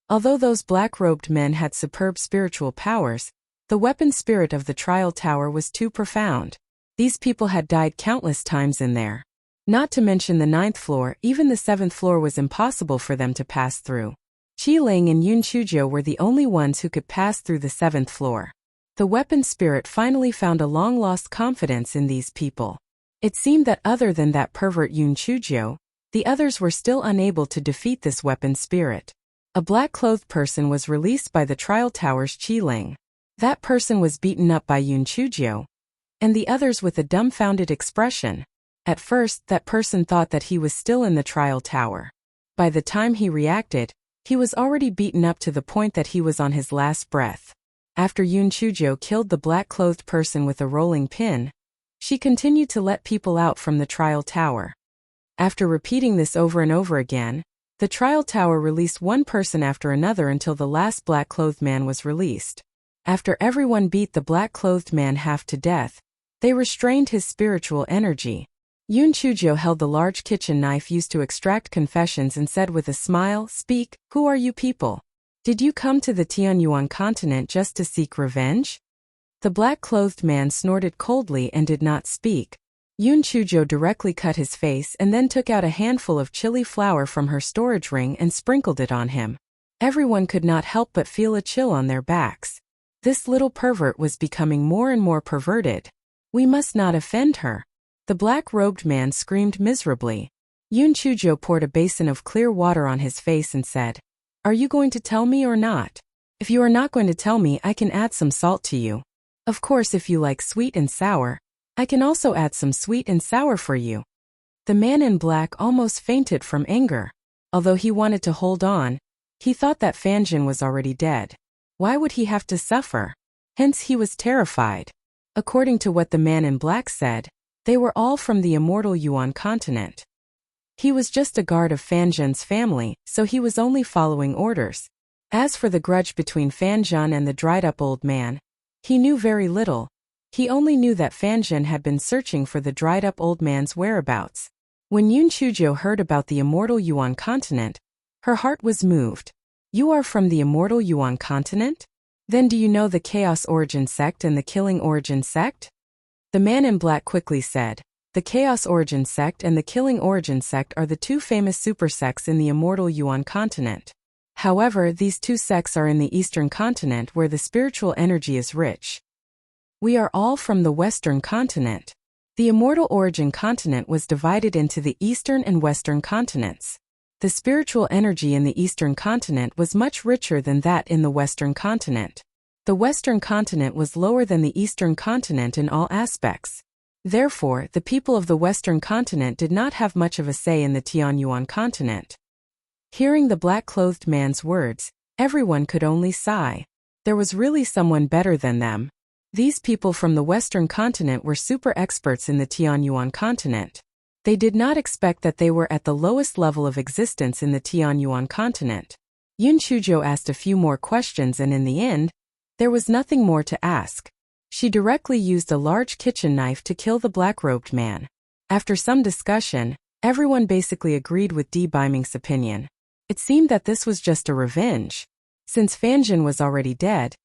Although those black-robed men had superb spiritual powers, the weapon spirit of the trial tower was too profound. These people had died countless times in there. Not to mention the 9th floor, even the 7th floor was impossible for them to pass through. Qi Ling and Yun Chuzhou were the only ones who could pass through the 7th floor. The weapon spirit finally found a long-lost confidence in these people. It seemed that other than that pervert Yun Chuzhou, the others were still unable to defeat this weapon spirit. A black-clothed person was released by the trial tower's Qi Ling. That person was beaten up by Yun Chuzhou, and the others with a dumbfounded expression. At first, that person thought that he was still in the trial tower. By the time he reacted, he was already beaten up to the point that he was on his last breath. After Yun Chuzhou killed the black-clothed person with a rolling pin, she continued to let people out from the trial tower. After repeating this over and over again, the trial tower released one person after another until the last black-clothed man was released. After everyone beat the black-clothed man half to death, they restrained his spiritual energy. Yun Chuzhou held the large kitchen knife used to extract confessions and said with a smile, "Speak, who are you people? Did you come to the Tianyuan continent just to seek revenge?" The black-clothed man snorted coldly and did not speak. Yun Chuzhou directly cut his face and then took out a handful of chili flour from her storage ring and sprinkled it on him. Everyone could not help but feel a chill on their backs. This little pervert was becoming more and more perverted. We must not offend her. The black-robed man screamed miserably. Yun Chuzhou poured a basin of clear water on his face and said, "Are you going to tell me or not? If you are not going to tell me, I can add some salt to you. Of course, if you like sweet and sour, I can also add some sweet and sour for you." The man in black almost fainted from anger. Although he wanted to hold on, he thought that Fanjin was already dead. Why would he have to suffer? Hence he was terrified. According to what the man in black said, they were all from the immortal Yuan continent. He was just a guard of Fanjin's family, so he was only following orders. As for the grudge between Fanjin and the dried-up old man, he knew very little. He only knew that Fanjin had been searching for the dried-up old man's whereabouts. When Yun Chuzhou heard about the immortal Yuan continent, her heart was moved. "You are from the immortal Yuan continent? Then do you know the Chaos Origin sect and the Killing Origin sect?" The man in black quickly said, "The Chaos Origin sect and the Killing Origin sect are the two famous super sects in the immortal Yuan continent. However, these two sects are in the Eastern continent where the spiritual energy is rich. We are all from the Western continent." The immortal origin continent was divided into the Eastern and Western continents. The spiritual energy in the Eastern continent was much richer than that in the Western continent. The Western continent was lower than the Eastern continent in all aspects. Therefore, the people of the Western continent did not have much of a say in the Tianyuan continent. Hearing the black-clothed man's words, everyone could only sigh. There was really someone better than them. These people from the Western continent were super experts in the Tianyuan continent. They did not expect that they were at the lowest level of existence in the Tianyuan continent. Yun Chuzhou asked a few more questions and in the end, there was nothing more to ask. She directly used a large kitchen knife to kill the black-robed man. After some discussion, everyone basically agreed with Di Biming's opinion. It seemed that this was just a revenge. Since Fanjin was already dead,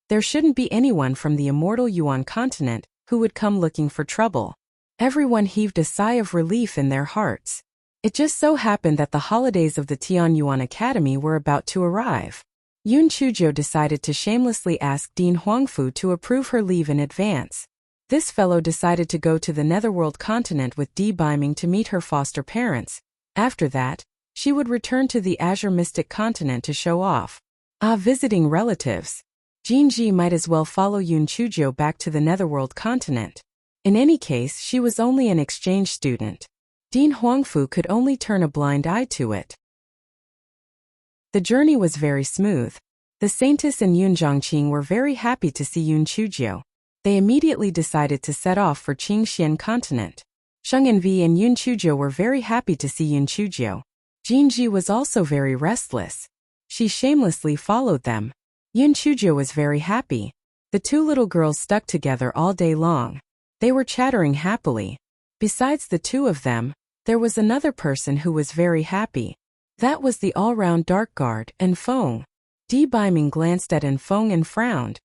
there shouldn't be anyone from the immortal Yuan continent who would come looking for trouble. Everyone heaved a sigh of relief in their hearts. It just so happened that the holidays of the Tianyuan Academy were about to arrive. Yun Chuzhou decided to shamelessly ask Dean Huangfu to approve her leave in advance. This fellow decided to go to the Netherworld continent with Di Biming to meet her foster parents. After that, she would return to the Azure Mystic continent to show off. Visiting relatives. Jinji might as well follow Yun Chuzhou back to the Netherworld continent. In any case, she was only an exchange student. Dean Huangfu could only turn a blind eye to it. The journey was very smooth. The Saintess and Yun Zhongqing were very happy to see Yun Chuzhou. They immediately decided to set off for Qingxian continent. Sheng Envi and Yun Chuzhou were very happy to see Yun Chuzhou. Jinji was also very restless. She shamelessly followed them. Yun Chuzhou was very happy. The two little girls stuck together all day long. They were chattering happily. Besides the two of them, there was another person who was very happy. That was the all-round dark guard, and Feng. Di Biming glanced at Enfeng and frowned.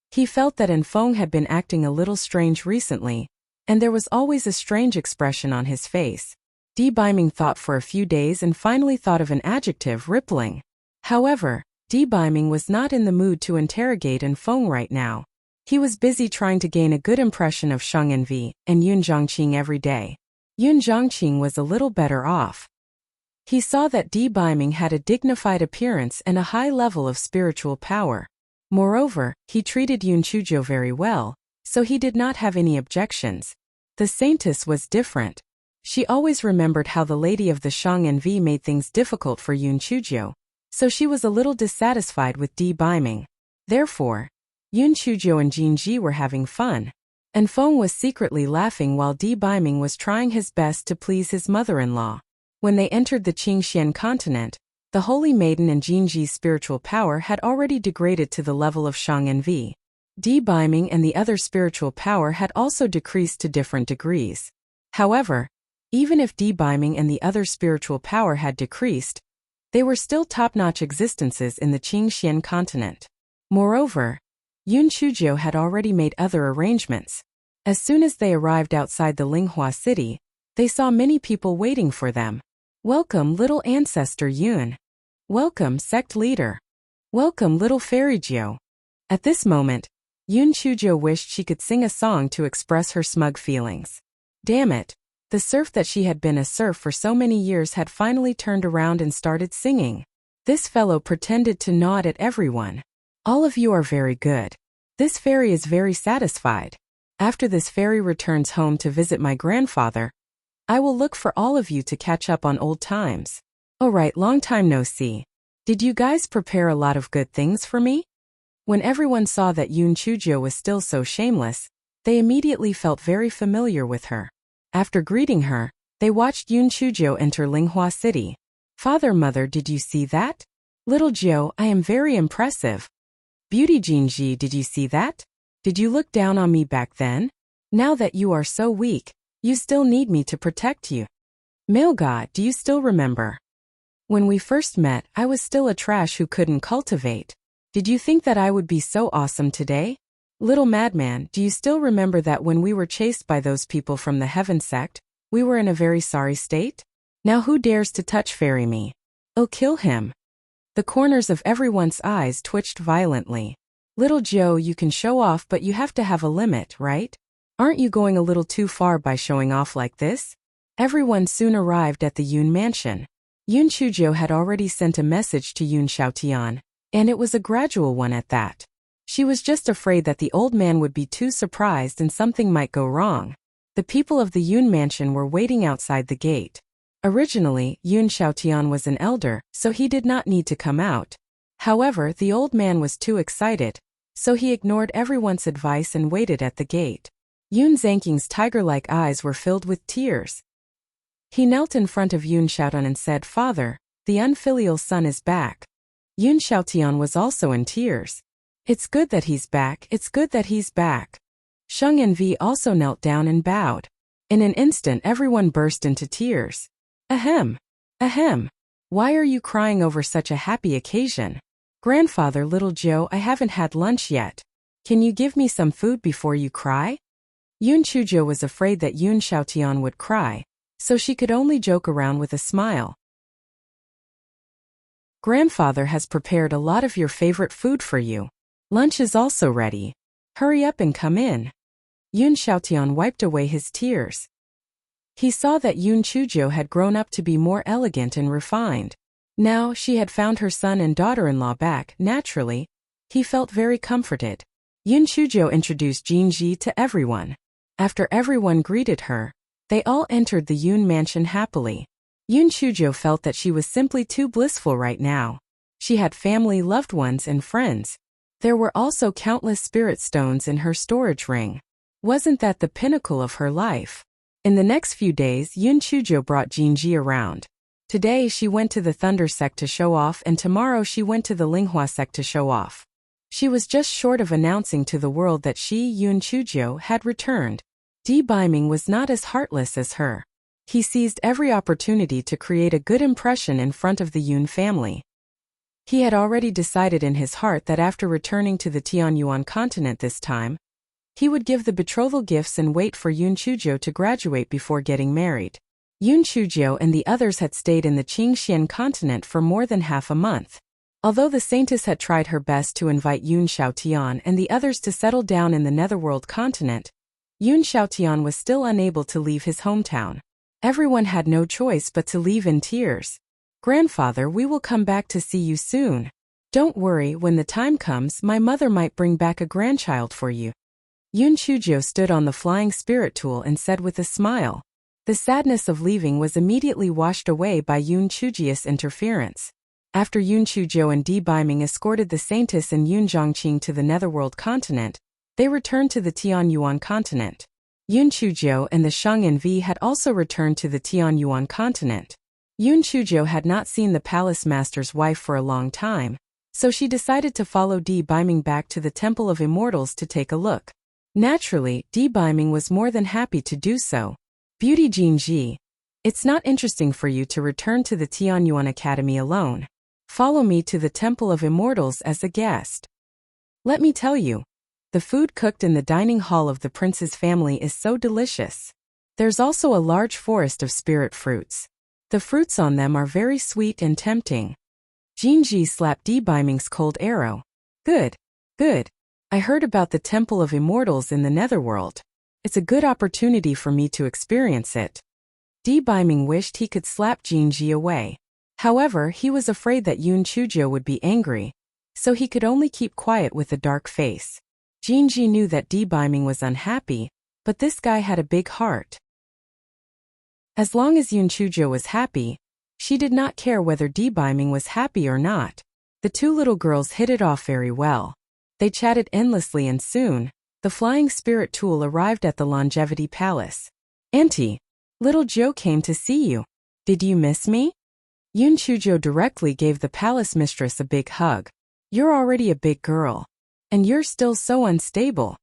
He felt that Enfeng had been acting a little strange recently, and there was always a strange expression on his face. Di Biming thought for a few days and finally thought of an adjective, rippling. However, Di Biming was not in the mood to interrogate Enfeng right now. He was busy trying to gain a good impression of Shang Envi and Yun Zhongqing every day. Yun Zhongqing was a little better off. He saw that Di Biming had a dignified appearance and a high level of spiritual power. Moreover, he treated Yun Chuzhou very well, so he did not have any objections. The saintess was different. She always remembered how the lady of the Shang Envi made things difficult for Yun Chuzhou, so she was a little dissatisfied with Di Biming. Therefore, Yun Chuzhou and Jinji were having fun. Enfeng was secretly laughing while Di Biming was trying his best to please his mother-in-law. When they entered the Qingxian continent, the Holy Maiden and Jinji's spiritual power had already degraded to the level of Shang Envi. Di Biming and the other spiritual power had also decreased to different degrees. However, even if Di Biming and the other spiritual power had decreased, they were still top-notch existences in the Qingxian continent. Moreover, Yun Chuzhou had already made other arrangements. As soon as they arrived outside the Linghua city, they saw many people waiting for them. "Welcome, little ancestor Yun. Welcome, sect leader. Welcome, little fairy Jiu." At this moment, Yun Chuzhou wished she could sing a song to express her smug feelings. Damn it, the serf that she had been a serf for so many years had finally turned around and started singing. This fellow pretended to nod at everyone. "All of you are very good. This fairy is very satisfied. After this fairy returns home to visit my grandfather, I will look for all of you to catch up on old times. Alright, long time no see. Did you guys prepare a lot of good things for me?" When everyone saw that Yun Chuzhou was still so shameless, they immediately felt very familiar with her. After greeting her, they watched Yun Chuzhou enter Linghua City. "Father, mother, did you see that? Little Jiu, I am very impressive. Beauty Jinji, did you see that? Did you look down on me back then? Now that you are so weak, you still need me to protect you. Male God, do you still remember? When we first met, I was still a trash who couldn't cultivate. Did you think that I would be so awesome today? Little madman, do you still remember that when we were chased by those people from the Heaven sect, we were in a very sorry state? Now who dares to touch fairy me? Oh, kill him." The corners of everyone's eyes twitched violently. "Little Joe, you can show off, but you have to have a limit, right? Aren't you going a little too far by showing off like this?" Everyone soon arrived at the Yun mansion. Yun Chuzhou had already sent a message to Yun Xiaotian, and it was a gradual one at that. She was just afraid that the old man would be too surprised and something might go wrong. The people of the Yun mansion were waiting outside the gate. Originally, Yun Xiaotian was an elder, so he did not need to come out. However, the old man was too excited, so he ignored everyone's advice and waited at the gate. Yun Zhangqing's tiger-like eyes were filled with tears. He knelt in front of Yun Xiaotian and said, "Father, the unfilial son is back." Yun Xiaotian was also in tears. "It's good that he's back, it's good that he's back." Shang Envi also knelt down and bowed. In an instant everyone burst into tears. Ahem. Ahem. Why are you crying over such a happy occasion? Grandfather, little Joe, I haven't had lunch yet. Can you give me some food before you cry? Yun Chuzhou was afraid that Yun Xiaotian would cry, so she could only joke around with a smile. Grandfather has prepared a lot of your favorite food for you. Lunch is also ready. Hurry up and come in. Yun Xiaotian wiped away his tears. He saw that Yun Chuzhou had grown up to be more elegant and refined. Now she had found her son and daughter-in-law back. Naturally, he felt very comforted. Yun Chuzhou introduced Jinji to everyone. After everyone greeted her, they all entered the Yun mansion happily. Yun Chuzhou felt that she was simply too blissful right now. She had family, loved ones, and friends. There were also countless spirit stones in her storage ring. Wasn't that the pinnacle of her life? In the next few days, Yun Chuzhou brought Jinji around. Today she went to the Thunder sect to show off, and tomorrow she went to the Linghua sect to show off. She was just short of announcing to the world that she, Yun Chuzhou, had returned. Di Biming was not as heartless as her. He seized every opportunity to create a good impression in front of the Yun family. He had already decided in his heart that after returning to the Tianyuan continent this time, he would give the betrothal gifts and wait for Yun Chuzhou to graduate before getting married. Yun Chuzhou and the others had stayed in the Qingxian continent for more than half a month. Although the Saintess had tried her best to invite Yun Xiaotian and the others to settle down in the Netherworld continent, Yun Xiaotian was still unable to leave his hometown. Everyone had no choice but to leave in tears. "Grandfather, we will come back to see you soon. Don't worry, when the time comes, my mother might bring back a grandchild for you." Yun Chuzhou stood on the flying spirit tool and said with a smile. The sadness of leaving was immediately washed away by Yun Chuzhiu's interference. After Yun Chuzhou and Di Baiming escorted the Saintess and Yun Zhongqing to the Netherworld continent, they returned to the Tianyuan continent. Yun Chuzhou and the Shang and Vi had also returned to the Tianyuan continent. Yun Chuzhou had not seen the palace master's wife for a long time, so she decided to follow Di Baiming back to the Temple of Immortals to take a look. Naturally, Di Baiming was more than happy to do so. "Beauty Jinji, it's not interesting for you to return to the Tianyuan Academy alone. Follow me to the Temple of Immortals as a guest. Let me tell you, the food cooked in the dining hall of the prince's family is so delicious. There's also a large forest of spirit fruits. The fruits on them are very sweet and tempting." Jinji slapped Di Baiming's cold arrow. Good. I heard about the Temple of Immortals in the Netherworld. It's a good opportunity for me to experience it." Di Baiming wished he could slap Jinji away. However, he was afraid that Yun Chuzhou would be angry, so he could only keep quiet with a dark face. Jinji knew that Di Baiming was unhappy, but this guy had a big heart. As long as Yun Chuzhou was happy, she did not care whether Di Baiming was happy or not. The two little girls hit it off very well. They chatted endlessly and soon, the flying spirit tool arrived at the Longevity Palace. "Auntie, little Joe came to see you. Did you miss me?" Yun Chuzhou directly gave the palace mistress a big hug. "You're already a big girl. And you're still so unstable."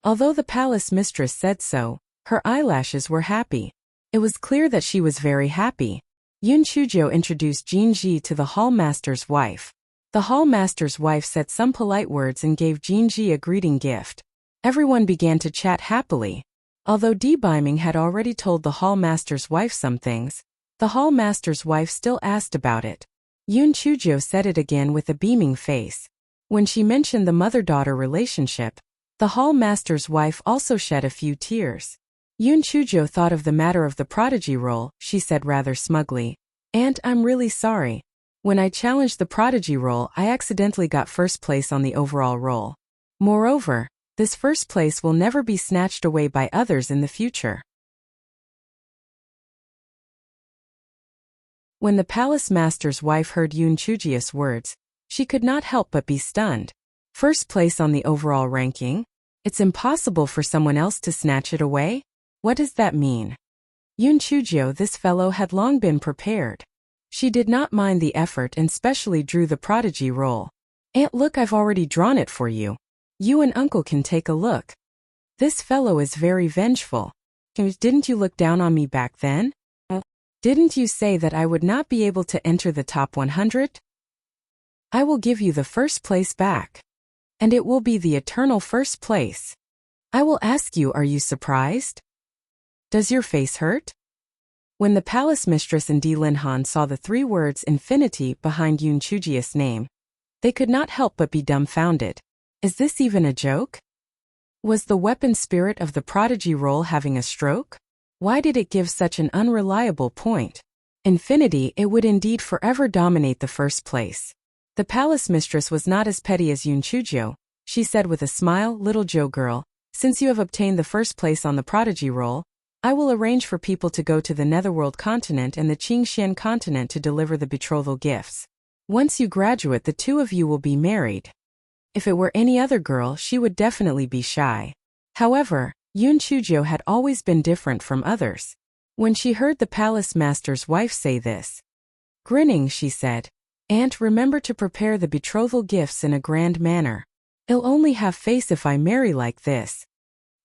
Although the palace mistress said so, her eyelashes were happy. It was clear that she was very happy. Yun Chuzhou introduced Jinji to the hall master's wife. The hall master's wife said some polite words and gave Jinji a greeting gift. Everyone began to chat happily. Although Di Baiming had already told the hall master's wife some things, the hall master's wife still asked about it. Yun Chuzhou said it again with a beaming face. When she mentioned the mother-daughter relationship, the hall master's wife also shed a few tears. Yun Chuzhou thought of the matter of the prodigy role. She said rather smugly, "Aunt, I'm really sorry. When I challenged the prodigy role, I accidentally got first place on the overall role. Moreover, this first place will never be snatched away by others in the future." When the palace master's wife heard Yun Chuzhiu's words, she could not help but be stunned. First place on the overall ranking? It's impossible for someone else to snatch it away? What does that mean? Yun Chuzhou, this fellow had long been prepared. She did not mind the effort and specially drew the prodigy role. "Aunt, look, I've already drawn it for you. You and Uncle can take a look. This fellow is very vengeful. Didn't you look down on me back then? Didn't you say that I would not be able to enter the top 100? I will give you the first place back. And it will be the eternal first place. I will ask you, are you surprised? Does your face hurt?" When the palace mistress and Di Linhan saw the three words infinity behind Yun Chuzhiu's name, they could not help but be dumbfounded. Is this even a joke? Was the weapon spirit of the prodigy role having a stroke? Why did it give such an unreliable point? Infinity, it would indeed forever dominate the first place. The palace mistress was not as petty as Yun Chuzhou. She said with a smile, "Little Joe girl, since you have obtained the first place on the prodigy role, I will arrange for people to go to the Netherworld continent and the Qingxian continent to deliver the betrothal gifts. Once you graduate, the two of you will be married." If it were any other girl, she would definitely be shy. However, Yun Chuzhou had always been different from others. When she heard the palace master's wife say this, grinning, she said, "Aunt, remember to prepare the betrothal gifts in a grand manner. I'll only have face if I marry like this."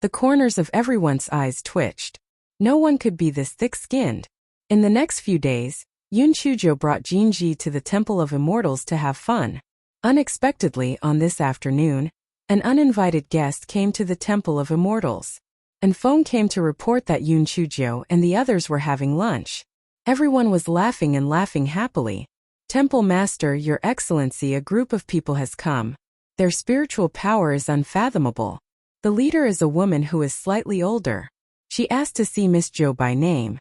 The corners of everyone's eyes twitched. No one could be this thick-skinned. In the next few days, Yun Chujo brought Jinji to the Temple of Immortals to have fun. Unexpectedly, on this afternoon, an uninvited guest came to the Temple of Immortals. And Feng came to report that Yun Chujo and the others were having lunch. Everyone was laughing and laughing happily. Temple Master, Your Excellency, a group of people has come. Their spiritual power is unfathomable. The leader is a woman who is slightly older. She asked to see Miss Jo by name.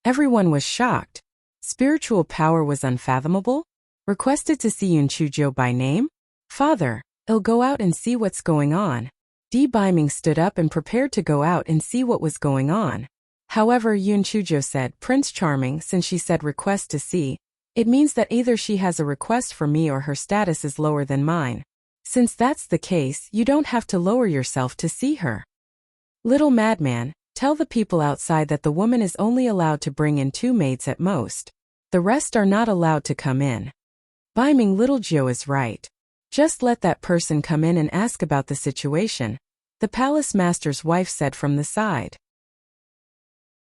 Everyone was shocked. Spiritual power was unfathomable? Requested to see Yun Chujo by name? Father, I'll go out and see what's going on. Di Biming stood up and prepared to go out and see what was going on. However, Yun Chujo said, Prince Charming, since she said request to see, it means that either she has a request for me or her status is lower than mine. Since that's the case, you don't have to lower yourself to see her. Little madman, tell the people outside that the woman is only allowed to bring in 2 maids at most. The rest are not allowed to come in. Biming, little Jiu is right. Just let that person come in and ask about the situation, the palace master's wife said from the side.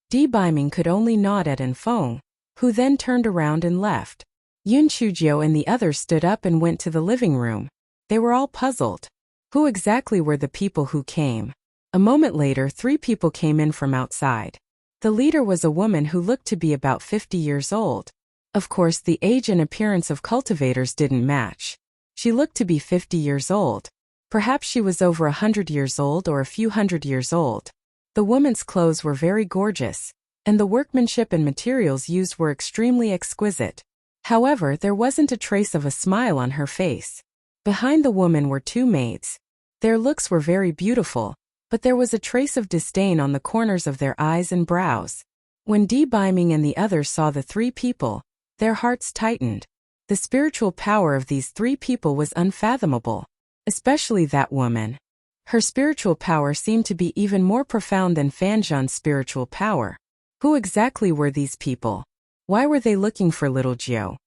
Di Biming could only nod at Feng, who then turned around and left. Yun Chujo and the others stood up and went to the living room. They were all puzzled. Who exactly were the people who came? A moment later, 3 people came in from outside. The leader was a woman who looked to be about 50 years old. Of course, the age and appearance of cultivators didn't match. She looked to be 50 years old. Perhaps she was over 100 years old or a few hundred years old. The woman's clothes were very gorgeous, and the workmanship and materials used were extremely exquisite. However, there wasn't a trace of a smile on her face. Behind the woman were 2 maids. Their looks were very beautiful, but there was a trace of disdain on the corners of their eyes and brows. When Di Biming and the others saw the 3 people, their hearts tightened. The spiritual power of these 3 people was unfathomable, especially that woman. Her spiritual power seemed to be even more profound than Fanzhan's spiritual power. Who exactly were these people? Why were they looking for little Jiu?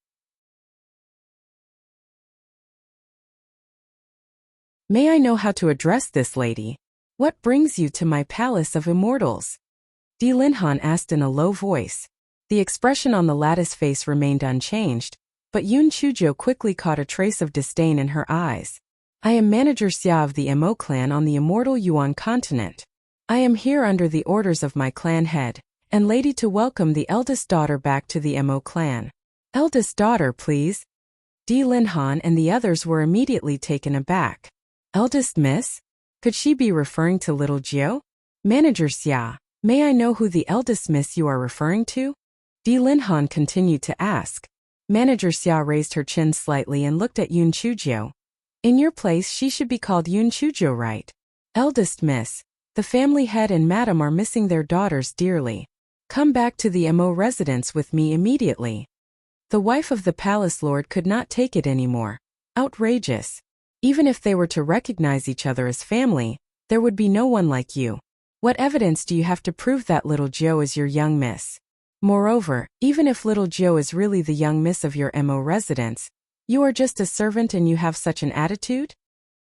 May I know how to address this lady? What brings you to my palace of immortals? Di Linhan asked in a low voice. The expression on the lattice face remained unchanged, but Yun Chujo quickly caught a trace of disdain in her eyes. I am Manager Xia of the Mo clan on the immortal Yuan continent. I am here under the orders of my clan head and lady to welcome the eldest daughter back to the Mo clan. Eldest daughter, please. Di Linhan and the others were immediately taken aback. Eldest miss? Could she be referring to little Jiu? Manager Xia, may I know who the eldest miss you are referring to? Di Linhan continued to ask. Manager Xia raised her chin slightly and looked at Yun Chujo. In your place she should be called Yun Chujo, right? Eldest miss, the family head and madam are missing their daughters dearly. Come back to the Mo residence with me immediately. The wife of the palace lord could not take it anymore. Outrageous. Even if they were to recognize each other as family, there would be no one like you. What evidence do you have to prove that little Jiu is your young miss? Moreover, even if little Jiu is really the young miss of your Mo residence, you are just a servant and you have such an attitude?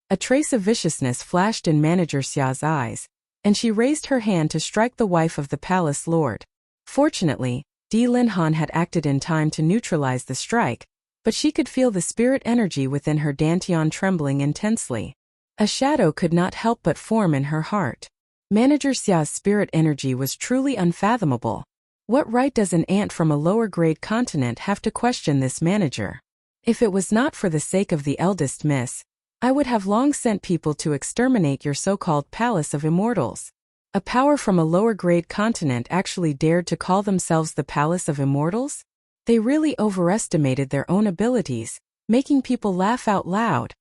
A trace of viciousness flashed in Manager Xia's eyes, and she raised her hand to strike the wife of the palace lord. Fortunately, Di Linhan had acted in time to neutralize the strike, but she could feel the spirit energy within her dantian trembling intensely. A shadow could not help but form in her heart. Manager Xia's spirit energy was truly unfathomable. What right does an ant from a lower-grade continent have to question this manager? If it was not for the sake of the eldest miss, I would have long sent people to exterminate your so-called Palace of Immortals. A power from a lower-grade continent actually dared to call themselves the Palace of Immortals? They really overestimated their own abilities, making people laugh out loud.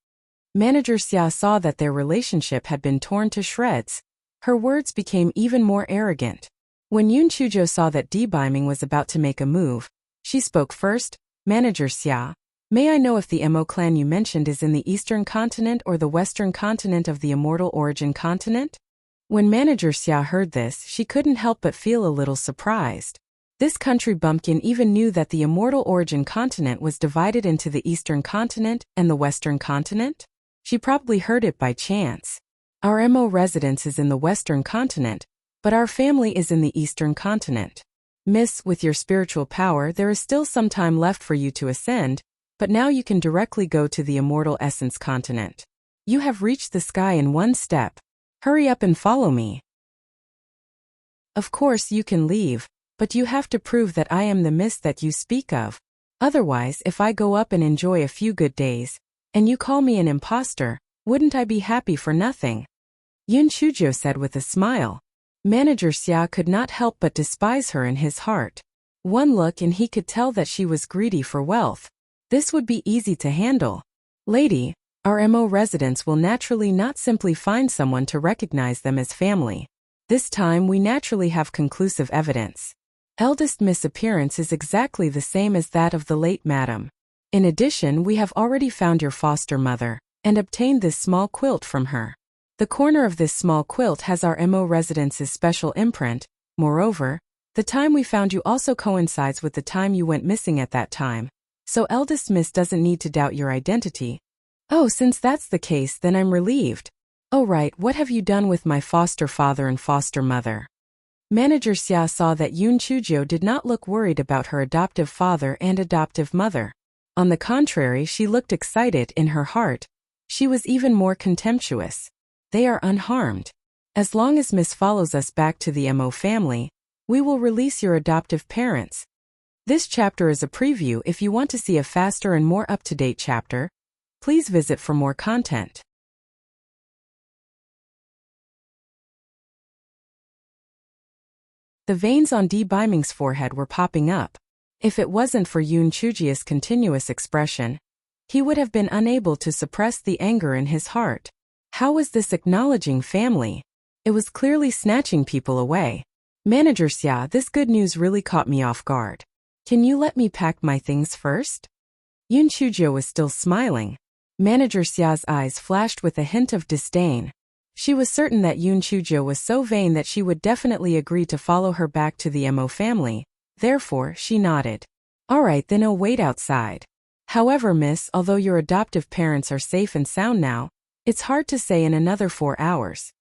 Manager Xia saw that their relationship had been torn to shreds. Her words became even more arrogant. When Yun Chujo saw that Di Biming was about to make a move, she spoke first. Manager Xia, may I know if the Mo clan you mentioned is in the eastern continent or the western continent of the immortal origin continent? When Manager Xia heard this, she couldn't help but feel a little surprised. This country bumpkin even knew that the immortal origin continent was divided into the eastern continent and the western continent? She probably heard it by chance. Our Mo residence is in the western continent, but our family is in the eastern continent. Miss, with your spiritual power there is still some time left for you to ascend, but now you can directly go to the immortal essence continent. You have reached the sky in one step. Hurry up and follow me. Of course you can leave, but you have to prove that I am the Miss that you speak of. Otherwise, if I go up and enjoy a few good days, and you call me an imposter, wouldn't I be happy for nothing? Yun Chujo said with a smile. Manager Xia could not help but despise her in his heart. One look and he could tell that she was greedy for wealth. This would be easy to handle. Lady, our MO residents will naturally not simply find someone to recognize them as family. This time we naturally have conclusive evidence. Eldest Miss appearance is exactly the same as that of the late madam. In addition, we have already found your foster mother, and obtained this small quilt from her. The corner of this small quilt has our MO residence's special imprint. Moreover, the time we found you also coincides with the time you went missing at that time. So eldest Miss doesn't need to doubt your identity. Oh, since that's the case, then I'm relieved. Oh right, what have you done with my foster father and foster mother? Manager Xia saw that Yun Chujo did not look worried about her adoptive father and adoptive mother. On the contrary, she looked excited in her heart. She was even more contemptuous. They are unharmed. As long as Miss follows us back to the MO family, we will release your adoptive parents. This chapter is a preview. If you want to see a faster and more up-to-date chapter, please visit for more content. The veins on D. Biming's forehead were popping up. If it wasn't for Yun Chujia's continuous expression, he would have been unable to suppress the anger in his heart. How was this acknowledging family? It was clearly snatching people away. Manager Xia, this good news really caught me off guard. Can you let me pack my things first? Yun Chujo was still smiling. Manager Xia's eyes flashed with a hint of disdain. She was certain that Yun Chujo was so vain that she would definitely agree to follow her back to the MO family. Therefore, she nodded. All right, then I'll wait outside. However, miss, although your adoptive parents are safe and sound now, it's hard to say in another 4 hours.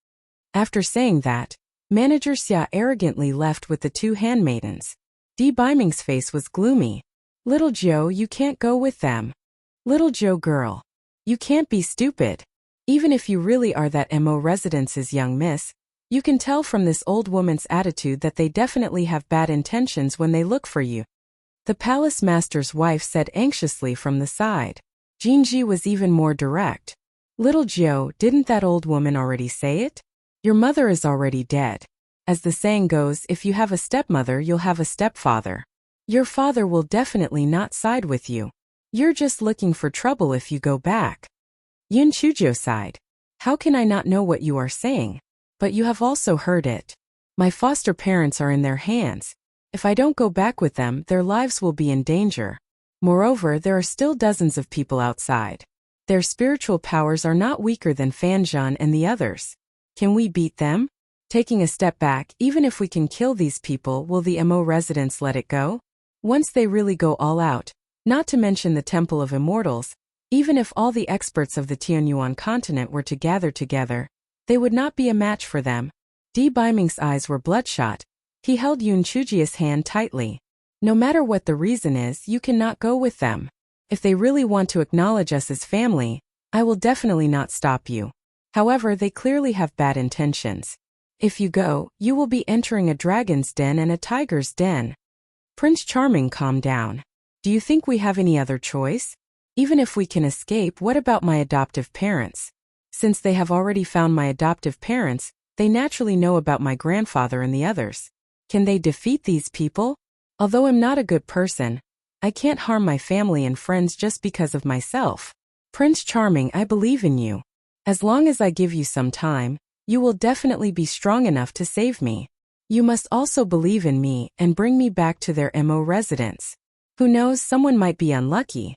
After saying that, Manager Xia arrogantly left with the 2 handmaidens. D. Biming's face was gloomy. Little Joe, you can't go with them. Little Joe girl. You can't be stupid. Even if you really are that MO residence's young miss, you can tell from this old woman's attitude that they definitely have bad intentions when they look for you. The palace master's wife said anxiously from the side. Jinji was even more direct. Little Joe, didn't that old woman already say it? Your mother is already dead. As the saying goes, if you have a stepmother, you'll have a stepfather. Your father will definitely not side with you. You're just looking for trouble if you go back. Yun Chujo sighed. How can I not know what you are saying? But you have also heard it. My foster parents are in their hands. If I don't go back with them, their lives will be in danger. Moreover, there are still dozens of people outside. Their spiritual powers are not weaker than Fanzhan and the others. Can we beat them? Taking a step back, even if we can kill these people, will the MO residents let it go? Once they really go all out, not to mention the Temple of Immortals, even if all the experts of the Tianyuan continent were to gather together, they would not be a match for them. D. Biming's eyes were bloodshot. He held Yun Chujia's hand tightly. No matter what the reason is, you cannot go with them. If they really want to acknowledge us as family, I will definitely not stop you. However, they clearly have bad intentions. If you go, you will be entering a dragon's den and a tiger's den. Prince Charming, calm down. Do you think we have any other choice? Even if we can escape, what about my adoptive parents? Since they have already found my adoptive parents, they naturally know about my grandfather and the others. Can they defeat these people? Although I'm not a good person, I can't harm my family and friends just because of myself. Prince Charming, I believe in you. As long as I give you some time, you will definitely be strong enough to save me. You must also believe in me and bring me back to their MO residence. Who knows, someone might be unlucky.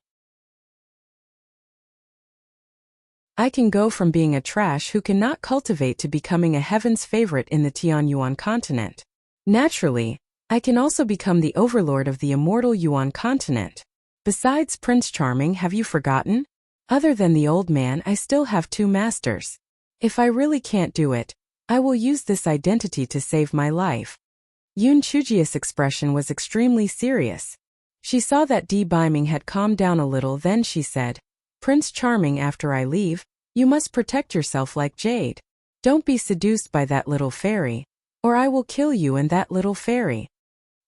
I can go from being a trash who cannot cultivate to becoming a heaven's favorite in the Tianyuan continent. Naturally, I can also become the overlord of the immortal Yuan continent. Besides Prince Charming, have you forgotten? Other than the old man, I still have 2 masters. If I really can't do it, I will use this identity to save my life. Yoon Chujia's expression was extremely serious. She saw that Di Biming had calmed down a little, then she said, "Prince Charming, after I leave, you must protect yourself like jade. Don't be seduced by that little fairy, or I will kill you and that little fairy."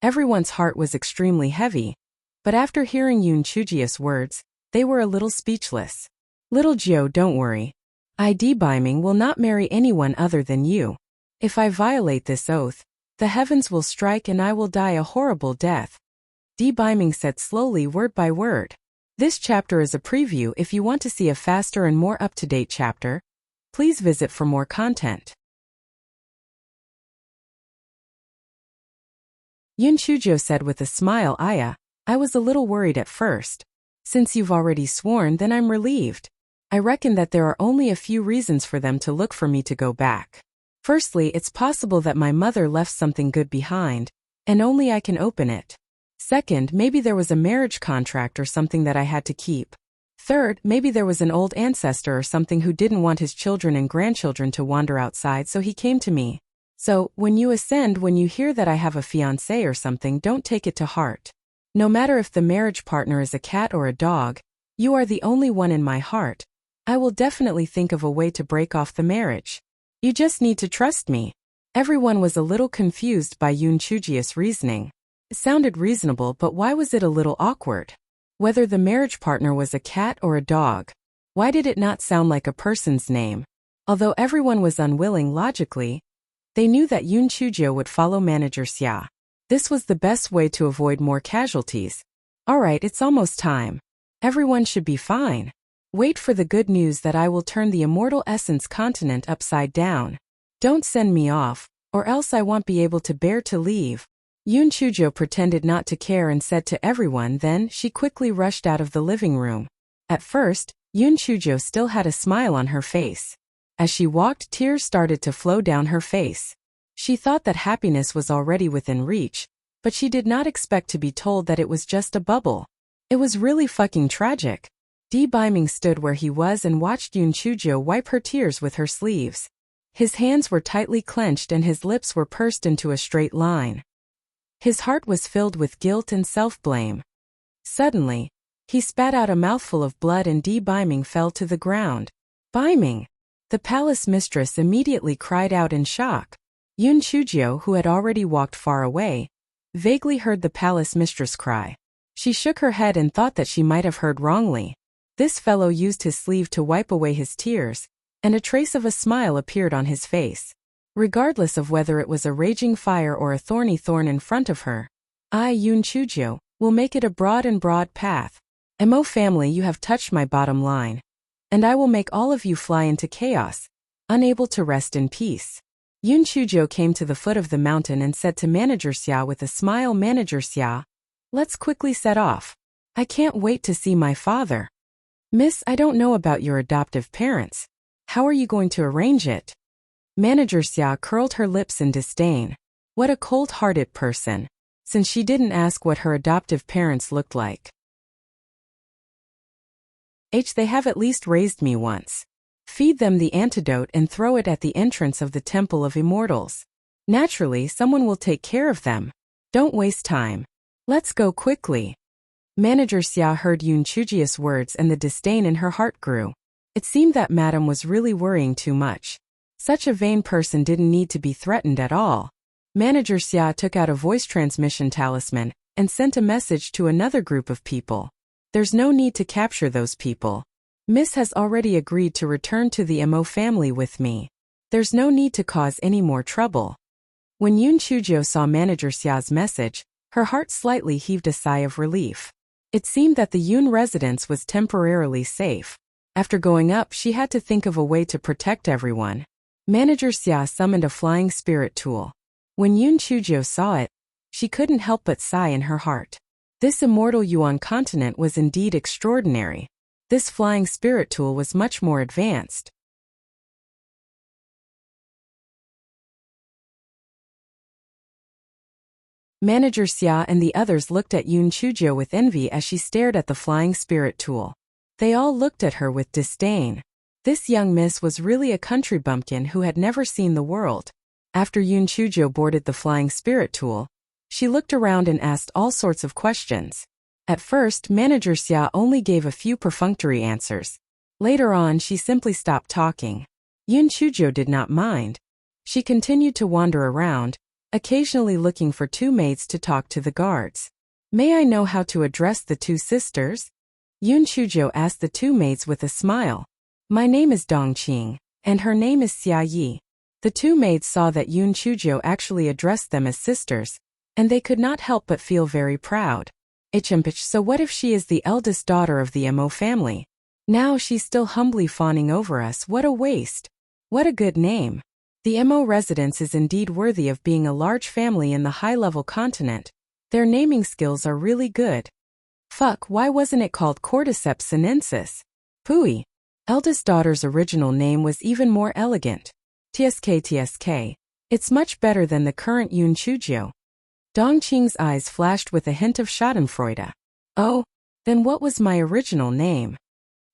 Everyone's heart was extremely heavy, but after hearing Yoon Chujia's words, they were a little speechless. "Little Jiao, don't worry. I, Di Biming, will not marry anyone other than you. If I violate this oath, the heavens will strike and I will die a horrible death," Di Biming said slowly, word by word. This chapter is a preview. If you want to see a faster and more up-to-date chapter, please visit for more content. Yoon Chujio said with a smile, "Aya, I was a little worried at first. Since you've already sworn, then I'm relieved. I reckon that there are only a few reasons for them to look for me to go back. Firstly, it's possible that my mother left something good behind, and only I can open it. Second, maybe there was a marriage contract or something that I had to keep. Third, maybe there was an old ancestor or something who didn't want his children and grandchildren to wander outside, so he came to me. So, when you ascend, when you hear that I have a fiancé or something, don't take it to heart. No matter if the marriage partner is a cat or a dog, you are the only one in my heart. I will definitely think of a way to break off the marriage. You just need to trust me." Everyone was a little confused by Yoon Chujia's reasoning. It sounded reasonable, but why was it a little awkward? Whether the marriage partner was a cat or a dog, why did it not sound like a person's name? Although everyone was unwilling logically, they knew that Yoon Chujio would follow Manager Xia. This was the best way to avoid more casualties. "Alright, it's almost time. Everyone should be fine. Wait for the good news that I will turn the immortal essence continent upside down. Don't send me off, or else I won't be able to bear to leave." Yoon Chujio pretended not to care and said to everyone, then she quickly rushed out of the living room. At first, Yoon Chujio still had a smile on her face. As she walked, tears started to flow down her face. She thought that happiness was already within reach, but she did not expect to be told that it was just a bubble. It was really fucking tragic. Di Biming stood where he was and watched Yoon Chujio wipe her tears with her sleeves. His hands were tightly clenched and his lips were pursed into a straight line. His heart was filled with guilt and self-blame. Suddenly, he spat out a mouthful of blood and Di Biming fell to the ground. "Biming!" The palace mistress immediately cried out in shock. Yoon Chujio, who had already walked far away, vaguely heard the palace mistress cry. She shook her head and thought that she might have heard wrongly. This fellow used his sleeve to wipe away his tears, and a trace of a smile appeared on his face. Regardless of whether it was a raging fire or a thorny thorn in front of her, "I, Yoon Chujio, will make it a broad path. Mo family, you have touched my bottom line. And I will make all of you fly into chaos, unable to rest in peace." Yoon Chujio came to the foot of the mountain and said to Manager Xia with a smile, "Manager Xia, let's quickly set off. I can't wait to see my father." "Miss, I don't know about your adoptive parents. How are you going to arrange it?" Manager Xia curled her lips in disdain. What a cold-hearted person, since she didn't ask what her adoptive parents looked like. They have at least raised me once. Feed them the antidote and throw it at the entrance of the Temple of Immortals. Naturally, someone will take care of them. Don't waste time. Let's go quickly. Manager Xia heard Yoon Chujio's words and the disdain in her heart grew. It seemed that Madame was really worrying too much. Such a vain person didn't need to be threatened at all. Manager Xia took out a voice transmission talisman and sent a message to another group of people. "There's no need to capture those people. Miss has already agreed to return to the Mo family with me. There's no need to cause any more trouble." When Yoon Chujio saw Manager Xia's message, her heart slightly heaved a sigh of relief. It seemed that the Yoon residence was temporarily safe. After going up, she had to think of a way to protect everyone. Manager Xia summoned a flying spirit tool. When Yoon Chujio saw it, she couldn't help but sigh in her heart. This immortal Yuan continent was indeed extraordinary. This flying spirit tool was much more advanced. Manager Xia and the others looked at Yoon Chujio with envy as she stared at the flying spirit tool. They all looked at her with disdain. This young miss was really a country bumpkin who had never seen the world. After Yun Chujo boarded the flying spirit tool, she looked around and asked all sorts of questions. At first, Manager Xia only gave a few perfunctory answers. Later on, she simply stopped talking. Yun Chujo did not mind. She continued to wander around, occasionally looking for two maids to talk to the guards. May I know how to address the two sisters? Yun Chujo asked the two maids with a smile. My name is Dongqing, and her name is Xia Yi. The two maids saw that Yun Chujo actually addressed them as sisters, and they could not help but feel very proud. So what if she is the eldest daughter of the Mo family? Now she's still humbly fawning over us. What a waste. What a good name. The Mo residence is indeed worthy of being a large family in the high-level continent. Their naming skills are really good. Fuck, why wasn't it called Cordyceps sinensis? Pooey. Eldest daughter's original name was even more elegant. TSK. It's much better than the current Yun Chujo. Dongqing's eyes flashed with a hint of schadenfreude. Oh, then what was my original name?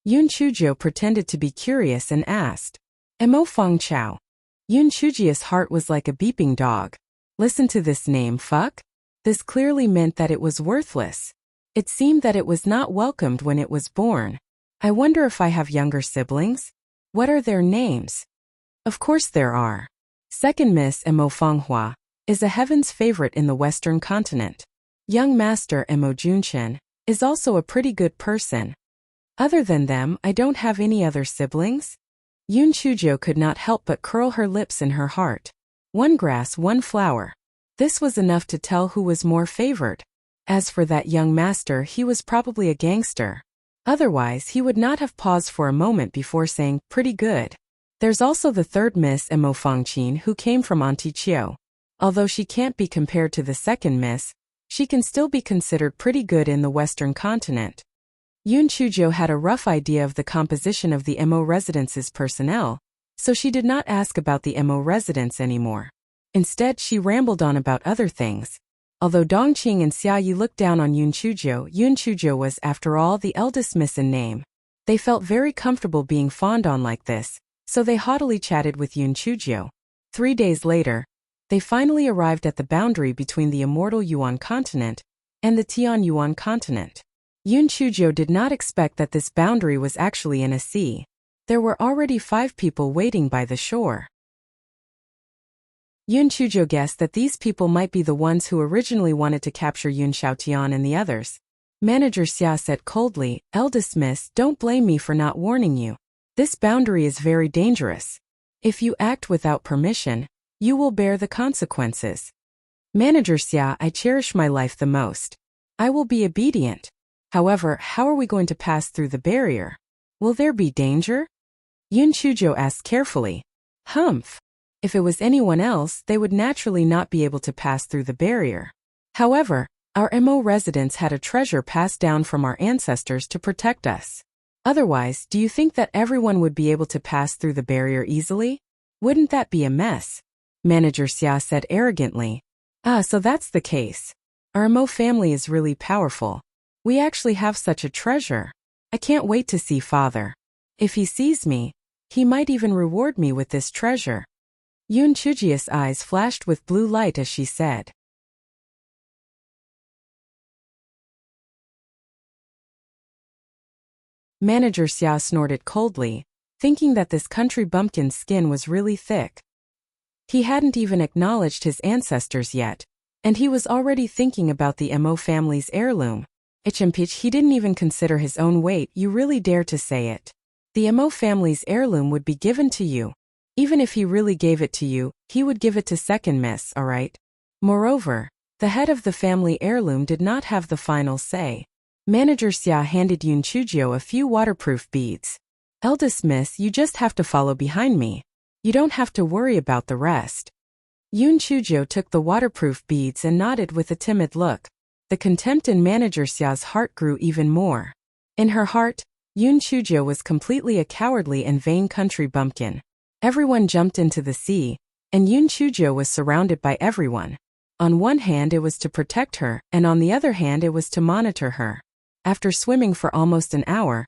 Yun Chujo pretended to be curious and asked. Mo Feng Chao. Yun Chujia's heart was like a beeping dog. Listen to this name, fuck. This clearly meant that it was worthless. It seemed that it was not welcomed when it was born. I wonder if I have younger siblings? What are their names? Of course there are. Second Miss Mo Fenghua is a heaven's favorite in the Western continent. Young Master Mo Junchen is also a pretty good person. Other than them, I don't have any other siblings. Yun Chujo could not help but curl her lips in her heart. One grass, one flower. This was enough to tell who was more favored. As for that young master, he was probably a gangster. Otherwise, he would not have paused for a moment before saying, pretty good. There's also the third Miss Mo Fengqin who came from Auntie Chiu. Although she can't be compared to the second miss, she can still be considered pretty good in the Western continent. Yun Chujo had a rough idea of the composition of the Mo residence's personnel, so she did not ask about the Mo residence anymore. Instead, she rambled on about other things. Although Dongqing and Xia Yi looked down on Yun Chujo was, after all, the eldest miss in name. They felt very comfortable being fawned on like this, so they haughtily chatted with Yun Chujo. 3 days later, they finally arrived at the boundary between the immortal Yuan continent and the Tian Yuan continent. Yun Chujo did not expect that this boundary was actually in a sea. There were already 5 people waiting by the shore. Yun Chujo guessed that these people might be the ones who originally wanted to capture Yun Xiaotian and the others. Manager Xia said coldly, Eldest miss, don't blame me for not warning you. This boundary is very dangerous. If you act without permission, you will bear the consequences. Manager Xia, I cherish my life the most. I will be obedient. However, how are we going to pass through the barrier? Will there be danger? Yun Chujo asked carefully. Humph. If it was anyone else, they would naturally not be able to pass through the barrier. However, our Mo residents had a treasure passed down from our ancestors to protect us. Otherwise, do you think that everyone would be able to pass through the barrier easily? Wouldn't that be a mess? Manager Xia said arrogantly. So that's the case. Our Mo family is really powerful. We actually have such a treasure. I can't wait to see father. If he sees me, he might even reward me with this treasure. Yun Chujia's eyes flashed with blue light as she said. Manager Xia snorted coldly, thinking that this country bumpkin's skin was really thick. He hadn't even acknowledged his ancestors yet, and he was already thinking about the Mo family's heirloom. He didn't even consider his own weight. You really dare to say it. The Mo family's heirloom would be given to you. Even if he really gave it to you, he would give it to second miss, alright? Moreover, the head of the family heirloom did not have the final say. Manager Xia handed Yun Chujo a few waterproof beads. Eldest miss, you just have to follow behind me. You don't have to worry about the rest. Yun Chujo took the waterproof beads and nodded with a timid look. The contempt in Manager Xia's heart grew even more. In her heart, Yun Chujo was completely a cowardly and vain country bumpkin. Everyone jumped into the sea, and Yun Chujo was surrounded by everyone. On one hand it was to protect her, and on the other hand it was to monitor her. After swimming for almost an hour,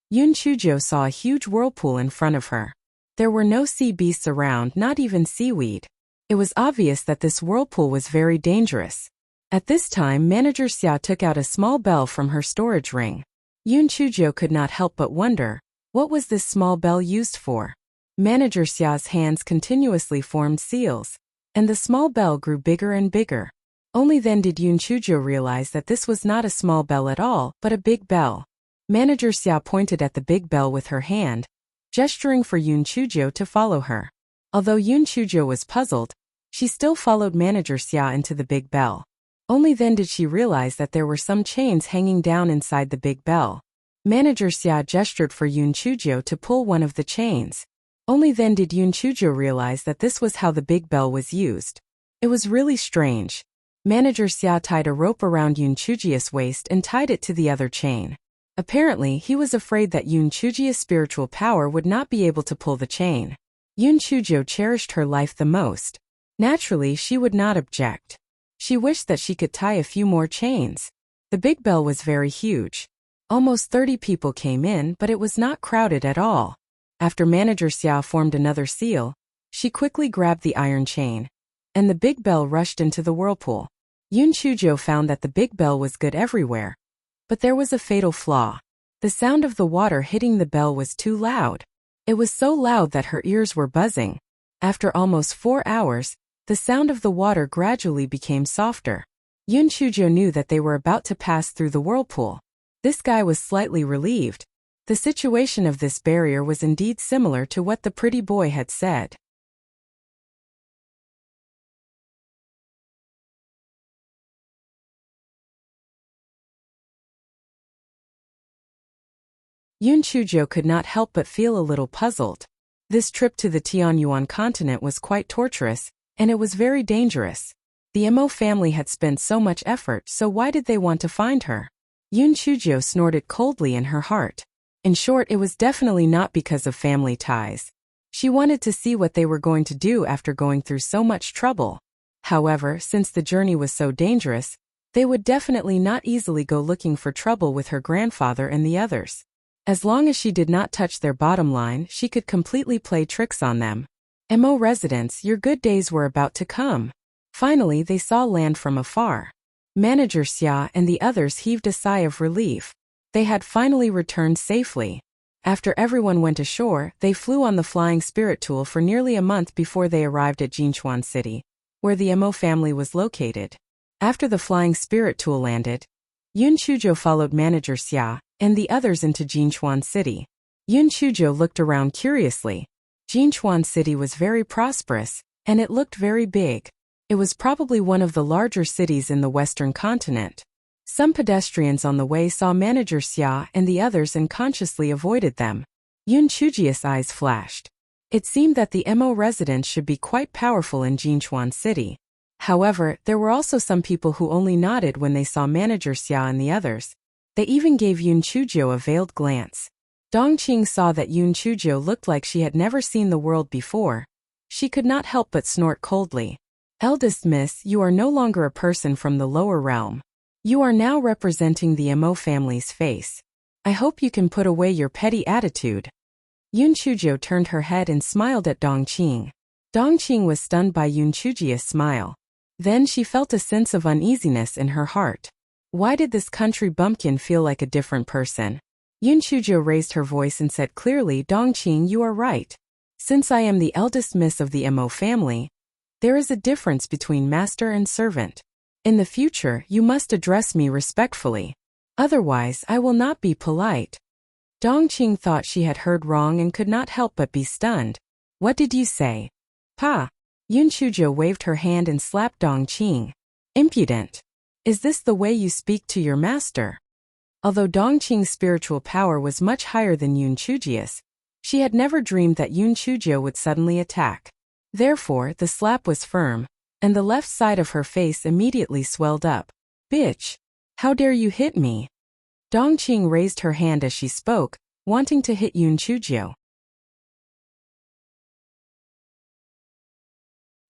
Yun Chujo saw a huge whirlpool in front of her. There were no sea beasts around, not even seaweed. It was obvious that this whirlpool was very dangerous. At this time, Manager Xia took out a small bell from her storage ring. Yun Chujo could not help but wonder, what was this small bell used for? Manager Xia's hands continuously formed seals, and the small bell grew bigger and bigger. Only then did Yun Chujo realize that this was not a small bell at all, but a big bell. Manager Xia pointed at the big bell with her hand, gesturing for Yun Chujo to follow her. Although Yun Chujo was puzzled, she still followed Manager Xia into the big bell. Only then did she realize that there were some chains hanging down inside the big bell. Manager Xia gestured for Yun Chujo to pull one of the chains. Only then did Yun Chujo realize that this was how the big bell was used. It was really strange. Manager Xia tied a rope around Yun Chujo's waist and tied it to the other chain. Apparently, he was afraid that Yun Chujo's spiritual power would not be able to pull the chain. Yun Chujo cherished her life the most. Naturally, she would not object. She wished that she could tie a few more chains. The big bell was very huge. Almost 30 people came in, but it was not crowded at all. After Manager Xia formed another seal, she quickly grabbed the iron chain, and the big bell rushed into the whirlpool. Yun Chujo found that the big bell was good everywhere. But there was a fatal flaw. The sound of the water hitting the bell was too loud. It was so loud that her ears were buzzing. After almost 4 hours, the sound of the water gradually became softer. Yun Chujo knew that they were about to pass through the whirlpool. This guy was slightly relieved. The situation of this barrier was indeed similar to what the pretty boy had said. Yun Chujo could not help but feel a little puzzled. This trip to the Tianyuan continent was quite torturous, and it was very dangerous. The Mo family had spent so much effort, so why did they want to find her? Yun Chujo snorted coldly in her heart. In short, it was definitely not because of family ties. She wanted to see what they were going to do after going through so much trouble. However, since the journey was so dangerous, they would definitely not easily go looking for trouble with her grandfather and the others. As long as she did not touch their bottom line, she could completely play tricks on them. Mo residents, your good days were about to come. Finally, they saw land from afar. Manager Xia and the others heaved a sigh of relief. They had finally returned safely. After everyone went ashore, they flew on the flying spirit tool for nearly a month before they arrived at Jinchuan City, where the Mo family was located. After the flying spirit tool landed, Yun Chujo followed Manager Xia and the others into Jinchuan City. Yun Chujo looked around curiously. Jinchuan City was very prosperous, and it looked very big. It was probably one of the larger cities in the Western continent. Some pedestrians on the way saw Manager Xia and the others and consciously avoided them. Yun Chujo's eyes flashed. It seemed that the Mo residents should be quite powerful in Jinchuan City. However, there were also some people who only nodded when they saw Manager Xia and the others. They even gave Yun Chujo a veiled glance. Dongqing saw that Yun Chujo looked like she had never seen the world before. She could not help but snort coldly. Eldest miss, you are no longer a person from the lower realm. You are now representing the Mo family's face. I hope you can put away your petty attitude. Yun Chujo turned her head and smiled at Dongqing. Dongqing was stunned by Yun Chujo's smile. Then she felt a sense of uneasiness in her heart. Why did this country bumpkin feel like a different person? Yun Chujo raised her voice and said clearly, Dongqing, you are right. Since I am the eldest miss of the Mo family, there is a difference between master and servant. In the future, you must address me respectfully. Otherwise, I will not be polite. Dongqing thought she had heard wrong and could not help but be stunned. What did you say? Pa! Yun Chujo waved her hand and slapped Dongqing. Impudent! Is this the way you speak to your master? Although Dongqing's spiritual power was much higher than Yun Chujo's, she had never dreamed that Yun Chujo would suddenly attack. Therefore, the slap was firm, and the left side of her face immediately swelled up. Bitch! How dare you hit me? Dongqing raised her hand as she spoke, wanting to hit Yun Chujo.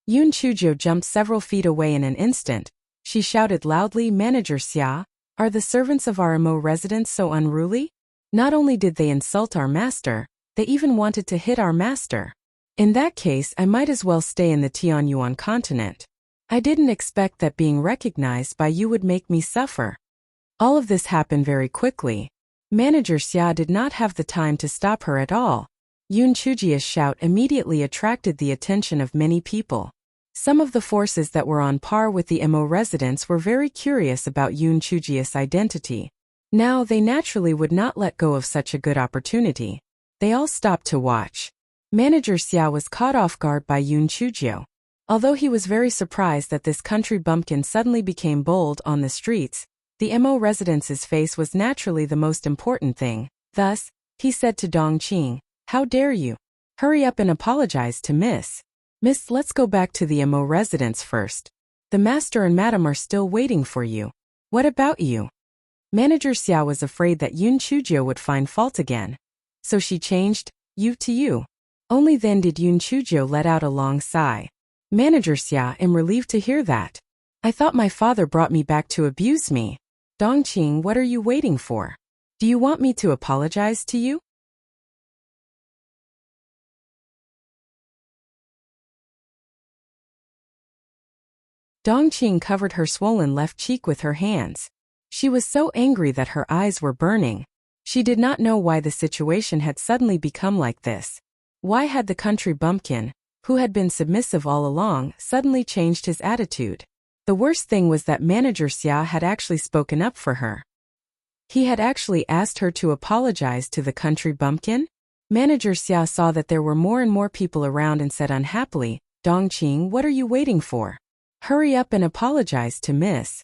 Yun Chujo jumped several feet away in an instant. She shouted loudly, Manager Xia, are the servants of our Mo residents so unruly? Not only did they insult our master, they even wanted to hit our master. In that case, I might as well stay in the Tianyuan continent. I didn't expect that being recognized by you would make me suffer. All of this happened very quickly. Manager Xia did not have the time to stop her at all. Yun Chujia's shout immediately attracted the attention of many people. Some of the forces that were on par with the Mo residents were very curious about Yun Chujia's identity. Now they naturally would not let go of such a good opportunity. They all stopped to watch. Manager Xia was caught off guard by Yun Chujio. Although he was very surprised that this country bumpkin suddenly became bold on the streets, the Mo resident's face was naturally the most important thing. Thus, he said to Dongqing, "How dare you? Hurry up and apologize to Miss. Miss, let's go back to the Mo residence first. The master and madam are still waiting for you. What about you?" Manager Xia was afraid that Yun Chujio would find fault again. So she changed you to you. Only then did Yun Chujio let out a long sigh. Manager Xia, am relieved to hear that. I thought my father brought me back to abuse me. Dongqing, what are you waiting for? Do you want me to apologize to you? Dongqing covered her swollen left cheek with her hands. She was so angry that her eyes were burning. She did not know why the situation had suddenly become like this. Why had the country bumpkin, who had been submissive all along, suddenly changed his attitude? The worst thing was that Manager Xia had actually spoken up for her. He had actually asked her to apologize to the country bumpkin? Manager Xia saw that there were more and more people around and said unhappily, "Dongqing, what are you waiting for? Hurry up and apologize to Miss."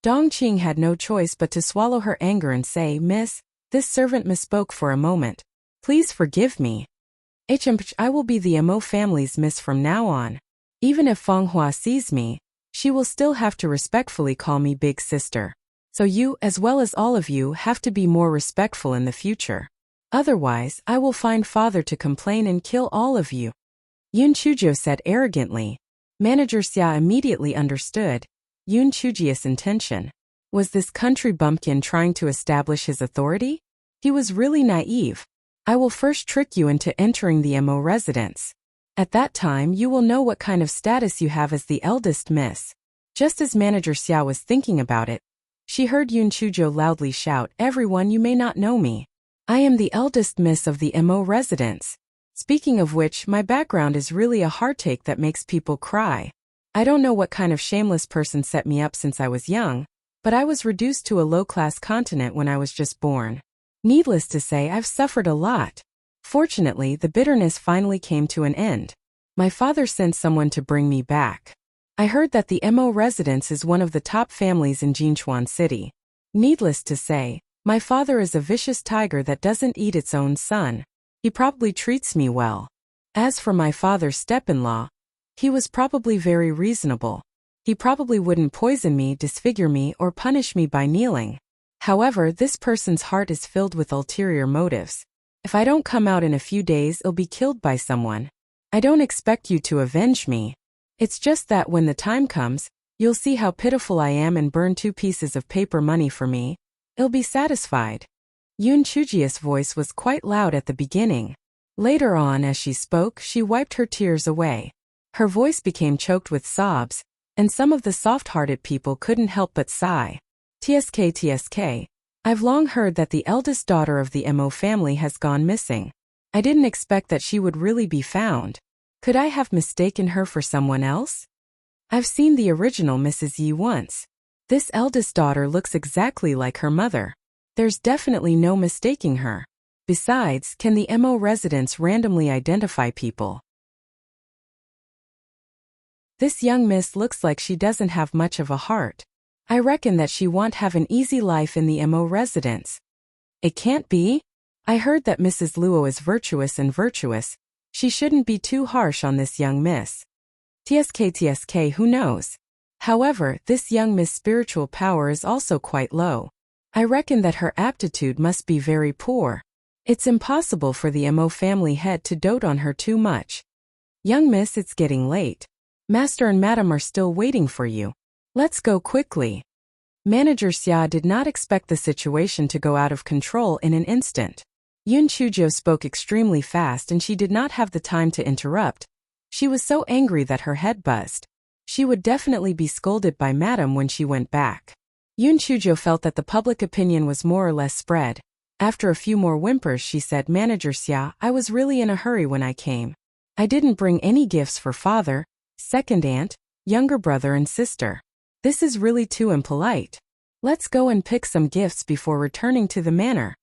Dongqing had no choice but to swallow her anger and say, "Miss, this servant misspoke for a moment. Please forgive me. I will be the Mo family's miss from now on. Even if Feng Hua sees me, she will still have to respectfully call me big sister. So you, as well as all of you, have to be more respectful in the future. Otherwise, I will find father to complain and kill all of you." Yun Chujio said arrogantly. Manager Xia immediately understood Yun Chujia's intention. Was this country bumpkin trying to establish his authority? He was really naive. "I will first trick you into entering the Mo residence. At that time you will know what kind of status you have as the eldest miss." Just as Manager Xia was thinking about it, she heard Yun Chujio loudly shout, "Everyone, you may not know me. I am the eldest miss of the Mo residence. Speaking of which, my background is really a heartache that makes people cry. I don't know what kind of shameless person set me up since I was young, but I was reduced to a low-class continent when I was just born. Needless to say, I've suffered a lot. Fortunately, the bitterness finally came to an end. My father sent someone to bring me back. I heard that the Mo residence is one of the top families in Jinchuan City. Needless to say, my father is a vicious tiger that doesn't eat its own son. He probably treats me well. As for my father's step-in-law, he was probably very reasonable. He probably wouldn't poison me, disfigure me, or punish me by kneeling. However, this person's heart is filled with ulterior motives. If I don't come out in a few days, I'll be killed by someone. I don't expect you to avenge me. It's just that when the time comes, you'll see how pitiful I am and burn 2 pieces of paper money for me. I'll be satisfied." Yun Chujia's voice was quite loud at the beginning. Later on, as she spoke, she wiped her tears away. Her voice became choked with sobs, and some of the soft-hearted people couldn't help but sigh. TSK, I've long heard that the eldest daughter of the Mo family has gone missing. I didn't expect that she would really be found. Could I have mistaken her for someone else? I've seen the original Mrs. Yi once. This eldest daughter looks exactly like her mother. There's definitely no mistaking her. Besides, can the Mo residents randomly identify people? This young miss looks like she doesn't have much of a heart. I reckon that she won't have an easy life in the Mo residence. It can't be. I heard that Mrs. Luo is virtuous. She shouldn't be too harsh on this young miss. TSK, who knows? However, this young miss' spiritual power is also quite low. I reckon that her aptitude must be very poor. It's impossible for the Mo family head to dote on her too much. Young miss, it's getting late. Master and madam are still waiting for you. Let's go quickly. Manager Xia did not expect the situation to go out of control in an instant. Yun Chujo spoke extremely fast and she did not have the time to interrupt. She was so angry that her head buzzed. She would definitely be scolded by Madam when she went back. Yun Chujo felt that the public opinion was more or less spread. After a few more whimpers she said, Manager Xia, I was really in a hurry when I came. I didn't bring any gifts for father, second aunt, younger brother and sister. This is really too impolite. Let's go and pick some gifts before returning to the manor.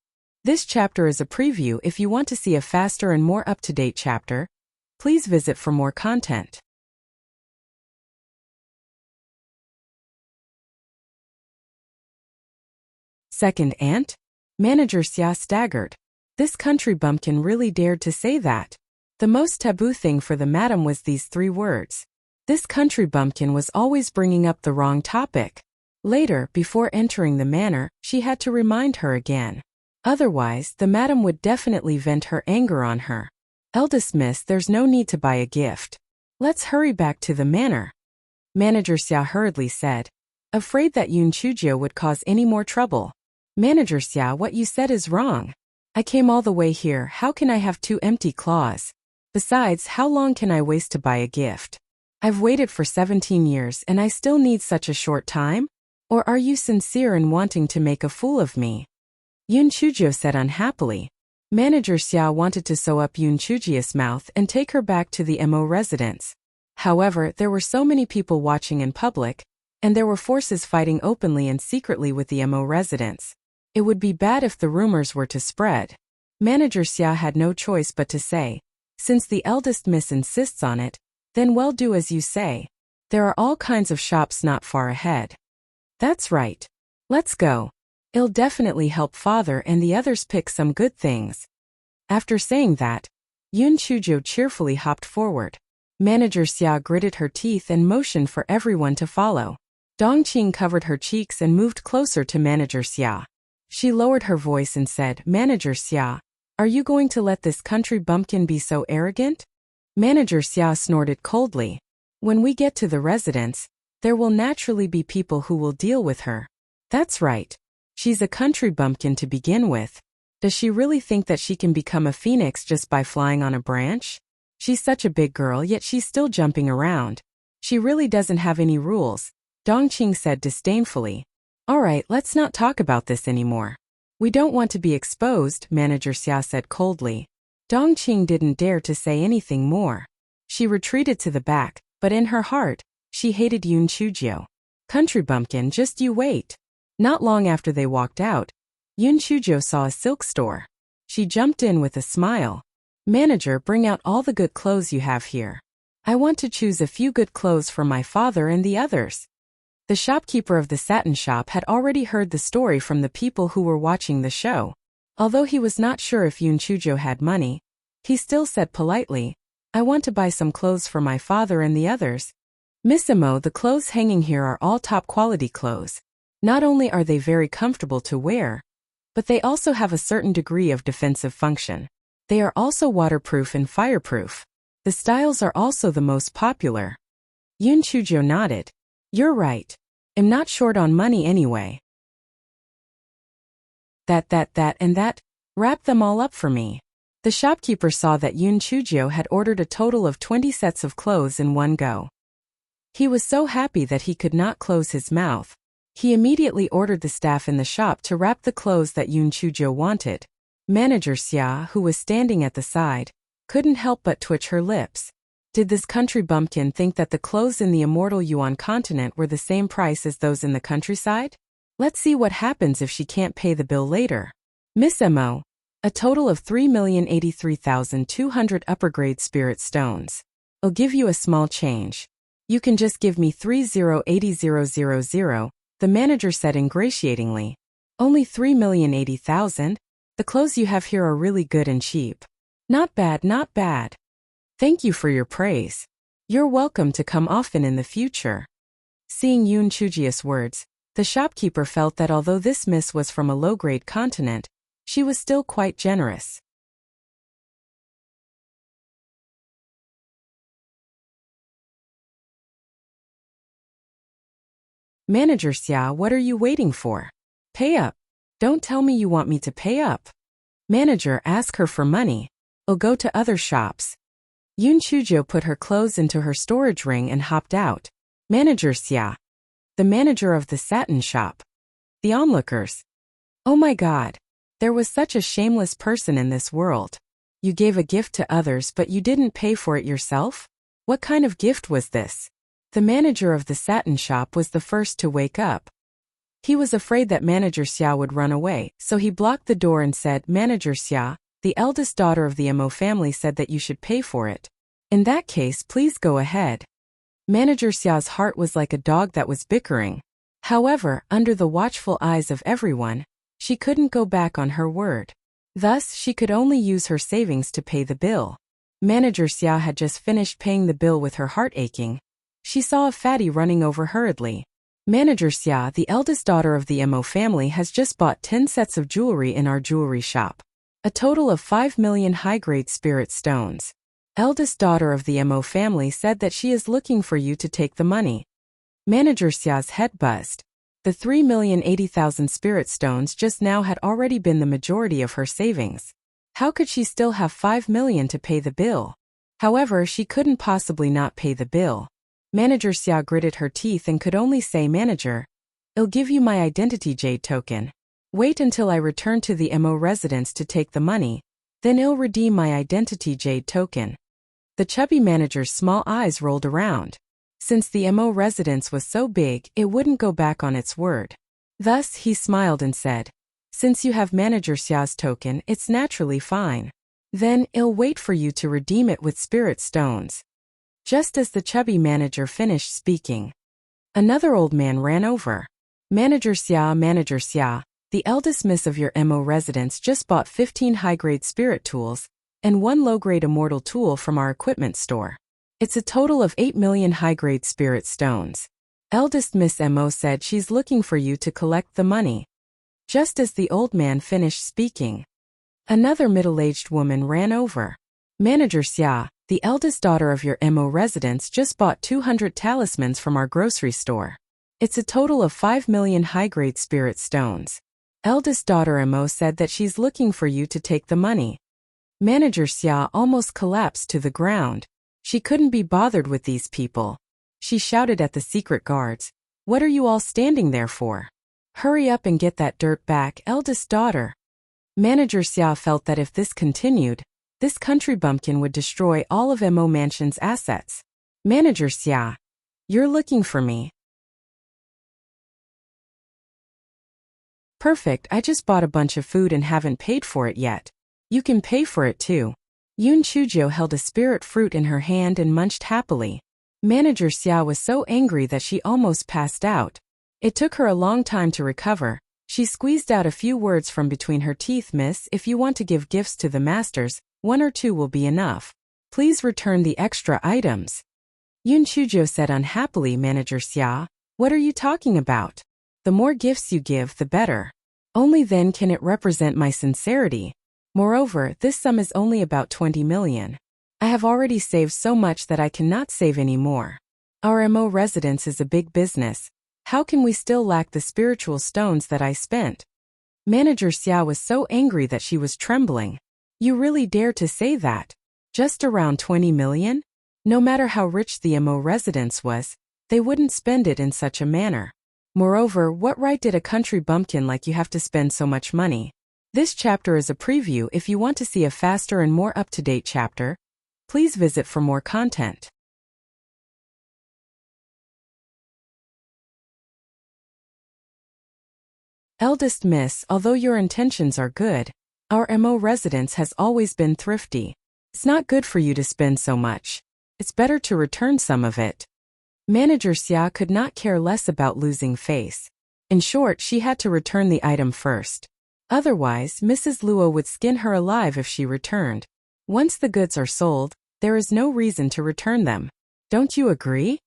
This chapter is a preview. If you want to see a faster and more up-to-date chapter, please visit for more content. Second aunt? Manager Xia staggered. This country bumpkin really dared to say that. The most taboo thing for the madam was these 3 words. This country bumpkin was always bringing up the wrong topic. Later, before entering the manor, she had to remind her again. Otherwise, the madam would definitely vent her anger on her. Eldest miss, there's no need to buy a gift. Let's hurry back to the manor. Manager Xia hurriedly said, afraid that Yun Chujo would cause any more trouble. Manager Xia, what you said is wrong. I came all the way here, how can I have 2 empty claws? Besides, how long can I waste to buy a gift? I've waited for 17 years and I still need such a short time? Or are you sincere in wanting to make a fool of me? Yun Chujo said unhappily. Manager Xia wanted to sew up Yun Chujia's mouth and take her back to the MO residence. However, there were so many people watching in public, and there were forces fighting openly and secretly with the MO residents. It would be bad if the rumors were to spread. Manager Xia had no choice but to say, since the eldest miss insists on it, then well, do as you say. There are all kinds of shops not far ahead. That's right. Let's go. It'll definitely help father and the others pick some good things. After saying that, Yun Chujo cheerfully hopped forward. Manager Xia gritted her teeth and motioned for everyone to follow. Dongqing covered her cheeks and moved closer to Manager Xia. She lowered her voice and said, Manager Xia, are you going to let this country bumpkin be so arrogant? Manager Xia snorted coldly. When we get to the residence, there will naturally be people who will deal with her. That's right. She's a country bumpkin to begin with. Does she really think that she can become a phoenix just by flying on a branch? She's such a big girl, yet she's still jumping around. She really doesn't have any rules, Dongqing said disdainfully. All right, let's not talk about this anymore. We don't want to be exposed, Manager Xia said coldly. Dongqing didn't dare to say anything more. She retreated to the back, but in her heart, she hated Yun Chujo. Country bumpkin, just you wait. Not long after they walked out, Yun Chujo saw a silk store. She jumped in with a smile. Manager, bring out all the good clothes you have here. I want to choose a few good clothes for my father and the others. The shopkeeper of the satin shop had already heard the story from the people who were watching the show. Although he was not sure if Yun Chujo had money, he still said politely, I want to buy some clothes for my father and the others. Miss Imo, the clothes hanging here are all top quality clothes. Not only are they very comfortable to wear, but they also have a certain degree of defensive function. They are also waterproof and fireproof. The styles are also the most popular. Yun Chujo nodded. You're right. I'm not short on money anyway. That. Wrap them all up for me. The shopkeeper saw that Yun Chujo had ordered a total of 20 sets of clothes in one go. He was so happy that he could not close his mouth. He immediately ordered the staff in the shop to wrap the clothes that Yun Chujo wanted. Manager Xia, who was standing at the side, couldn't help but twitch her lips. Did this country bumpkin think that the clothes in the immortal Yuan continent were the same price as those in the countryside? Let's see what happens if she can't pay the bill later. Miss Mo, a total of 3,083,200 upper-grade spirit stones. I'll give you a small change. You can just give me 3,080,000, the manager said ingratiatingly. Only 3,080,000? The clothes you have here are really good and cheap. Not bad, not bad. Thank you for your praise. You're welcome to come often in the future. Seeing Yun Chujia's words, the shopkeeper felt that although this miss was from a low-grade continent, she was still quite generous. Manager Xia, what are you waiting for? Pay up. Don't tell me you want me to pay up. Manager, ask her for money. I'll go to other shops. Yoon Chujo put her clothes into her storage ring and hopped out. Manager Xia. The manager of the satin shop. The onlookers. Oh my God. There was such a shameless person in this world. You gave a gift to others but you didn't pay for it yourself? What kind of gift was this? The manager of the satin shop was the first to wake up. He was afraid that Manager Xia would run away, so he blocked the door and said, Manager Xia, the eldest daughter of the Mo family said that you should pay for it. In that case, please go ahead. Manager Xia's heart was like a dog that was bickering. However, under the watchful eyes of everyone, she couldn't go back on her word. Thus, she could only use her savings to pay the bill. Manager Xia had just finished paying the bill with her heart aching. She saw a fatty running over hurriedly. Manager Xia, the eldest daughter of the Mo family, has just bought 10 sets of jewelry in our jewelry shop. A total of 5 million high-grade spirit stones. Eldest daughter of the Mo family said that she is looking for you to take the money. Manager Xia's head buzzed. The 3,080,000 spirit stones just now had already been the majority of her savings. How could she still have 5 million to pay the bill? However, she couldn't possibly not pay the bill. Manager Xia gritted her teeth and could only say, Manager, I'll give you my identity jade token. Wait until I return to the Mo residence to take the money, then I'll redeem my identity jade token. The chubby manager's small eyes rolled around. Since the Mo residence was so big, it wouldn't go back on its word. Thus, he smiled and said, Since you have Manager Xia's token, it's naturally fine. Then, I'll wait for you to redeem it with spirit stones. Just as the chubby manager finished speaking, another old man ran over. Manager Xia, the eldest miss of your Mo residence just bought 15 high-grade spirit tools and 1 low-grade immortal tool from our equipment store. It's a total of 8 million high-grade spirit stones. Eldest Miss Mo said she's looking for you to collect the money. Just as the old man finished speaking, another middle-aged woman ran over. Manager Xia, the eldest daughter of your Mo residence just bought 200 talismans from our grocery store. It's a total of 5 million high-grade spirit stones. Eldest daughter Mo said that she's looking for you to take the money. Manager Xia almost collapsed to the ground. She couldn't be bothered with these people. She shouted at the secret guards, What are you all standing there for? Hurry up and get that dirt back, eldest daughter. Manager Xia felt that if this continued, this country bumpkin would destroy all of Mo Mansion's assets. Manager Xia, you're looking for me. Perfect, I just bought a bunch of food and haven't paid for it yet. You can pay for it too. Yoon Chujo held a spirit fruit in her hand and munched happily. Manager Xia was so angry that she almost passed out. It took her a long time to recover. She squeezed out a few words from between her teeth. Miss, if you want to give gifts to the masters, 1 or 2 will be enough. Please return the extra items. Yoon Chujo said unhappily. Manager Xia, what are you talking about? The more gifts you give, the better. Only then can it represent my sincerity. Moreover, this sum is only about 20 million. I have already saved so much that I cannot save any more. Our Mo residence is a big business. How can we still lack the spiritual stones that I spent? Manager Xia was so angry that she was trembling. You really dare to say that? Just around 20 million? No matter how rich the Mo residence was, they wouldn't spend it in such a manner. Moreover, what right did a country bumpkin like you have to spend so much money? This chapter is a preview. If you want to see a faster and more up-to-date chapter, please visit for more content. Eldest Miss, although your intentions are good, our Mo residence has always been thrifty. It's not good for you to spend so much. It's better to return some of it. Manager Xia could not care less about losing face. In short, she had to return the item first. Otherwise, Mrs. Luo would skin her alive if she returned. Once the goods are sold, there is no reason to return them. Don't you agree?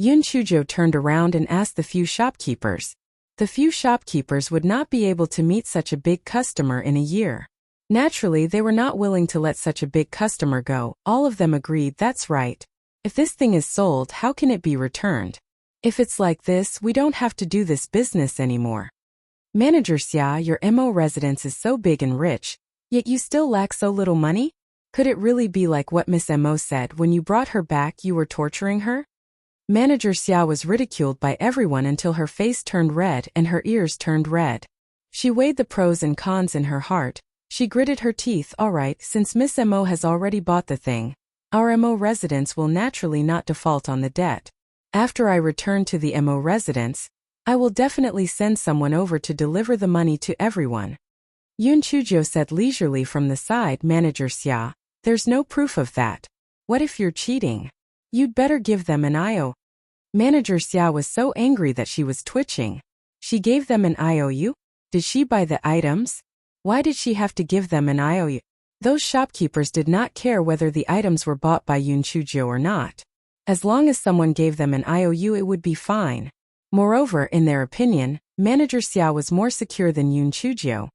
Yoon Chujo turned around and asked the few shopkeepers. The few shopkeepers would not be able to meet such a big customer in a year. Naturally, they were not willing to let such a big customer go. All of them agreed, that's right. If this thing is sold, how can it be returned? If it's like this, we don't have to do this business anymore. Manager Xia, your Mo residence is so big and rich, Yet you still lack so little money? Could it really be like what Miss Mo said when you brought her back you were torturing her? Manager Xia was ridiculed by everyone until her face turned red and her ears turned red. She weighed the pros and cons in her heart. She gritted her teeth. Alright, since Miss Mo has already bought the thing, our Mo residence will naturally not default on the debt. After I return to the Mo residence, I will definitely send someone over to deliver the money to everyone. Yun Chuzhou said leisurely from the side. Manager Xia, there's no proof of that. What if you're cheating? You'd better give them an IO. Manager Xia was so angry that she was twitching. She gave them an IOU? Did she buy the items? Why did she have to give them an IOU? Those shopkeepers did not care whether the items were bought by Yun Chuzhou or not. As long as someone gave them an IOU it would be fine. Moreover, in their opinion, Manager Xia was more secure than Yun Chuzhou,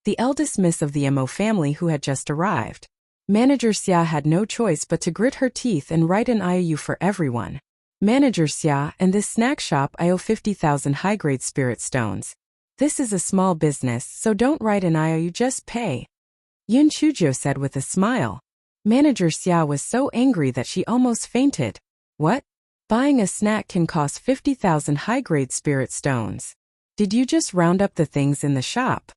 the eldest miss of the Mo family who had just arrived. Manager Xia had no choice but to grit her teeth and write an IOU for everyone. Manager Xia, and this snack shop I owe 50,000 high-grade spirit stones. This is a small business, so don't write an IOU, just pay. Yun Chuzhou said with a smile. Manager Xia was so angry that she almost fainted. What? Buying a snack can cost 50,000 high-grade spirit stones. Did you just round up the things in the shop?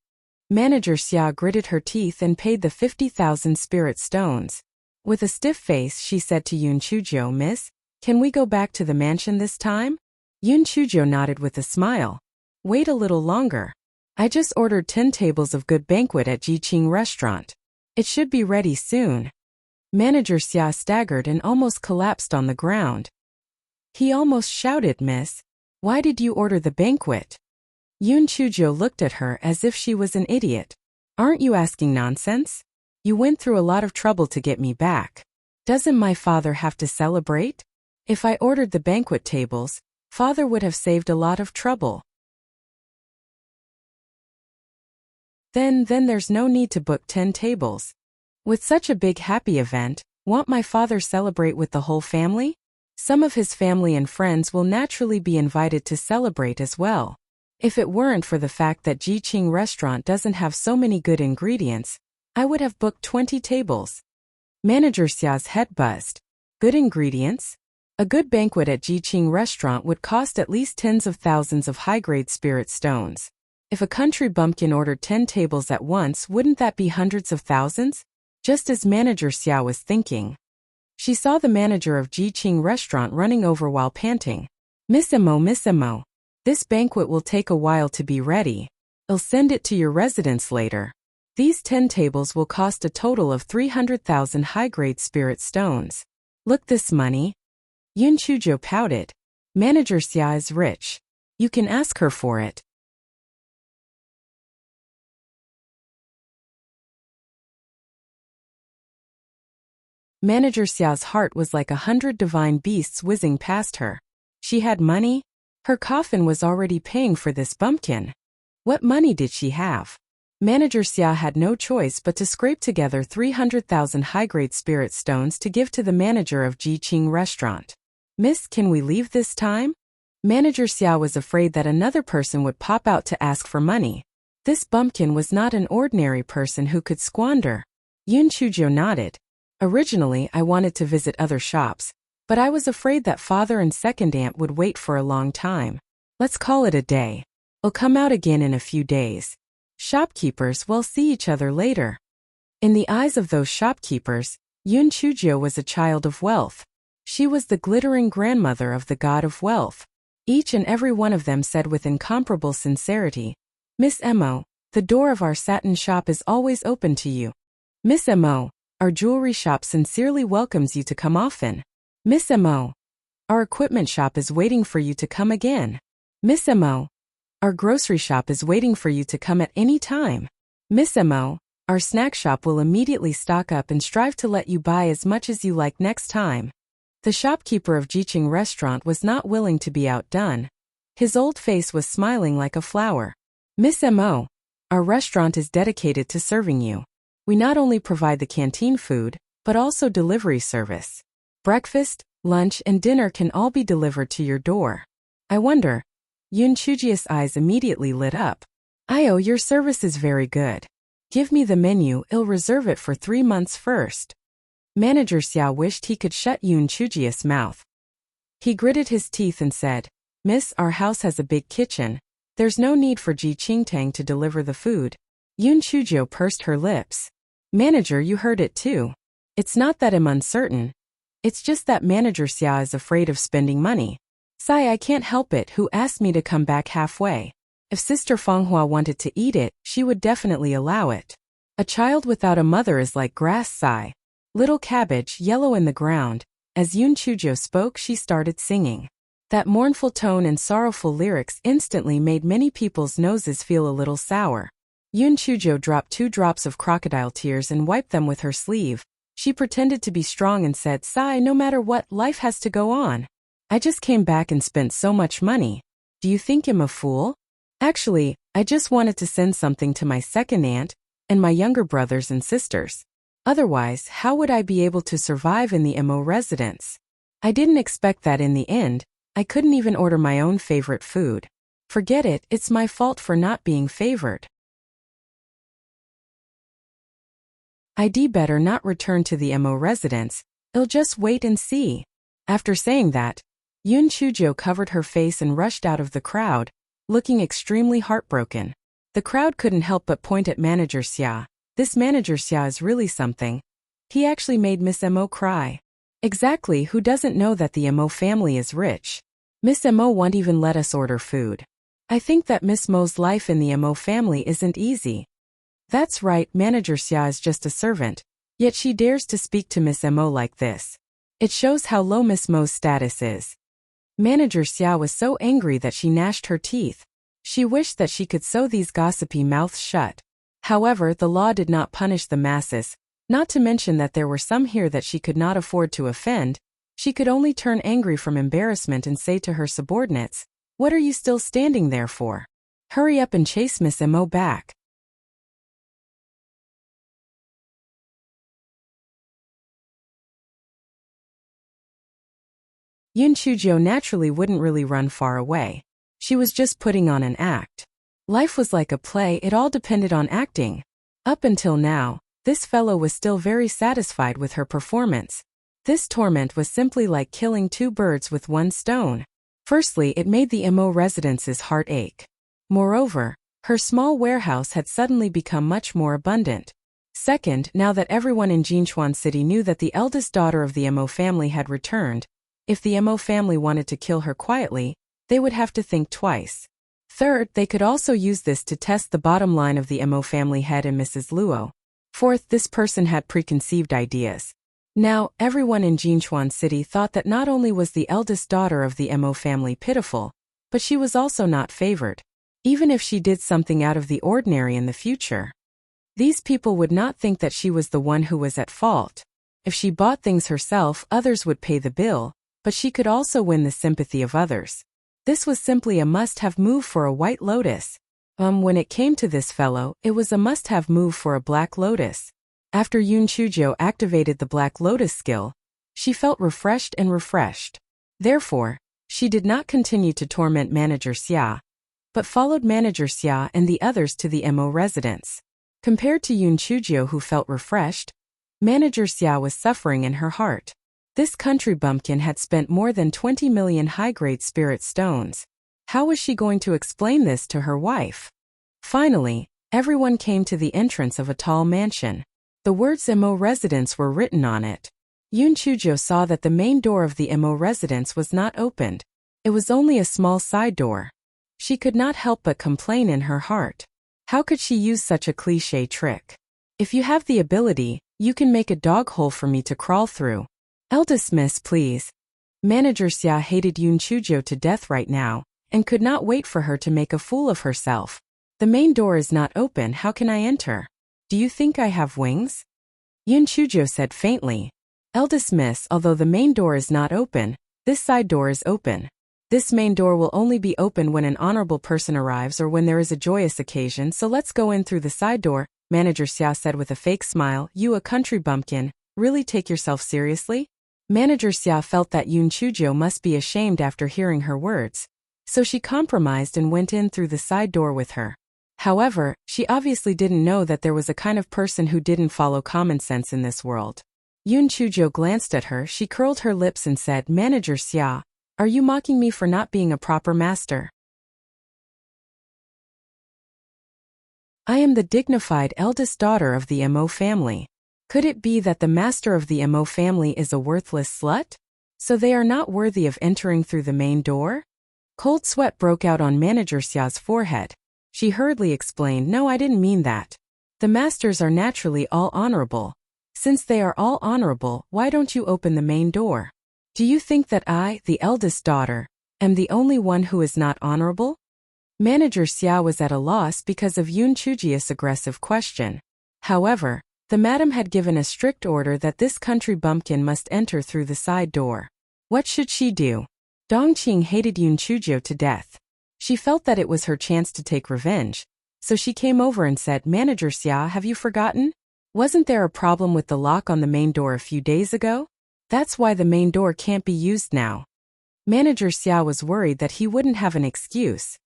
Manager Xia gritted her teeth and paid the 50,000 spirit stones. With a stiff face she said to Yun Chuzhou, Miss, can we go back to the mansion this time? Yun Chuzhou nodded with a smile. Wait a little longer. I just ordered 10 tables of good banquet at Jiqing restaurant. It should be ready soon. Manager Xia staggered and almost collapsed on the ground. He almost shouted, Miss, why did you order the banquet? Yun Chuzhou looked at her as if she was an idiot. Aren't you asking nonsense? You went through a lot of trouble to get me back. Doesn't my father have to celebrate? If I ordered the banquet tables, father would have saved a lot of trouble. Then there's no need to book 10 tables. With such a big happy event, won't my father celebrate with the whole family? Some of his family and friends will naturally be invited to celebrate as well. If it weren't for the fact that Jiqing restaurant doesn't have so many good ingredients, I would have booked 20 tables. Manager Xia's head buzzed. Good ingredients? A good banquet at Jiqing restaurant would cost at least tens of thousands of high-grade spirit stones. If a country bumpkin ordered 10 tables at once, wouldn't that be hundreds of thousands? Just as Manager Xia was thinking, she saw the manager of Jiqing restaurant running over while panting. Miss Mo, this banquet will take a while to be ready. I'll send it to your residence later. These 10 tables will cost a total of 300,000 high-grade spirit stones. Look, this money. Yun Chuzhou pouted. Manager Xia is rich. You can ask her for it. Manager Xia's heart was like 100 divine beasts whizzing past her. She had money? Her coffin was already paying for this bumpkin. What money did she have? Manager Xia had no choice but to scrape together 300,000 high-grade spirit stones to give to the manager of Jiqing restaurant. Miss, can we leave this time? Manager Xia was afraid that another person would pop out to ask for money. This bumpkin was not an ordinary person who could squander. Yun Chuzhou nodded. Originally, I wanted to visit other shops, but I was afraid that father and second aunt would wait for a long time. Let's call it a day. I'll come out again in a few days. Shopkeepers will see each other later. In the eyes of those shopkeepers, Yun Chuzhou was a child of wealth. She was the glittering grandmother of the god of wealth. Each and every one of them said with incomparable sincerity, Miss Mo, the door of our satin shop is always open to you. Miss Mo, our jewelry shop sincerely welcomes you to come often. Miss Mo, our equipment shop is waiting for you to come again. Miss Mo, our grocery shop is waiting for you to come at any time. Miss Mo, our snack shop will immediately stock up and strive to let you buy as much as you like next time. The shopkeeper of Jiqing restaurant was not willing to be outdone. His old face was smiling like a flower. Miss Mo, our restaurant is dedicated to serving you. We not only provide the canteen food, but also delivery service. Breakfast, lunch, and dinner can all be delivered to your door. I wonder. Yun Chuzhou's eyes immediately lit up. Your service is very good. Give me the menu, I'll reserve it for 3 months first. Manager Xia wished he could shut Yun Chujia's mouth. He gritted his teeth and said, Miss, our house has a big kitchen. There's no need for Ji Qingtang to deliver the food. Yun Chujio pursed her lips. Manager, you heard it too. It's not that I'm uncertain. It's just that Manager Xia is afraid of spending money. Sai, I can't help it, who asked me to come back halfway. If Sister Fanghua wanted to eat it, she would definitely allow it. A child without a mother is like grass, Sai. Little cabbage, yellow in the ground. As Yun Chujio spoke, she started singing. That mournful tone and sorrowful lyrics instantly made many people's noses feel a little sour. Yun Chujio dropped 2 drops of crocodile tears and wiped them with her sleeve. She pretended to be strong and said, Sai, no matter what, life has to go on. I just came back and spent so much money. Do you think I'm a fool? Actually, I just wanted to send something to my second aunt and my younger brothers and sisters. Otherwise, how would I be able to survive in the MO residence? I didn't expect that in the end. I couldn't even order my own favorite food. Forget it, it's my fault for not being favored. I'd better not return to the MO residence, I'll just wait and see. After saying that, Yun Chujio covered her face and rushed out of the crowd, looking extremely heartbroken. The crowd couldn't help but point at Manager Xia. This Manager Xia is really something. He actually made Miss Mo cry. Exactly, who doesn't know that the Mo family is rich? Miss Mo won't even let us order food. I think that Miss Mo's life in the Mo family isn't easy. That's right, Manager Xia is just a servant, yet she dares to speak to Miss Mo like this. It shows how low Miss Mo's status is. Manager Xia was so angry that she gnashed her teeth. She wished that she could sew these gossipy mouths shut. However, the law did not punish the masses, not to mention that there were some here that she could not afford to offend. She could only turn angry from embarrassment and say to her subordinates, What are you still standing there for? Hurry up and chase Miss Mo back. Yun Chujio naturally wouldn't really run far away. She was just putting on an act. Life was like a play, it all depended on acting. Up until now, this fellow was still very satisfied with her performance. This torment was simply like killing 2 birds with 1 stone. Firstly, it made the Mo residence's heart ache. Moreover, her small warehouse had suddenly become much more abundant. Second, now that everyone in Jinchuan City knew that the eldest daughter of the Mo family had returned, if the Mo family wanted to kill her quietly, they would have to think twice. Third, they could also use this to test the bottom line of the Mo family head and Mrs. Luo. Fourth, this person had preconceived ideas. Now, everyone in Jinchuan City thought that not only was the eldest daughter of the Mo family pitiful, but she was also not favored. Even if she did something out of the ordinary in the future, these people would not think that she was the one who was at fault. If she bought things herself, others would pay the bill, but she could also win the sympathy of others. This was simply a must-have move for a White Lotus. When it came to this fellow, it was a must-have move for a Black Lotus. After Yun Chujio activated the Black Lotus skill, she felt refreshed and refreshed. Therefore, she did not continue to torment Manager Xia, but followed Manager Xia and the others to the Mo residence. Compared to Yun Chujio, who felt refreshed, Manager Xia was suffering in her heart. This country bumpkin had spent more than 20 million high-grade spirit stones. How was she going to explain this to her wife? Finally, everyone came to the entrance of a tall mansion. The words Mo residence were written on it. Yun Chujio saw that the main door of the Mo residence was not opened. It was only a small side door. She could not help but complain in her heart. How could she use such a cliché trick? If you have the ability, you can make a dog hole for me to crawl through. Eldest miss, please. Manager Xia hated Yun Chujio to death right now, and could not wait for her to make a fool of herself. The main door is not open, how can I enter? Do you think I have wings? Yun Chujio said faintly. Eldest miss, although the main door is not open, this side door is open. This main door will only be open when an honorable person arrives or when there is a joyous occasion, so let's go in through the side door, Manager Xia said with a fake smile. You, a country bumpkin, really take yourself seriously? Manager Xia felt that Yun Chujio must be ashamed after hearing her words, so she compromised and went in through the side door with her. However, she obviously didn't know that there was a kind of person who didn't follow common sense in this world. Yoon Chujo glanced at her, she curled her lips and said, Manager Xia, are you mocking me for not being a proper master? I am the dignified eldest daughter of the Mo family. Could it be that the master of the Mo family is a worthless slut? So they are not worthy of entering through the main door? Cold sweat broke out on Manager Xia's forehead. She hurriedly explained, no, I didn't mean that. The masters are naturally all honorable. Since they are all honorable, why don't you open the main door? Do you think that I, the eldest daughter, am the only one who is not honorable? Manager Xia was at a loss because of Yoon Chuji's aggressive question. However, the madam had given a strict order that this country bumpkin must enter through the side door. What should she do? Dongqing hated Yoon Chujio to death. She felt that it was her chance to take revenge, so she came over and said, Manager Xia, have you forgotten? Wasn't there a problem with the lock on the main door a few days ago? That's why the main door can't be used now. Manager Xia was worried that he wouldn't have an excuse.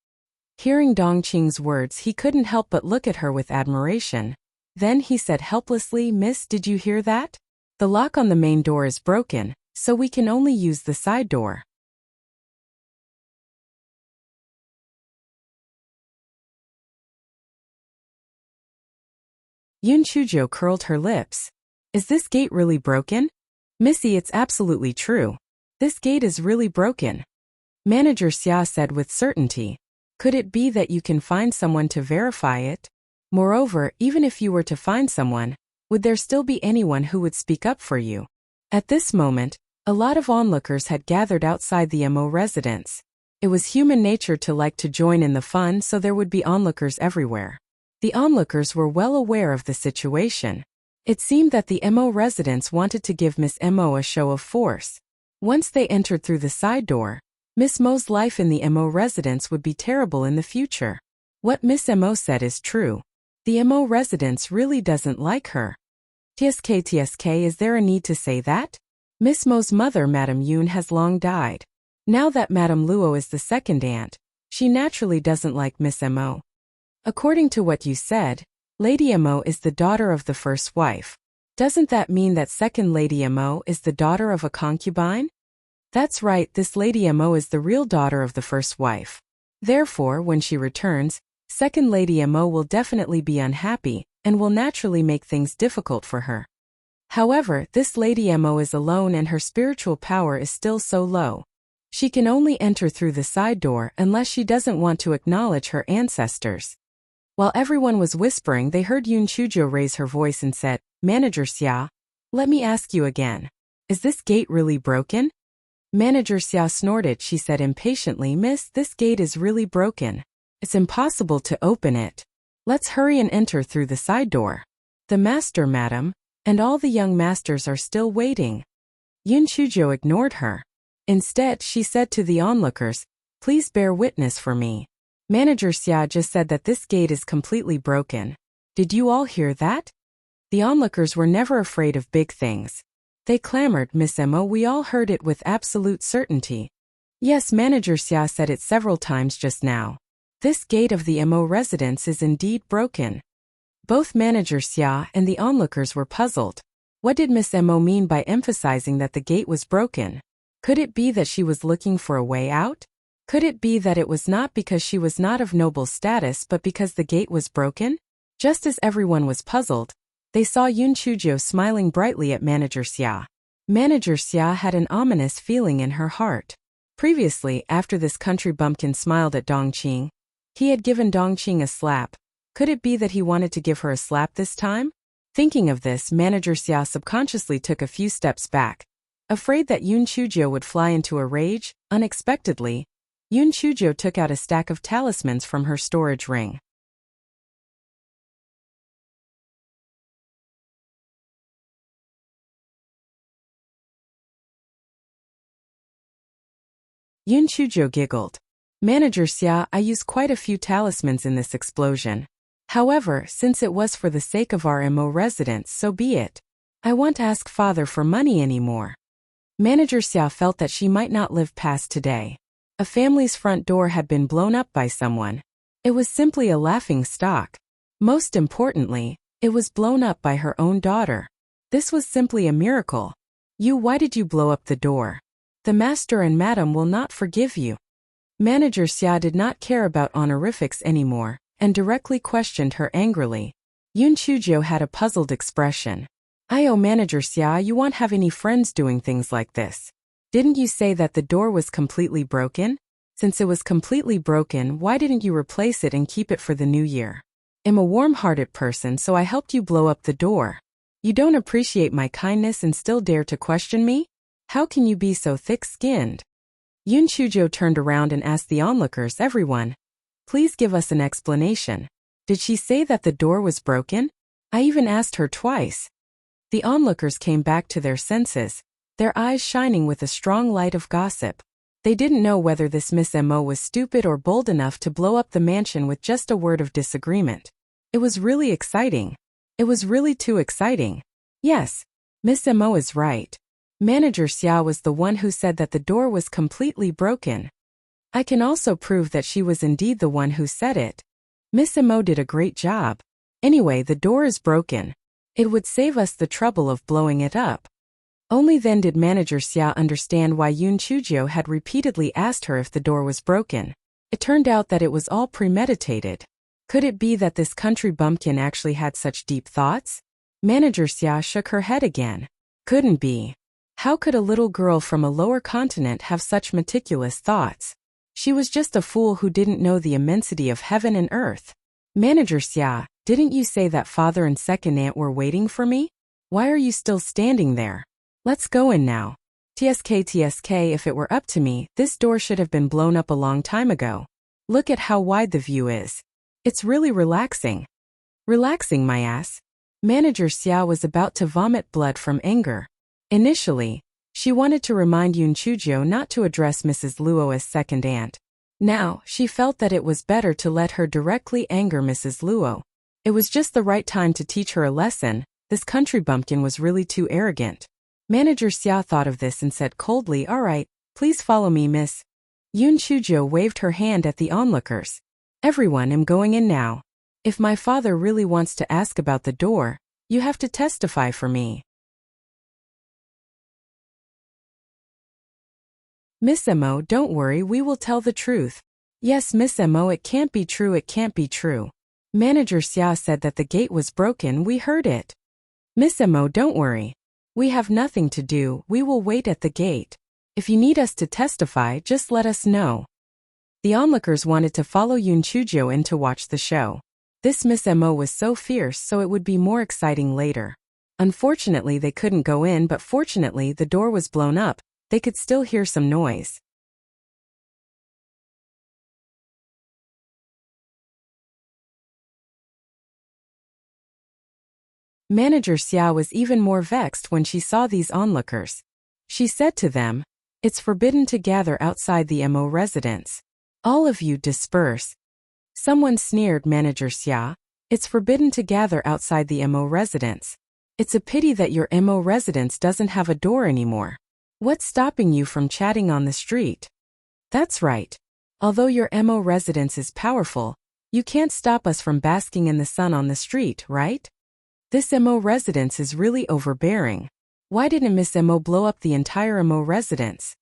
Hearing Dongqing's words, he couldn't help but look at her with admiration. Then he said helplessly, Miss, did you hear that? The lock on the main door is broken, so we can only use the side door. Yoon Chujio curled her lips. Is this gate really broken? Missy, it's absolutely true. This gate is really broken. Manager Xia said with certainty. Could it be that you can find someone to verify it? Moreover, even if you were to find someone, would there still be anyone who would speak up for you? At this moment, a lot of onlookers had gathered outside the Mo residence. It was human nature to like to join in the fun, so there would be onlookers everywhere. The onlookers were well aware of the situation. It seemed that the Mo residents wanted to give Miss Mo a show of force. Once they entered through the side door, Miss Mo's life in the Mo residence would be terrible in the future. What Miss Mo said is true. The Mo residence really doesn't like her. TSK, is there a need to say that? Miss Mo's mother, Madame Yoon, has long died. Now that Madame Luo is the second aunt, she naturally doesn't like Miss Mo. According to what you said, Lady Mo is the daughter of the first wife. Doesn't that mean that second Lady Mo is the daughter of a concubine? That's right, this Lady Mo is the real daughter of the first wife. Therefore, when she returns, second Lady Mo will definitely be unhappy, and will naturally make things difficult for her. However, this Lady Mo is alone and her spiritual power is still so low. She can only enter through the side door unless she doesn't want to acknowledge her ancestors. While everyone was whispering, they heard Yoon Chujio raise her voice and said, Manager Xia, let me ask you again. Is this gate really broken? Manager Xia snorted. She said impatiently, Miss, this gate is really broken. It's impossible to open it. Let's hurry and enter through the side door. The master, madam, and all the young masters are still waiting. Yoon Chujio ignored her. Instead, she said to the onlookers, please bear witness for me. Manager Xia just said that this gate is completely broken. Did you all hear that? The onlookers were never afraid of big things. They clamored, Miss Mo, we all heard it with absolute certainty. Yes, Manager Xia said it several times just now. This gate of the Mo residence is indeed broken. Both Manager Xia and the onlookers were puzzled. What did Miss Mo mean by emphasizing that the gate was broken? Could it be that she was looking for a way out? Could it be that it was not because she was not of noble status but because the gate was broken? Just as everyone was puzzled, they saw Yoon Chujio smiling brightly at Manager Xia. Manager Xia had an ominous feeling in her heart. Previously, after this country bumpkin smiled at Dongqing, he had given Dongqing a slap. Could it be that he wanted to give her a slap this time? Thinking of this, Manager Xia subconsciously took a few steps back. Afraid that Yoon Chujio would fly into a rage, unexpectedly, Yoon Chujio took out a stack of talismans from her storage ring. Yoon Chujio giggled. Manager Xia, I used quite a few talismans in this explosion. However, since it was for the sake of our Mo residents, so be it. I won't ask father for money anymore. Manager Xia felt that she might not live past today. A family's front door had been blown up by someone. It was simply a laughing stock. Most importantly, it was blown up by her own daughter. This was simply a miracle. Why did you blow up the door? The master and madam will not forgive you. Manager Xia did not care about honorifics anymore, and directly questioned her angrily. Yun Chuzhou had a puzzled expression. Manager Xia, you won't have any friends doing things like this. Didn't you say that the door was completely broken? Since it was completely broken, why didn't you replace it and keep it for the new year? I'm a warm-hearted person, so I helped you blow up the door. You don't appreciate my kindness and still dare to question me? How can you be so thick-skinned? Yun Chuzhou turned around and asked the onlookers, everyone, please give us an explanation. Did she say that the door was broken? I even asked her twice. The onlookers came back to their senses, their eyes shining with a strong light of gossip. They didn't know whether this Miss Mo was stupid or bold enough to blow up the mansion with just a word of disagreement. It was really exciting. It was really too exciting. Yes, Miss Mo is right. Manager Xia was the one who said that the door was completely broken. I can also prove that she was indeed the one who said it. Miss Mo did a great job. Anyway, the door is broken. It would save us the trouble of blowing it up. Only then did Manager Xia understand why Yun Chuzhou had repeatedly asked her if the door was broken. It turned out that it was all premeditated. Could it be that this country bumpkin actually had such deep thoughts? Manager Xia shook her head again. Couldn't be. How could a little girl from a lower continent have such meticulous thoughts? She was just a fool who didn't know the immensity of heaven and earth. Manager Xia, didn't you say that father and second aunt were waiting for me? Why are you still standing there? Let's go in now. TSK, if it were up to me, this door should have been blown up a long time ago. Look at how wide the view is. It's really relaxing. Relaxing, my ass. Manager Xia was about to vomit blood from anger. Initially, she wanted to remind Yun Chuzhou not to address Mrs. Luo as second aunt. Now, she felt that it was better to let her directly anger Mrs. Luo. It was just the right time to teach her a lesson. This country bumpkin was really too arrogant. Manager Xia thought of this and said coldly, all right, please follow me, miss. Yun Chuzhou waved her hand at the onlookers. Everyone, I'm going in now. If my father really wants to ask about the door, you have to testify for me. Miss Mo, don't worry, we will tell the truth. Yes, Miss Mo, it can't be true, it can't be true. Manager Xia said that the gate was broken, we heard it. Miss Mo, don't worry. We have nothing to do, we will wait at the gate. If you need us to testify, just let us know. The onlookers wanted to follow Yun Chuzhou in to watch the show. This Miss Mo was so fierce, so it would be more exciting later. Unfortunately, they couldn't go in, but fortunately the door was blown up. They could still hear some noise. Manager Xia was even more vexed when she saw these onlookers. She said to them, it's forbidden to gather outside the Mo residence. All of you disperse. Someone sneered Manager Xia. It's forbidden to gather outside the Mo residence. It's a pity that your Mo residence doesn't have a door anymore. What's stopping you from chatting on the street? That's right. Although your Mo residence is powerful, you can't stop us from basking in the sun on the street, right? This Mo residence is really overbearing. Why didn't Miss Mo blow up the entire Mo residence?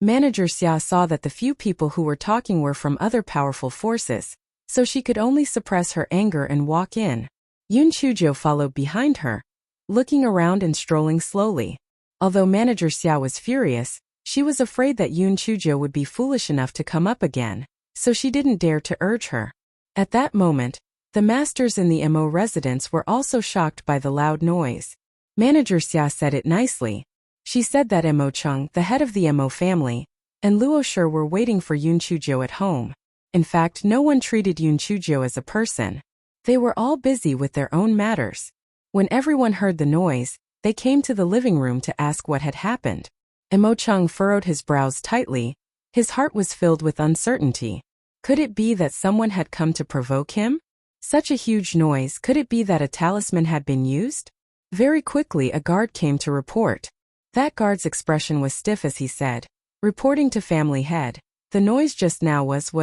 Manager Xia saw that the few people who were talking were from other powerful forces, so she could only suppress her anger and walk in. Yun Chuzhou followed behind her, looking around and strolling slowly. Although Manager Xia was furious, she was afraid that Yun Chuzhou would be foolish enough to come up again, so she didn't dare to urge her. At that moment, the masters in the Mo residence were also shocked by the loud noise. Manager Xia said it nicely. She said that Mo Chung, the head of the Mo family, and Luo Shi were waiting for Yun Chuzhou at home. In fact, no one treated Yun Chuzhou as a person. They were all busy with their own matters. When everyone heard the noise, they came to the living room to ask what had happened. Mo Chung furrowed his brows tightly. His heart was filled with uncertainty. Could it be that someone had come to provoke him? Such a huge noise, could it be that a talisman had been used? Very quickly a guard came to report. That guard's expression was stiff as he said, reporting to family head, the noise just now was,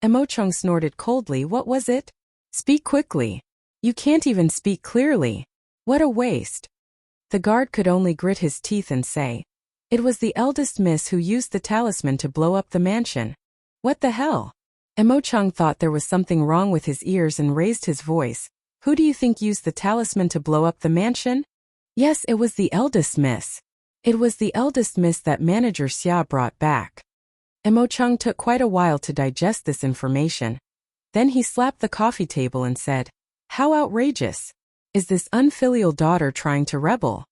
Emo Chung snorted coldly. What was it? Speak quickly. You can't even speak clearly. What a waste. The guard could only grit his teeth and say, it was the eldest miss who used the talisman to blow up the mansion. What the hell? Emo Chung thought there was something wrong with his ears and raised his voice. Who do you think used the talisman to blow up the mansion? Yes, it was the eldest miss. It was the eldest miss that Manager Xia brought back. Emo Chung took quite a while to digest this information. Then he slapped the coffee table and said, how outrageous. Is this unfilial daughter trying to rebel?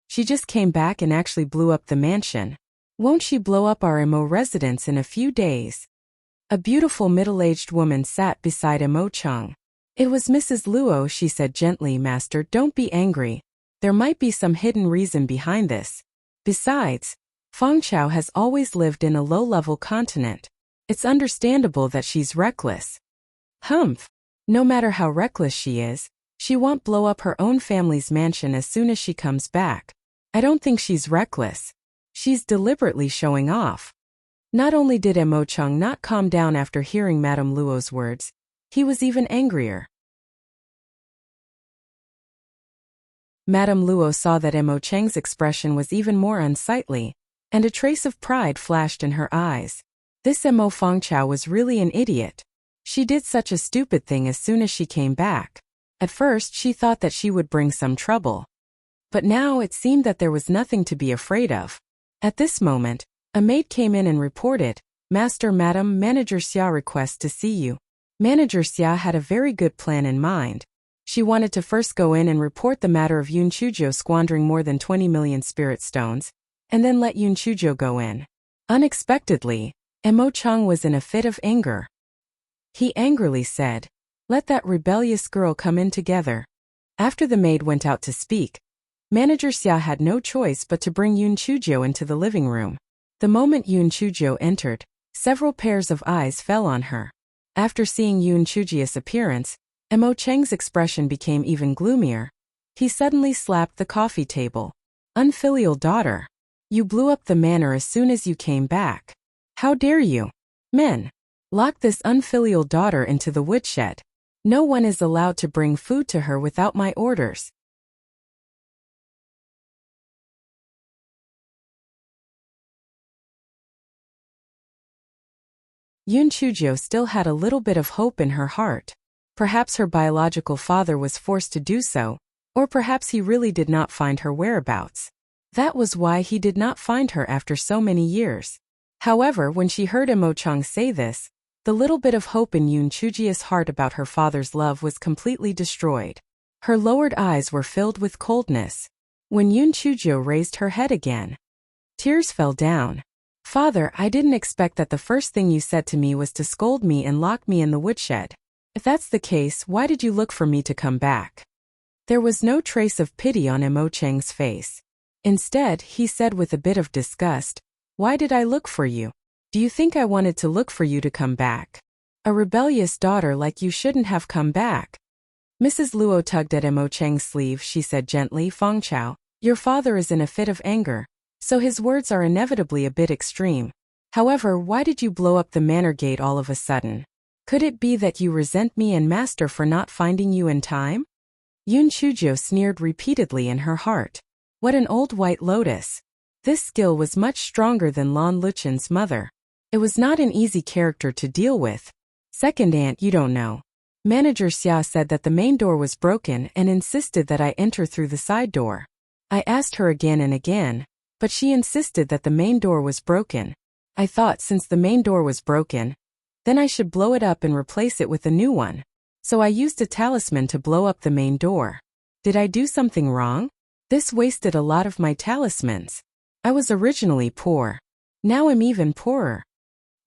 She just came back and actually blew up the mansion. Won't she blow up our Emo residence in a few days? A beautiful middle-aged woman sat beside Emo Chung. It was Mrs. Luo. She said gently, Master, don't be angry. There might be some hidden reason behind this. Besides, Fangchao has always lived in a low-level continent. It's understandable that she's reckless. Humph. No matter how reckless she is, she won't blow up her own family's mansion as soon as she comes back. I don't think she's reckless. She's deliberately showing off. Not only did Emo Chung not calm down after hearing Madame Luo's words, he was even angrier. Madame Luo saw that Emo Cheng's expression was even more unsightly, and a trace of pride flashed in her eyes. This Emo Fangchao was really an idiot. She did such a stupid thing as soon as she came back. At first she thought that she would bring some trouble. But now it seemed that there was nothing to be afraid of. At this moment, a maid came in and reported, Master, Madam, Manager Xia requests to see you. Manager Xia had a very good plan in mind. She wanted to first go in and report the matter of Yun Chuzhou squandering more than 20 million spirit stones, and then let Yun Chuzhou go in. Unexpectedly, Emo Chung was in a fit of anger. He angrily said, let that rebellious girl come in together. After the maid went out to speak, Manager Xia had no choice but to bring Yun Chuzhou into the living room. The moment Yun Chuzhou entered, several pairs of eyes fell on her. After seeing Yun Chuzhou's appearance, Emo Cheng's expression became even gloomier. He suddenly slapped the coffee table. Unfilial daughter. You blew up the manor as soon as you came back. How dare you? Men, lock this unfilial daughter into the woodshed. No one is allowed to bring food to her without my orders. Yun Chuzhou still had a little bit of hope in her heart. Perhaps her biological father was forced to do so, or perhaps he really did not find her whereabouts. That was why he did not find her after so many years. However, when she heard Emo Chung say this, the little bit of hope in Yun Chuzhou's heart about her father's love was completely destroyed. Her lowered eyes were filled with coldness. When Yun Chuzhou raised her head again, tears fell down. Father, I didn't expect that the first thing you said to me was to scold me and lock me in the woodshed. If that's the case, why did you look for me to come back? There was no trace of pity on Emo Cheng's face. Instead, he said with a bit of disgust, why did I look for you? Do you think I wanted to look for you to come back? A rebellious daughter like you shouldn't have come back. Mrs. Luo tugged at Emo Cheng's sleeve. She said gently, Fangchao, your father is in a fit of anger, so his words are inevitably a bit extreme. However, why did you blow up the manor gate all of a sudden? Could it be that you resent me and Master for not finding you in time? Yun Chuzhou sneered repeatedly in her heart. What an old white lotus. This skill was much stronger than Lan Luchen's mother. It was not an easy character to deal with. Second aunt, you don't know. Manager Xia said that the main door was broken and insisted that I enter through the side door. I asked her again and again, but she insisted that the main door was broken. I thought since the main door was broken, then I should blow it up and replace it with a new one. So I used a talisman to blow up the main door. Did I do something wrong? This wasted a lot of my talismans. I was originally poor. Now I'm even poorer.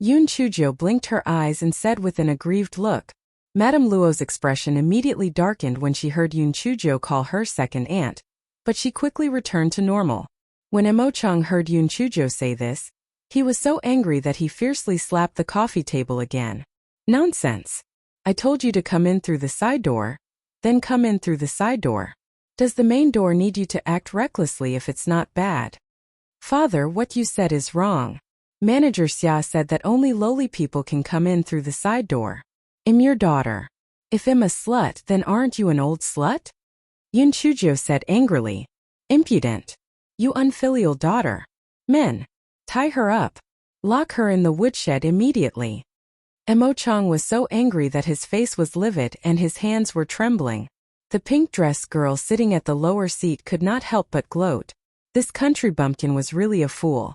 Yun Chuzhou blinked her eyes and said with an aggrieved look. Madame Luo's expression immediately darkened when she heard Yun Chuzhou call her second aunt, but she quickly returned to normal. When Emo Chung heard Yun Chuzhou say this, he was so angry that he fiercely slapped the coffee table again. Nonsense. I told you to come in through the side door, then come in through the side door. Does the main door need you to act recklessly if it's not bad? Father, what you said is wrong. Manager Xia said that only lowly people can come in through the side door. I'm your daughter. If I'm a slut, then aren't you an old slut? Yun Chuzhou said angrily. Impudent. You unfilial daughter. Men. Tie her up. Lock her in the woodshed immediately. Mo Chang was so angry that his face was livid and his hands were trembling. The pink-dressed girl sitting at the lower seat could not help but gloat. This country bumpkin was really a fool.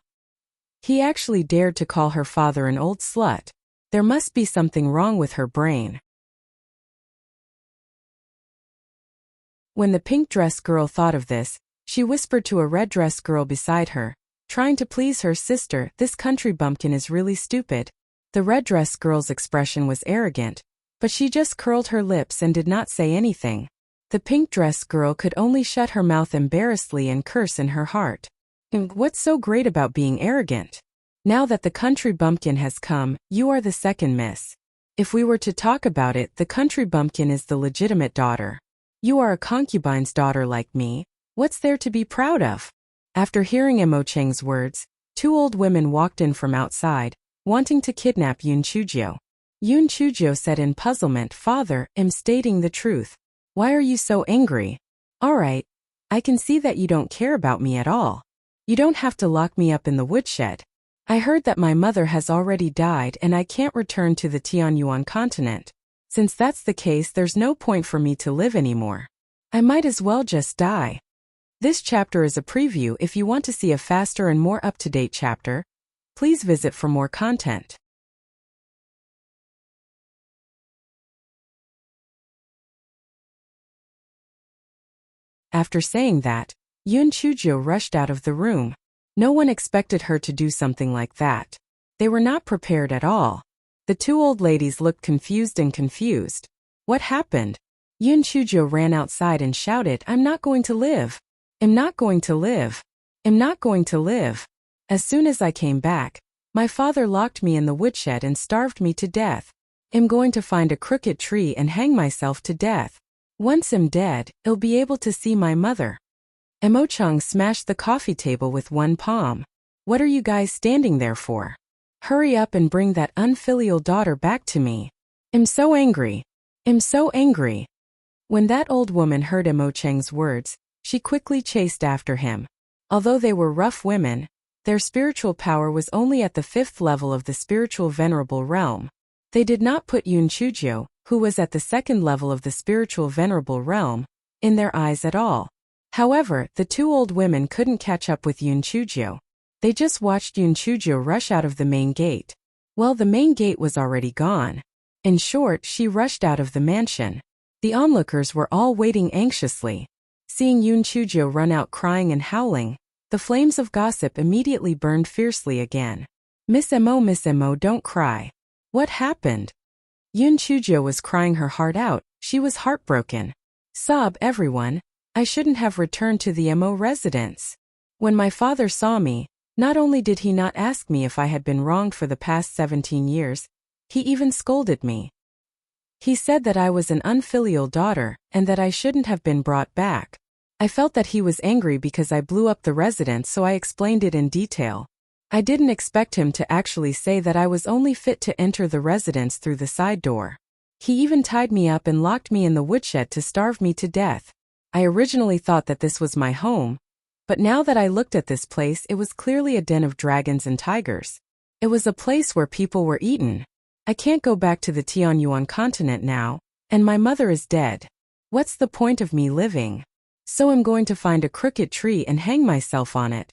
He actually dared to call her father an old slut. There must be something wrong with her brain. When the pink-dressed girl thought of this, she whispered to a red-dressed girl beside her, trying to please her sister, this country bumpkin is really stupid. The red-dressed girl's expression was arrogant, but she just curled her lips and did not say anything. The pink-dressed girl could only shut her mouth embarrassedly and curse in her heart. And what's so great about being arrogant? Now that the country bumpkin has come, you are the second miss. If we were to talk about it, the country bumpkin is the legitimate daughter. You are a concubine's daughter like me. What's there to be proud of? After hearing Mo Chang's words, two old women walked in from outside, wanting to kidnap Yun Chuzhou. Yun Chuzhou said in puzzlement, Father, I'm stating the truth. Why are you so angry? Alright. I can see that you don't care about me at all. You don't have to lock me up in the woodshed. I heard that my mother has already died and I can't return to the Tianyuan continent. Since that's the case, there's no point for me to live anymore. I might as well just die. This chapter is a preview. If you want to see a faster and more up-to-date chapter, please visit for more content. After saying that, Yun Chuzhou rushed out of the room. No one expected her to do something like that. They were not prepared at all. The two old ladies looked confused. What happened? Yun Chuzhou ran outside and shouted, I'm not going to live. I'm not going to live. I'm not going to live. As soon as I came back, my father locked me in the woodshed and starved me to death. I'm going to find a crooked tree and hang myself to death. Once I'm dead, I'll be able to see my mother. Mo Chang smashed the coffee table with one palm. What are you guys standing there for? Hurry up and bring that unfilial daughter back to me. I'm so angry. I'm so angry. When that old woman heard Mo Chang's words, she quickly chased after him. Although they were rough women, their spiritual power was only at the 5th level of the spiritual venerable realm. They did not put Yun Chuzhou, who was at the 2nd level of the spiritual venerable realm, in their eyes at all. However, the two old women couldn't catch up with Yun Chuzhou. They just watched Yun Chuzhou rush out of the main gate. Well, the main gate was already gone. In short, she rushed out of the mansion. The onlookers were all waiting anxiously. Seeing Yun Chuzhou run out crying and howling, the flames of gossip immediately burned fiercely again. Miss Mo, don't cry. What happened? Yun Chuzhou was crying her heart out. She was heartbroken. Sob, everyone. I shouldn't have returned to the Mo residence. When my father saw me, not only did he not ask me if I had been wronged for the past 17 years, he even scolded me. He said that I was an unfilial daughter and that I shouldn't have been brought back. I felt that he was angry because I blew up the residence, so I explained it in detail. I didn't expect him to actually say that I was only fit to enter the residence through the side door. He even tied me up and locked me in the woodshed to starve me to death. I originally thought that this was my home, but now that I looked at this place, it was clearly a den of dragons and tigers. It was a place where people were eaten. I can't go back to the Tianyuan continent now, and my mother is dead. What's the point of me living? So I'm going to find a crooked tree and hang myself on it.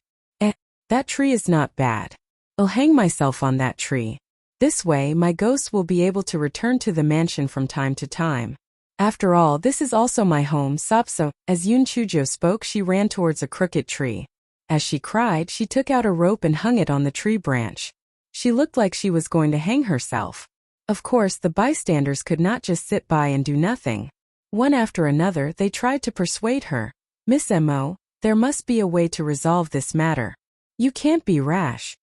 That tree is not bad. I'll hang myself on that tree. This way, my ghost will be able to return to the mansion from time to time. After all, this is also my home, Sopso. As Yun Chuzhou spoke, she ran towards a crooked tree. As she cried, she took out a rope and hung it on the tree branch. She looked like she was going to hang herself. Of course, the bystanders could not just sit by and do nothing. One after another, they tried to persuade her. Miss Mo, there must be a way to resolve this matter. You can't be rash.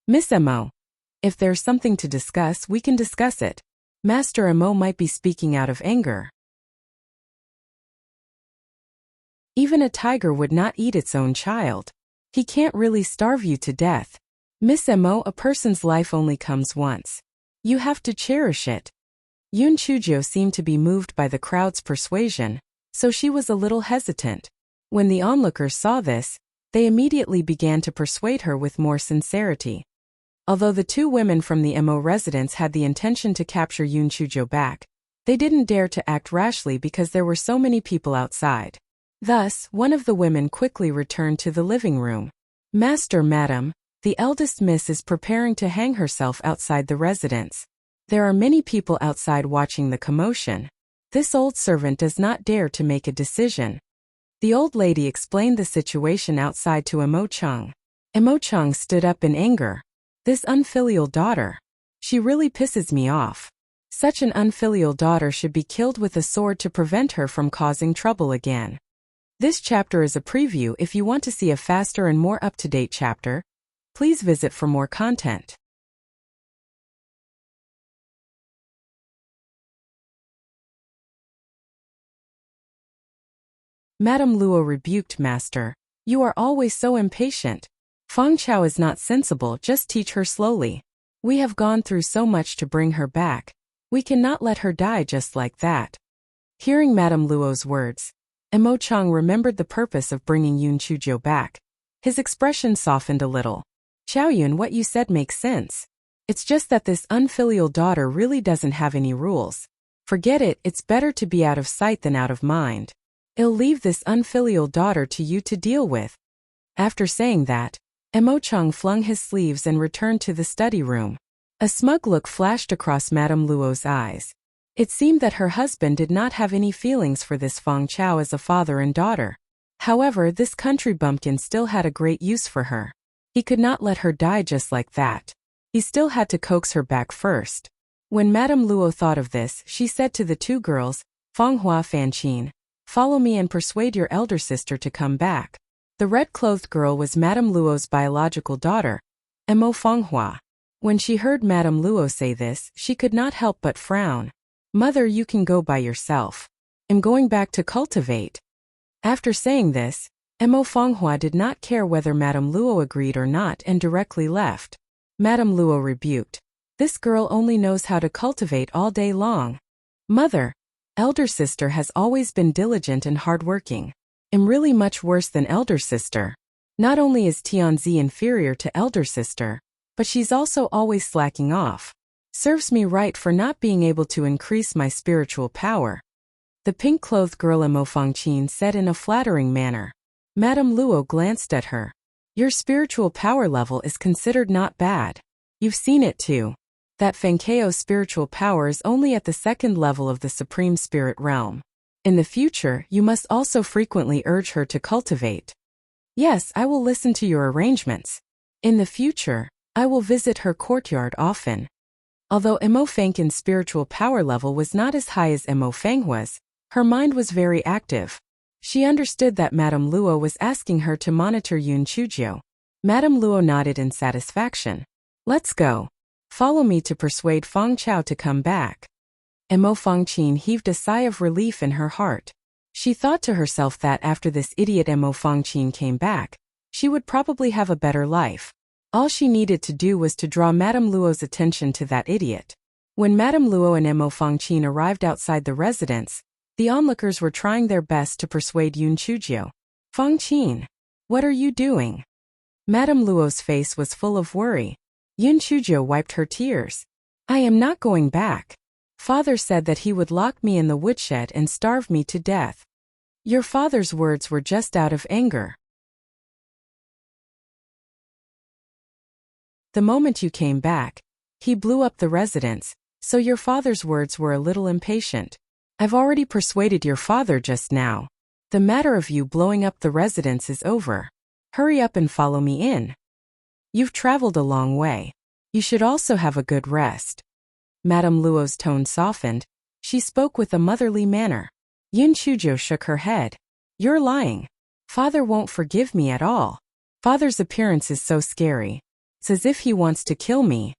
Miss Mo, if there's something to discuss, we can discuss it. Master Mo might be speaking out of anger. Even a tiger would not eat its own child. He can't really starve you to death. Miss Mo, a person's life only comes once. You have to cherish it. Yun Chujio seemed to be moved by the crowd's persuasion, so she was a little hesitant. When the onlookers saw this, they immediately began to persuade her with more sincerity. Although the two women from the Mo residence had the intention to capture Yun Chujio back, they didn't dare to act rashly because there were so many people outside. Thus, one of the women quickly returned to the living room. Master, madam, the eldest miss is preparing to hang herself outside the residence. There are many people outside watching the commotion. This old servant does not dare to make a decision. The old lady explained the situation outside to Mo Chung. Mo Chung stood up in anger. This unfilial daughter. She really pisses me off. Such an unfilial daughter should be killed with a sword to prevent her from causing trouble again. This chapter is a preview. If you want to see a faster and more up-to-date chapter, please visit for more content. Madame Luo rebuked Master. You are always so impatient. Feng Chao is not sensible, just teach her slowly. We have gone through so much to bring her back. We cannot let her die just like that. Hearing Madame Luo's words, Mo Chung remembered the purpose of bringing Yun Chujio back. His expression softened a little. Chaoyun, what you said makes sense. It's just that this unfilial daughter really doesn't have any rules. Forget it, it's better to be out of sight than out of mind. I'll leave this unfilial daughter to you to deal with. After saying that, Mo Chung flung his sleeves and returned to the study room. A smug look flashed across Madame Luo's eyes. It seemed that her husband did not have any feelings for this Feng Chao as a father and daughter. However, this country bumpkin still had a great use for her. He could not let her die just like that. He still had to coax her back first. When Madame Luo thought of this, she said to the two girls, Fanghua Fanqin, follow me and persuade your elder sister to come back. The red-clothed girl was Madame Luo's biological daughter, Mo Fanghua. When she heard Madame Luo say this, she could not help but frown. Mother, you can go by yourself. I'm going back to cultivate. After saying this, Mo Fanghua did not care whether Madame Luo agreed or not and directly left. Madame Luo rebuked. This girl only knows how to cultivate all day long. Mother, elder sister has always been diligent and hardworking. I'm really much worse than elder sister. Not only is Tianzi inferior to elder sister, but she's also always slacking off. Serves me right for not being able to increase my spiritual power. The pink-clothed girl Mo Fangqin said in a flattering manner. Madame Luo glanced at her. Your spiritual power level is considered not bad. You've seen it too. That Fengkeo's spiritual power is only at the second level of the supreme spirit realm. In the future, you must also frequently urge her to cultivate. Yes, I will listen to your arrangements. In the future, I will visit her courtyard often. Although Mo Fangqin's spiritual power level was not as high as Mo Fanghua's, her mind was very active. She understood that Madame Luo was asking her to monitor Yun Chujio. Madame Luo nodded in satisfaction. Let's go. Follow me to persuade Feng Chao to come back. Mo Fangqin heaved a sigh of relief in her heart. She thought to herself that after this idiot Mo Fangqin came back, she would probably have a better life. All she needed to do was to draw Madame Luo's attention to that idiot. When Madame Luo and Mo Fangqin arrived outside the residence, the onlookers were trying their best to persuade Yun Chujio. Fangqin, what are you doing? Madame Luo's face was full of worry. Yun Chujio wiped her tears. I am not going back. Father said that he would lock me in the woodshed and starve me to death. Your father's words were just out of anger. The moment you came back, he blew up the residence, so your father's words were a little impatient. I've already persuaded your father just now. The matter of you blowing up the residence is over. Hurry up and follow me in. You've traveled a long way. You should also have a good rest. Madame Luo's tone softened. She spoke with a motherly manner. Yun Chujio shook her head. You're lying. Father won't forgive me at all. Father's appearance is so scary. It's as if he wants to kill me.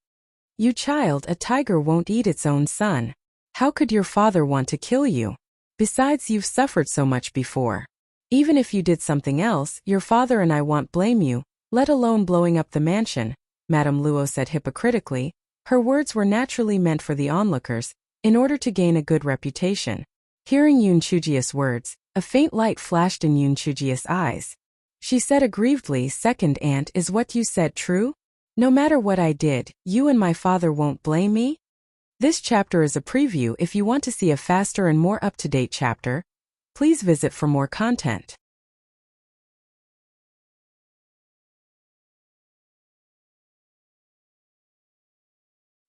You child, a tiger won't eat its own son. How could your father want to kill you? Besides, you've suffered so much before. Even if you did something else, your father and I won't blame you, let alone blowing up the mansion. Madame Luo said hypocritically. Her words were naturally meant for the onlookers, in order to gain a good reputation. Hearing Yun Chujia's words, a faint light flashed in Yun Chujia's eyes. She said aggrievedly, "Second aunt, is what you said true? No matter what I did, you and my father won't blame me?" This chapter is a preview. If you want to see a faster and more up-to-date chapter, please visit for more content.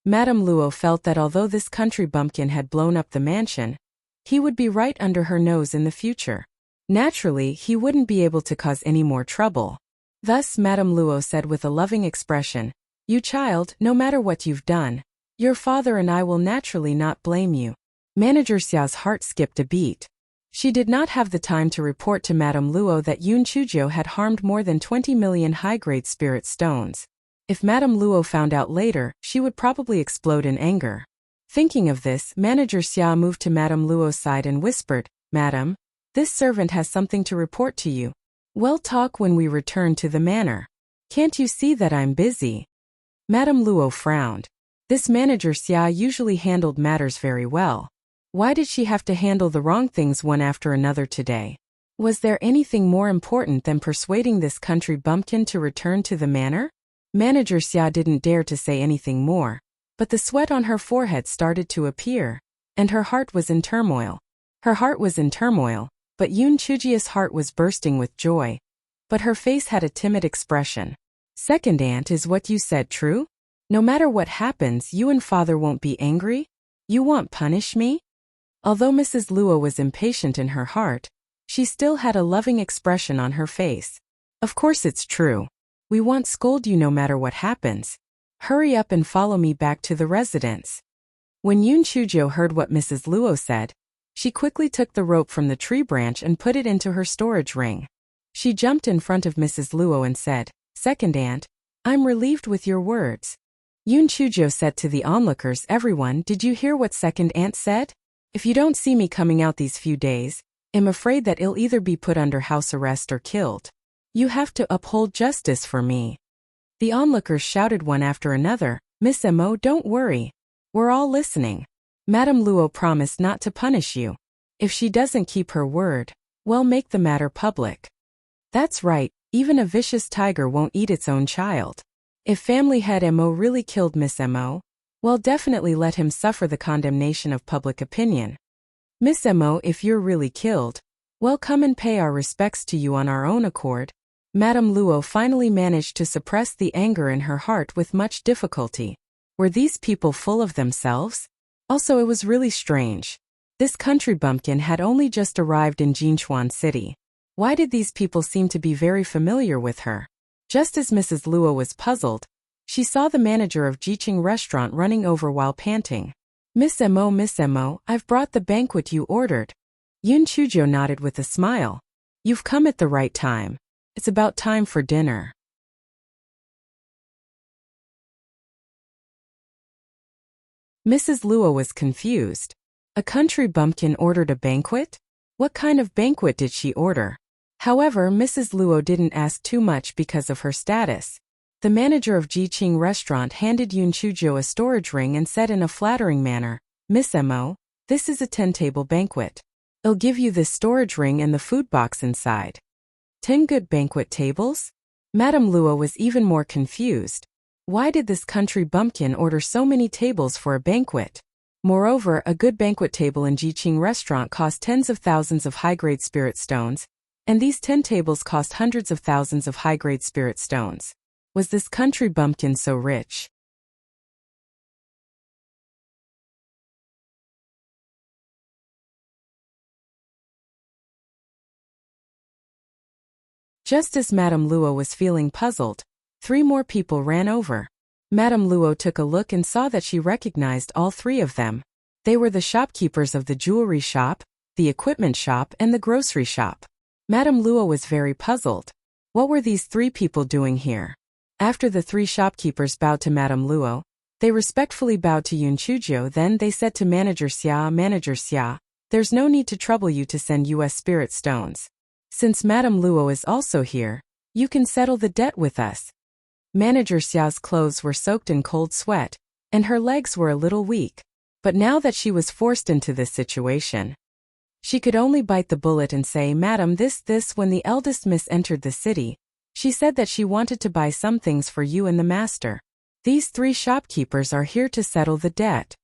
Madame Luo felt that although this country bumpkin had blown up the mansion, he would be right under her nose in the future. Naturally, he wouldn't be able to cause any more trouble. Thus, Madame Luo said with a loving expression, "You child, no matter what you've done, your father and I will naturally not blame you." Manager Xiao's heart skipped a beat. She did not have the time to report to Madame Luo that Yun Chuzhou had harmed more than 20 million high-grade spirit stones. If Madame Luo found out later, she would probably explode in anger. Thinking of this, Manager Xia moved to Madame Luo's side and whispered, "Madame, this servant has something to report to you. We'll talk when we return to the manor. Can't you see that I'm busy?" Madame Luo frowned. This Manager Xia usually handled matters very well. Why did she have to handle the wrong things one after another today? Was there anything more important than persuading this country bumpkin to return to the manor? Manager Xia didn't dare to say anything more, but the sweat on her forehead started to appear, and her heart was in turmoil. Her heart was in turmoil, but Yun Chujia's heart was bursting with joy. But her face had a timid expression. "Second aunt, is what you said true? No matter what happens, you and father won't be angry? You won't punish me?" Although Mrs. Luo was impatient in her heart, she still had a loving expression on her face. "Of course it's true. We won't scold you no matter what happens. Hurry up and follow me back to the residence." When Yun Chuzhou heard what Mrs. Luo said, she quickly took the rope from the tree branch and put it into her storage ring. She jumped in front of Mrs. Luo and said, "Second aunt, I'm relieved with your words." Yun Chuzhou said to the onlookers, "Everyone, did you hear what second aunt said? If you don't see me coming out these few days, I'm afraid that I'll either be put under house arrest or killed. You have to uphold justice for me." The onlookers shouted one after another, "Miss Mo, don't worry. We're all listening. Madame Luo promised not to punish you. If she doesn't keep her word, we'll make the matter public." That's right, even a vicious tiger won't eat its own child. If family head Mo really killed Miss Mo, we'll definitely let him suffer the condemnation of public opinion. Miss Mo, if you're really killed, we'll come and pay our respects to you on our own accord. Madame Luo finally managed to suppress the anger in her heart with much difficulty. Were these people full of themselves? Also, it was really strange. This country bumpkin had only just arrived in Jinchuan City. Why did these people seem to be very familiar with her? Just as Mrs. Luo was puzzled, she saw the manager of Jiqing restaurant running over while panting. Miss Mo, I've brought the banquet you ordered." Yun Chuzhou nodded with a smile. "You've come at the right time. It's about time for dinner." Mrs. Luo was confused. A country bumpkin ordered a banquet? What kind of banquet did she order? However, Mrs. Luo didn't ask too much because of her status. The manager of Jiqing restaurant handed Yun Chuzhou a storage ring and said in a flattering manner, "Miss Mo, this is a 10-table banquet. I'll give you this storage ring and the food box inside." 10 good banquet tables? Madame Luo was even more confused. Why did this country bumpkin order so many tables for a banquet? Moreover, a good banquet table in Jiqing restaurant cost tens of thousands of high-grade spirit stones, and these 10 tables cost hundreds of thousands of high-grade spirit stones. Was this country bumpkin so rich? Just as Madame Luo was feeling puzzled, 3 more people ran over. Madame Luo took a look and saw that she recognized all 3 of them. They were the shopkeepers of the jewelry shop, the equipment shop, and the grocery shop. Madame Luo was very puzzled. What were these 3 people doing here? After the 3 shopkeepers bowed to Madame Luo, they respectfully bowed to Yun Chuzhou. Then they said to Manager Xia, "There's no need to trouble you to send US spirit stones. Since Madame Luo is also here, you can settle the debt with us." Manager Xiao's clothes were soaked in cold sweat, and her legs were a little weak. But now that she was forced into this situation, she could only bite the bullet and say, "Madam, this. When the eldest miss entered the city, she said that she wanted to buy some things for you and the master. These 3 shopkeepers are here to settle the debt."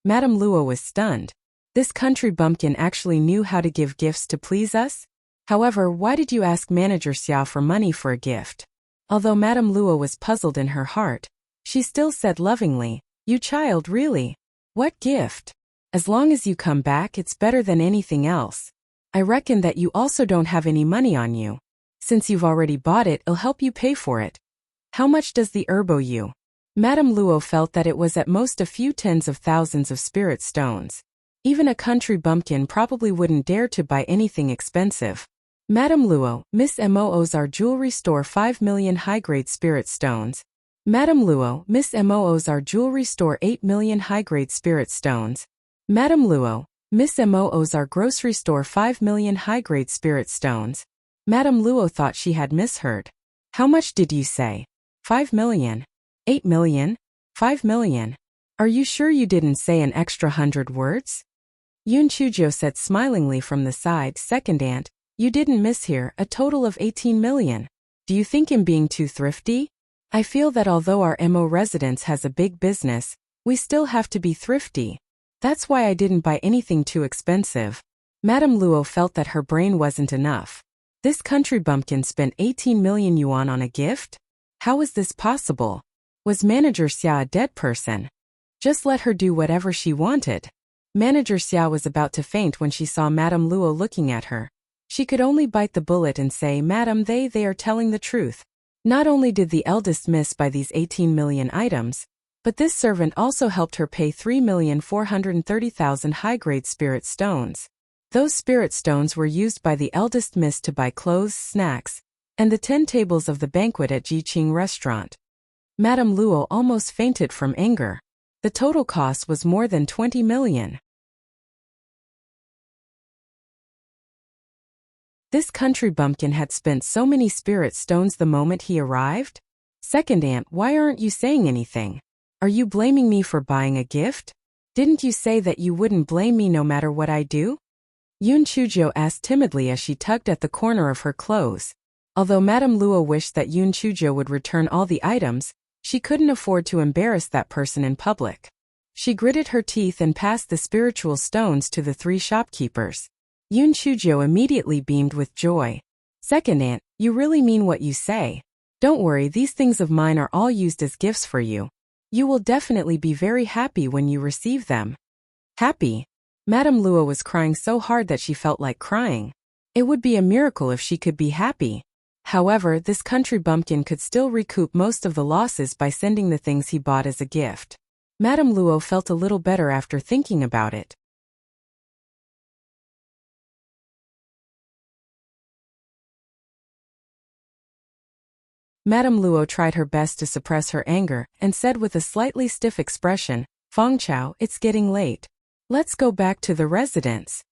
Madame Luo was stunned. This country bumpkin actually knew how to give gifts to please us? However, why did you ask Manager Xiao for money for a gift? Although Madame Luo was puzzled in her heart, she still said lovingly, "You child, really? What gift? As long as you come back, it's better than anything else. I reckon that you also don't have any money on you. Since you've already bought it, I'll help you pay for it. How much does the herb owe you?" Madame Luo felt that it was at most a few tens of thousands of spirit stones. Even a country bumpkin probably wouldn't dare to buy anything expensive. "Madame Luo, Miss Mo owes our jewelry store 5 million high-grade spirit stones. Madame Luo, Miss Mo owes our jewelry store 8 million high-grade spirit stones. Madame Luo, Miss Mo owes our grocery store 5 million high-grade spirit stones." Madame Luo thought she had misheard. "How much did you say? 5 million? 8 million? 5 million? Are you sure you didn't say an extra 100 words?" Yun Chuzhou said smilingly from the side, "Second aunt, you didn't mishear, a total of 18 million. Do you think I'm being too thrifty? I feel that although our Mo residence has a big business, we still have to be thrifty. That's why I didn't buy anything too expensive." Madame Luo felt that her brain wasn't enough. This country bumpkin spent 18 million yuan on a gift? How is this possible? Was Manager Xia a dead person? Just let her do whatever she wanted. Manager Xia was about to faint when she saw Madame Luo looking at her. She could only bite the bullet and say, "Madam, they are telling the truth. Not only did the eldest miss buy these 18 million items, but this servant also helped her pay 3,430,000 high-grade spirit stones. Those spirit stones were used by the eldest miss to buy clothes, snacks, and the 10 tables of the banquet at Jiqing restaurant." Madame Luo almost fainted from anger. The total cost was more than 20 million. This country bumpkin had spent so many spirit stones the moment he arrived? "Second aunt, why aren't you saying anything? Are you blaming me for buying a gift? Didn't you say that you wouldn't blame me no matter what I do?" Yun Chuzhou asked timidly as she tugged at the corner of her clothes. Although Madame Luo wished that Yun Chuzhou would return all the items, she couldn't afford to embarrass that person in public. She gritted her teeth and passed the spiritual stones to the 3 shopkeepers. Yun Chuzhou immediately beamed with joy. "Second aunt, you really mean what you say. Don't worry, these things of mine are all used as gifts for you. You will definitely be very happy when you receive them." Happy? Madame Luo was crying so hard that she felt like crying. It would be a miracle if she could be happy. However, this country bumpkin could still recoup most of the losses by sending the things he bought as a gift. Madame Luo felt a little better after thinking about it. Madame Luo tried her best to suppress her anger and said with a slightly stiff expression, "Feng Chao, it's getting late. Let's go back to the residence."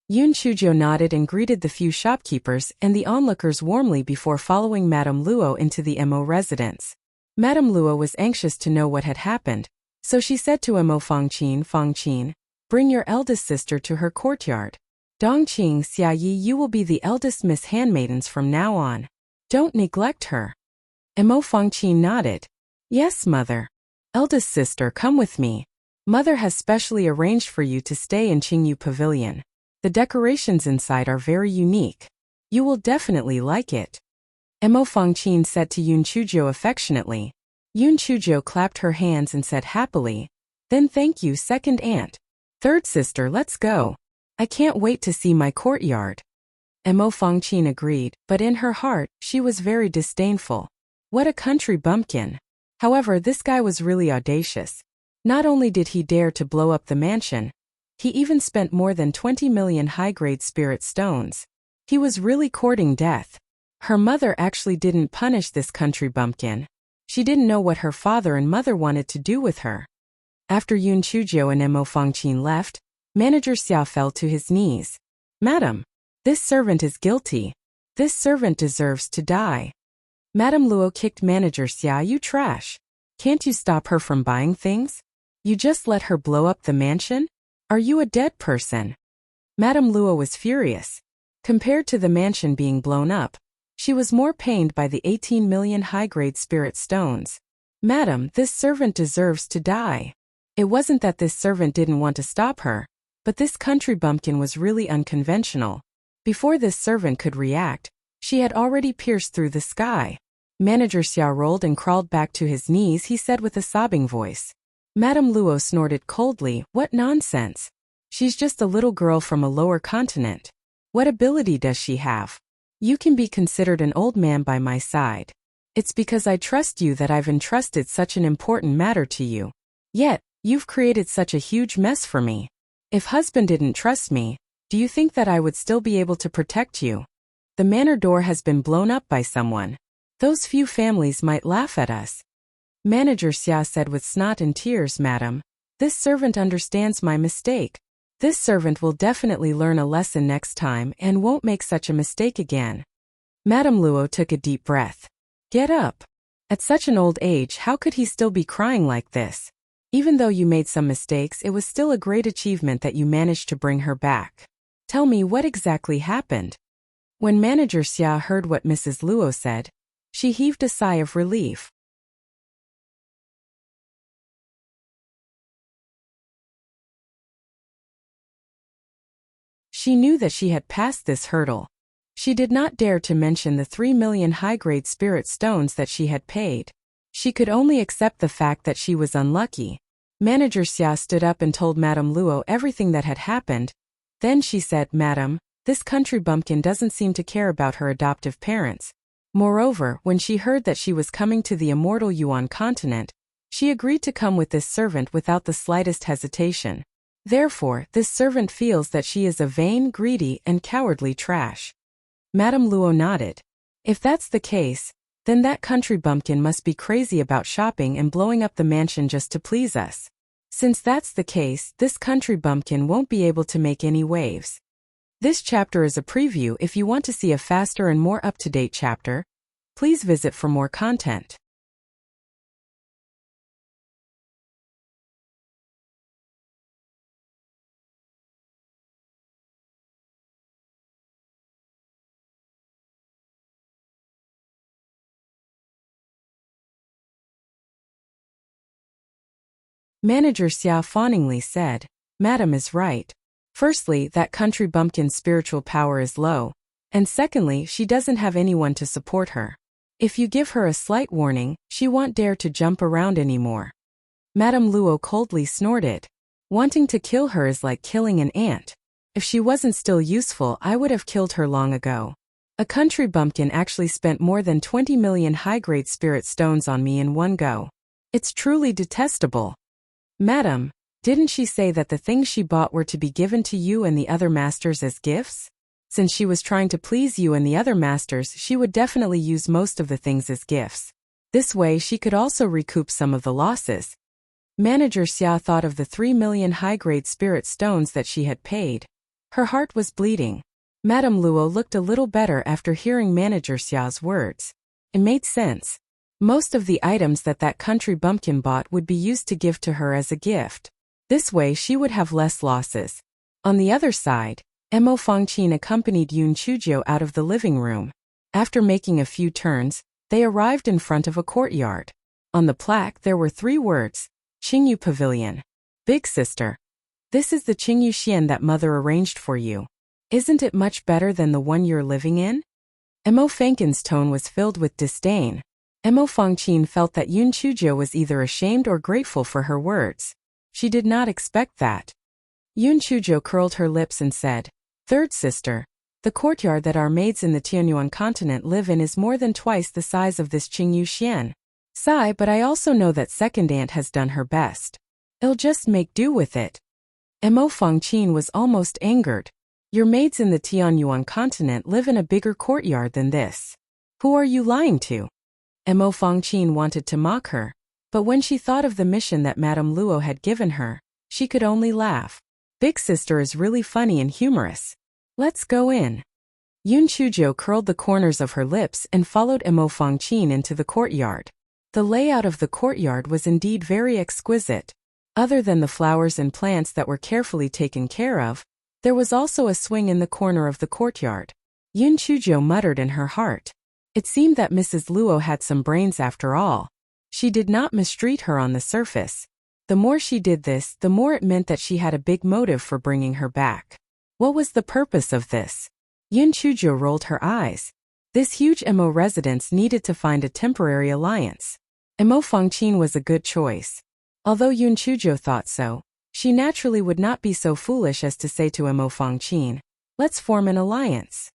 Yun Chuzhou nodded and greeted the few shopkeepers and the onlookers warmly before following Madame Luo into the Mo residence. Madame Luo was anxious to know what had happened, so she said to Mo Fengqin, "Bring your eldest sister to her courtyard. Dongqing Xiaoyi, you will be the eldest Miss Handmaidens from now on. Don't neglect her." Mo Fengqin nodded. "Yes, mother. Eldest sister, come with me. Mother has specially arranged for you to stay in Qingyu Pavilion. The decorations inside are very unique. You will definitely like it." Mo Fengqin said to Yun Chuzhou affectionately. Yun Chuzhou clapped her hands and said happily, "Then thank you, second aunt. Third sister, let's go. I can't wait to see my courtyard." Mo Fengqin agreed, but in her heart, she was very disdainful. What a country bumpkin. However, this guy was really audacious. Not only did he dare to blow up the mansion, he even spent more than 20 million high-grade spirit stones. He was really courting death. Her mother actually didn't punish this country bumpkin. She didn't know what her father and mother wanted to do with her. After Yun Chuzhou and Mo Fengqin left, Manager Xia fell to his knees. "Madam, this servant is guilty. This servant deserves to die." Madame Luo kicked Manager Xia. You trash. Can't you stop her from buying things? You just let her blow up the mansion? Are you a dead person? Madame Luo was furious. Compared to the mansion being blown up, she was more pained by the 18 million high-grade spirit stones. Madam, this servant deserves to die. It wasn't that this servant didn't want to stop her, but this country bumpkin was really unconventional. Before this servant could react, she had already pierced through the sky. Manager Xia rolled and crawled back to his knees. He said with a sobbing voice. Madame Luo snorted coldly. What nonsense. She's just a little girl from a lower continent. What ability does she have? You can be considered an old man by my side. It's because I trust you that I've entrusted such an important matter to you. Yet, you've created such a huge mess for me. If husband didn't trust me, do you think that I would still be able to protect you? The manor door has been blown up by someone. Those few families might laugh at us. Manager Xia said with snot and tears, Madam, this servant understands my mistake. This servant will definitely learn a lesson next time and won't make such a mistake again. Madame Luo took a deep breath. Get up. At such an old age, how could he still be crying like this? Even though you made some mistakes, it was still a great achievement that you managed to bring her back. Tell me what exactly happened. When Manager Xia heard what Mrs. Luo said, she heaved a sigh of relief. She knew that she had passed this hurdle. She did not dare to mention the 3 million high-grade spirit stones that she had paid. She could only accept the fact that she was unlucky. Manager Xia stood up and told Madame Luo everything that had happened. Then she said, Madam, this country bumpkin doesn't seem to care about her adoptive parents. Moreover, when she heard that she was coming to the immortal Yuan continent, she agreed to come with this servant without the slightest hesitation. Therefore, this servant feels that she is a vain, greedy, and cowardly trash. Madame Luo nodded. If that's the case, then that country bumpkin must be crazy about shopping and blowing up the mansion just to please us. Since that's the case, this country bumpkin won't be able to make any waves. This chapter is a preview. If you want to see a faster and more up-to-date chapter, please visit for more content. Manager Xia fawningly said, Madam is right. Firstly, that country bumpkin's spiritual power is low, and secondly, she doesn't have anyone to support her. If you give her a slight warning, she won't dare to jump around anymore. Madame Luo coldly snorted. Wanting to kill her is like killing an ant. If she wasn't still useful, I would have killed her long ago. A country bumpkin actually spent more than 20 million high-grade spirit stones on me in one go. It's truly detestable. Madam, didn't she say that the things she bought were to be given to you and the other masters as gifts? Since she was trying to please you and the other masters, she would definitely use most of the things as gifts. This way she could also recoup some of the losses. Manager Xia thought of the 3 million high-grade spirit stones that she had paid. Her heart was bleeding. Madame Luo looked a little better after hearing Manager Xia's words. It made sense. Most of the items that country bumpkin bought would be used to give to her as a gift. This way she would have less losses. On the other side, Mo Fangqin accompanied Yun Chujiu out of the living room. After making a few turns, they arrived in front of a courtyard. On the plaque there were 3 words, Qingyu Pavilion. Big sister. This is the Qingyu Xian that mother arranged for you. Isn't it much better than the one you're living in? Mo Fangqin's tone was filled with disdain. Mo Fangqin felt that Yun Chujiu was either ashamed or grateful for her words. She did not expect that. Yun Chujiu curled her lips and said, Third sister, the courtyard that our maids in the Tianyuan continent live in is more than twice the size of this Qingyu Xian. Sigh, but I also know that second aunt has done her best. I'll just make do with it. Mo Fangqin was almost angered. Your maids in the Tianyuan continent live in a bigger courtyard than this. Who are you lying to? Mo Fangqin wanted to mock her, but when she thought of the mission that Madame Luo had given her, she could only laugh. Big sister is really funny and humorous. Let's go in. Yun Chujo curled the corners of her lips and followed Emo Fangqin into the courtyard. The layout of the courtyard was indeed very exquisite. Other than the flowers and plants that were carefully taken care of, there was also a swing in the corner of the courtyard. Yun Chujo muttered in her heart. It seemed that Mrs. Luo had some brains after all. She did not mistreat her on the surface. The more she did this, the more it meant that she had a big motive for bringing her back. What was the purpose of this? Yun Chujo rolled her eyes. This huge Emo residence needed to find a temporary alliance. Emo Fangqin was a good choice. Although Yun Chujo thought so, she naturally would not be so foolish as to say to Emo Fangqin, "Let's form an alliance."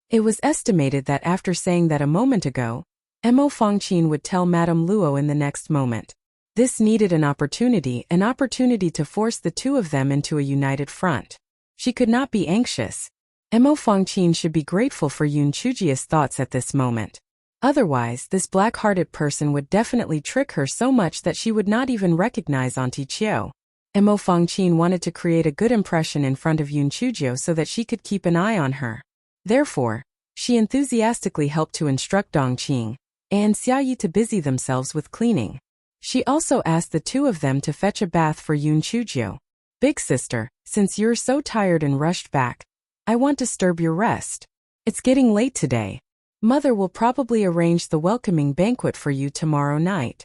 It was estimated that after saying that a moment ago, Emo Fangqin would tell Madame Luo in the next moment. This needed an opportunity to force the two of them into a united front. She could not be anxious. Emo Fangqin should be grateful for Yun Chujia's thoughts at this moment. Otherwise, this black-hearted person would definitely trick her so much that she would not even recognize Auntie Chiu. Emo Fangqin wanted to create a good impression in front of Yun Chujio so that she could keep an eye on her. Therefore, she enthusiastically helped to instruct Dongqing and Xiaoyi to busy themselves with cleaning. She also asked the two of them to fetch a bath for Yun Chujio. "Big sister, since you're so tired and rushed back, I want to disturb your rest. It's getting late today. Mother will probably arrange the welcoming banquet for you tomorrow night."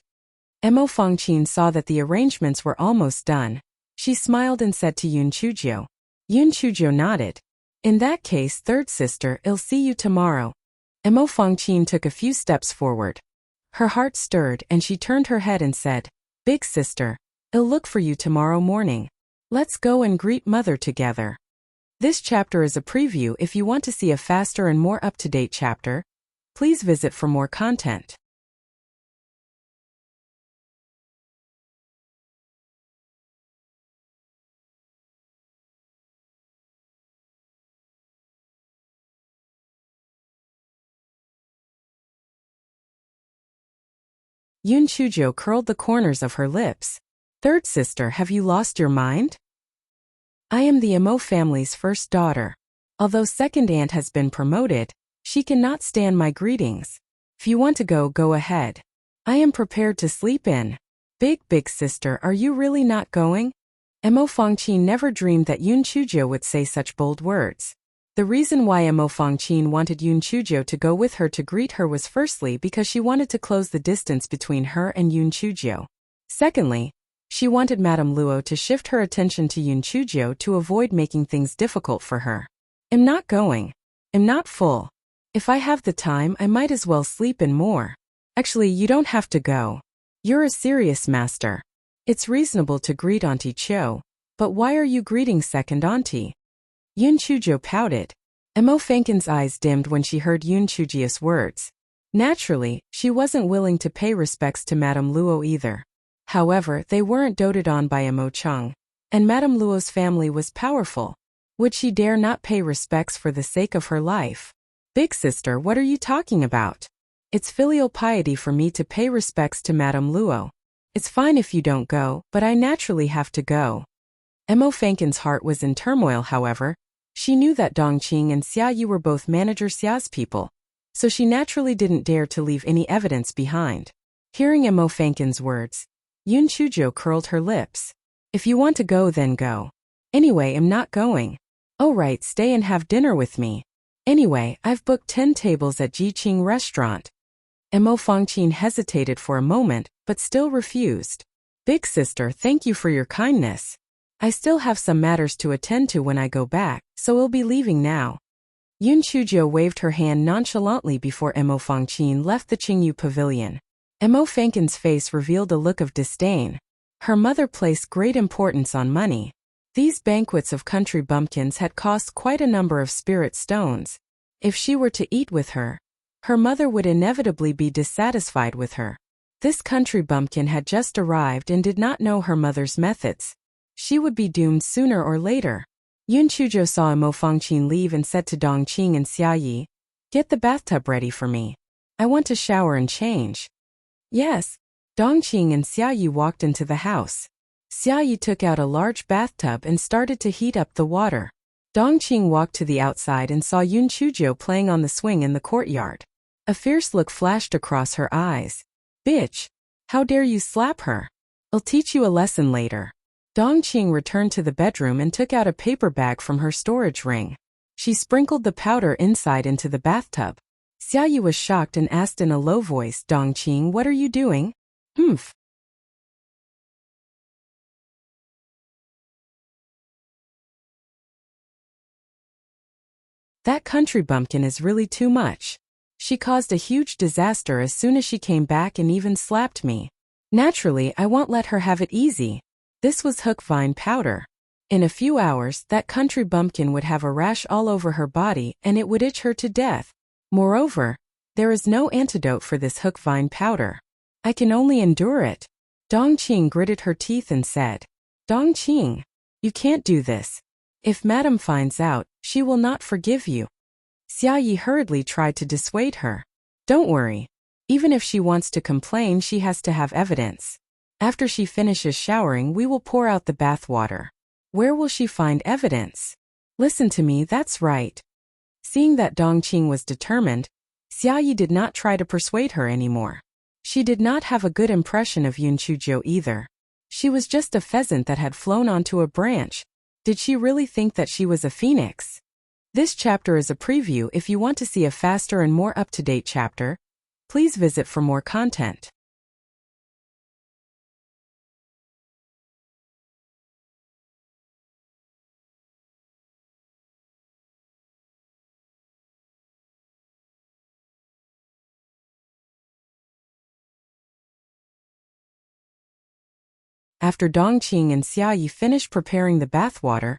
Emo Fangqin saw that the arrangements were almost done. She smiled and said to Yun Chujio. Yun Chujio nodded. "In that case, third sister, I'll see you tomorrow." Emo Fangqin took a few steps forward. Her heart stirred and she turned her head and said, "Big sister, I'll look for you tomorrow morning. Let's go and greet mother together." This chapter is a preview. If you want to see a faster and more up-to-date chapter, please visit for more content. Yun Chujio curled the corners of her lips. "Third sister, have you lost your mind? I am the Emo family's first daughter. Although second aunt has been promoted, she cannot stand my greetings. If you want to go, go ahead. I am prepared to sleep in." Big sister, are you really not going?" Emo Fangqin never dreamed that Yun Chujio would say such bold words. The reason why Emo Fangqin wanted Yun Chujio to go with her to greet her was firstly because she wanted to close the distance between her and Yun Chujio. Secondly, she wanted Madame Luo to shift her attention to Yun Chujio to avoid making things difficult for her. "I'm not going. I'm not full. If I have the time, I might as well sleep in more." "Actually, you don't have to go. You're a serious master. It's reasonable to greet Auntie Chiu, but why are you greeting second auntie?" Yun Chujio pouted. Emo Fangqin's eyes dimmed when she heard Yun Chujio's words. Naturally, she wasn't willing to pay respects to Madame Luo either. However, they weren't doted on by Emo Chung, and Madame Luo's family was powerful. Would she dare not pay respects for the sake of her life? "Big sister, what are you talking about? It's filial piety for me to pay respects to Madame Luo. It's fine if you don't go, but I naturally have to go." Emo Fangqin's heart was in turmoil, however. She knew that Dongqing and Xiaoyi were both Manager Xia's people, so she naturally didn't dare to leave any evidence behind. Hearing Emo Fangqin's words, Yun Chujio curled her lips. "If you want to go, then go. Anyway, I'm not going." "Oh right, stay and have dinner with me. Anyway, I've booked 10 tables at Jiqing restaurant." Emo Fangqin hesitated for a moment, but still refused. "Big sister, thank you for your kindness. I still have some matters to attend to when I go back, so we'll be leaving now." Yun Chujio waved her hand nonchalantly before Emo Fangqin left the Qingyu pavilion. Emo Fangqin's face revealed a look of disdain. Her mother placed great importance on money. These banquets of country bumpkins had cost quite a number of spirit stones. If she were to eat with her, her mother would inevitably be dissatisfied with her. This country bumpkin had just arrived and did not know her mother's methods. She would be doomed sooner or later. Yun Chujio saw Emo Fangqin leave and said to Dongqing and Xiaoyi, "Get the bathtub ready for me. I want to shower and change." "Yes." Dongqing and Xiaoyi walked into the house. Xiaoyi took out a large bathtub and started to heat up the water. Dongqing walked to the outside and saw Yun Chuzhou playing on the swing in the courtyard. A fierce look flashed across her eyes. "Bitch! How dare you slap her? I'll teach you a lesson later." Dongqing returned to the bedroom and took out a paper bag from her storage ring. She sprinkled the powder inside into the bathtub. Xiaoyi was shocked and asked in a low voice, "Dongqing, what are you doing?" "Humph." That country bumpkin is really too much. She caused a huge disaster as soon as she came back and even slapped me. Naturally, I won't let her have it easy. This was hook vine powder. In a few hours, that country bumpkin would have a rash all over her body and it would itch her to death. Moreover, there is no antidote for this hook vine powder. I can only endure it. Dongqing gritted her teeth and said, "Dongqing, you can't do this. If Madam finds out, she will not forgive you." Xiaoyi hurriedly tried to dissuade her. "Don't worry. Even if she wants to complain, she has to have evidence. After she finishes showering, we will pour out the bath water. Where will she find evidence? Listen to me, that's right." Seeing that Dongqing was determined, Xiaoyi did not try to persuade her anymore. She did not have a good impression of Yun Chuzhou either. She was just a pheasant that had flown onto a branch. Did she really think that she was a phoenix? This chapter is a preview. If you want to see a faster and more up-to-date chapter, please visit for more content. After Dongqing and Xiaoyi finished preparing the bathwater,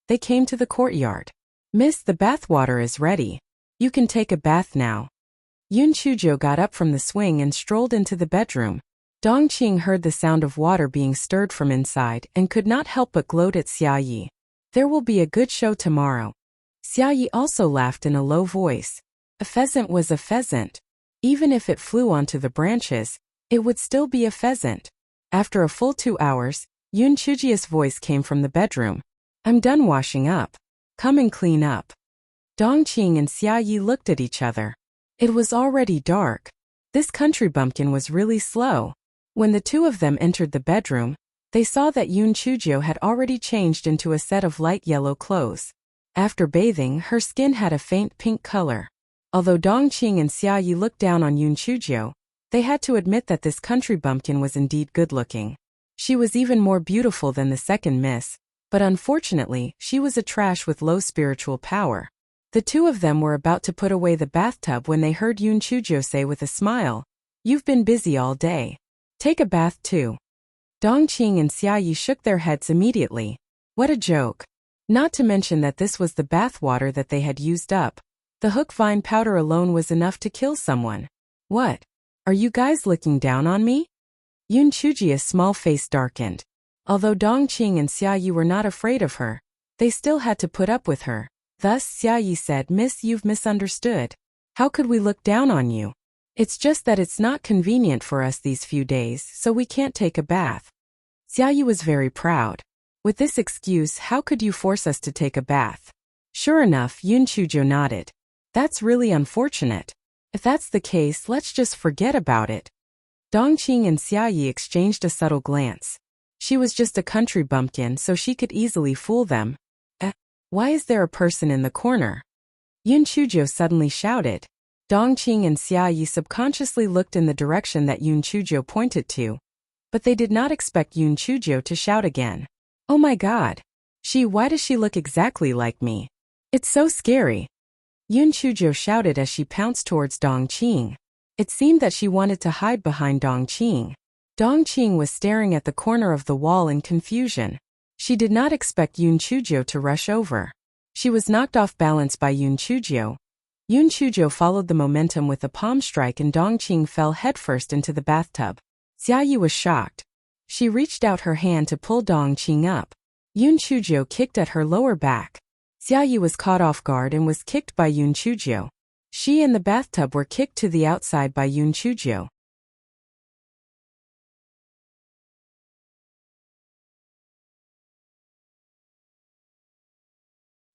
they came to the courtyard. "Miss, the bathwater is ready. You can take a bath now." Yun Chuzhou got up from the swing and strolled into the bedroom. Dongqing heard the sound of water being stirred from inside and could not help but gloat at Xiaoyi. "There will be a good show tomorrow." Xiaoyi also laughed in a low voice. A pheasant was a pheasant. Even if it flew onto the branches, it would still be a pheasant. After a full 2 hours, Yun Chuzhou's voice came from the bedroom. "I'm done washing up. Come and clean up." Dongqing and Xiaoyi looked at each other. It was already dark. This country bumpkin was really slow. When the two of them entered the bedroom, they saw that Yun Chuzhou had already changed into a set of light yellow clothes. After bathing, her skin had a faint pink color. Although Dongqing and Xiaoyi looked down on Yun Chuzhou, they had to admit that this country bumpkin was indeed good-looking. She was even more beautiful than the second miss, but unfortunately, she was a trash with low spiritual power. The two of them were about to put away the bathtub when they heard Yun Chuzhou say with a smile, "You've been busy all day. Take a bath too." Dongqing and Xiaoyi shook their heads immediately. What a joke. Not to mention that this was the bath water that they had used up. The hook vine powder alone was enough to kill someone. "What? Are you guys looking down on me?" Yun Chuzhou's small face darkened. Although Dongqing and Xiaoyi were not afraid of her, they still had to put up with her. Thus Xiaoyi said, "Miss, you've misunderstood. How could we look down on you? It's just that it's not convenient for us these few days, so we can't take a bath." Xiaoyi was very proud. "With this excuse, how could you force us to take a bath?" Sure enough, Yun Chuzhou nodded. "That's really unfortunate. If that's the case, let's just forget about it." Dongqing and Xiaoyi exchanged a subtle glance. She was just a country bumpkin, so she could easily fool them. Why is there a person in the corner?" Yun Chuzhou suddenly shouted. Dongqing and Xiaoyi subconsciously looked in the direction that Yun Chuzhou pointed to, but they did not expect Yun Chuzhou to shout again. "Oh my god! Why does she look exactly like me? It's so scary!" Yun Chuzhou shouted as she pounced towards Dongqing. It seemed that she wanted to hide behind Dongqing. Dongqing was staring at the corner of the wall in confusion. She did not expect Yun Chuzhou to rush over. She was knocked off balance by Yun Chuzhou. Yun Chuzhou followed the momentum with a palm strike and Dongqing fell headfirst into the bathtub. Xiaoyi was shocked. She reached out her hand to pull Dongqing up. Yun Chuzhou kicked at her lower back. Xiaoyi was caught off guard and was kicked by Yun Chuzhou. She and the bathtub were kicked to the outside by Yun Chuzhou.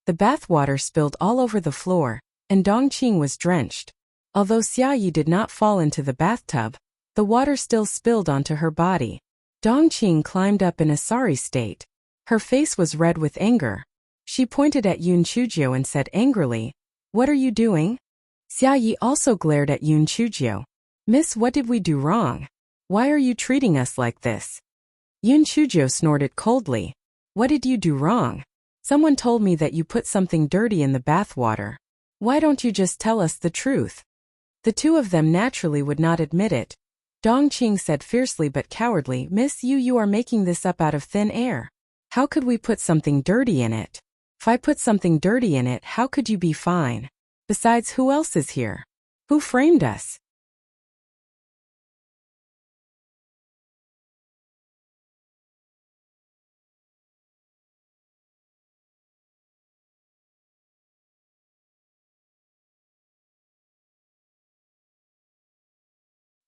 The bath water spilled all over the floor, and Dongqing was drenched. Although Xiaoyi did not fall into the bathtub, the water still spilled onto her body. Dongqing climbed up in a sorry state. Her face was red with anger. She pointed at Yun Chujio and said angrily, "What are you doing?" Xiaoyi also glared at Yun Chujio. "Miss, what did we do wrong? Why are you treating us like this?" Yun Chujio snorted coldly. "What did you do wrong? Someone told me that you put something dirty in the bath water. Why don't you just tell us the truth?" The two of them naturally would not admit it. Dongqing said fiercely but cowardly, "Miss, you are making this up out of thin air. How could we put something dirty in it? If I put something dirty in it, how could you be fine? Besides, who else is here? Who framed us?"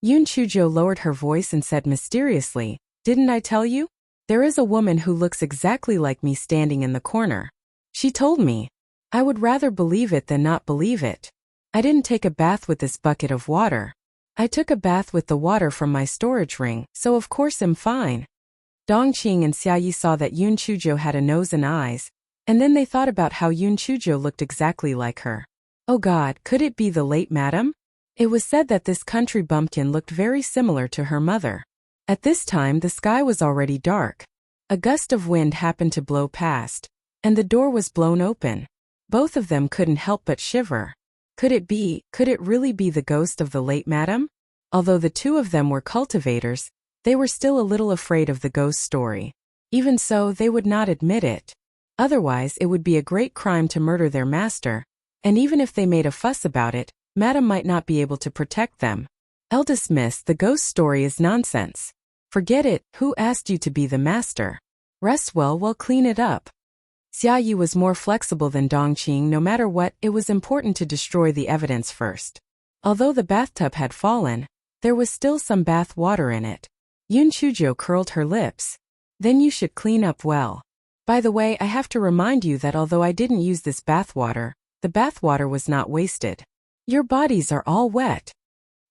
Yun Chujio lowered her voice and said mysteriously, "Didn't I tell you? There is a woman who looks exactly like me standing in the corner. She told me. I would rather believe it than not believe it. I didn't take a bath with this bucket of water. I took a bath with the water from my storage ring, so of course I'm fine." Dongqing and Xiaoyi saw that Yun Chujio had a nose and eyes, and then they thought about how Yun Chujio looked exactly like her. Oh God, could it be the late madam? It was said that this country bumpkin looked very similar to her mother. At this time the sky was already dark. A gust of wind happened to blow past, and the door was blown open. Both of them couldn't help but shiver. Could it really be the ghost of the late madam? Although the two of them were cultivators, they were still a little afraid of the ghost story. Even so, they would not admit it. Otherwise, it would be a great crime to murder their master, and even if they made a fuss about it, Madam might not be able to protect them. "Eldest miss, the ghost story is nonsense. Forget it, who asked you to be the master? Rest well while clean it up." Xiaoyi was more flexible than Dongqing. No matter what, it was important to destroy the evidence first. Although the bathtub had fallen, there was still some bath water in it. Yun Chujio curled her lips. "Then you should clean up well. By the way, I have to remind you that although I didn't use this bath water, the bath water was not wasted. Your bodies are all wet."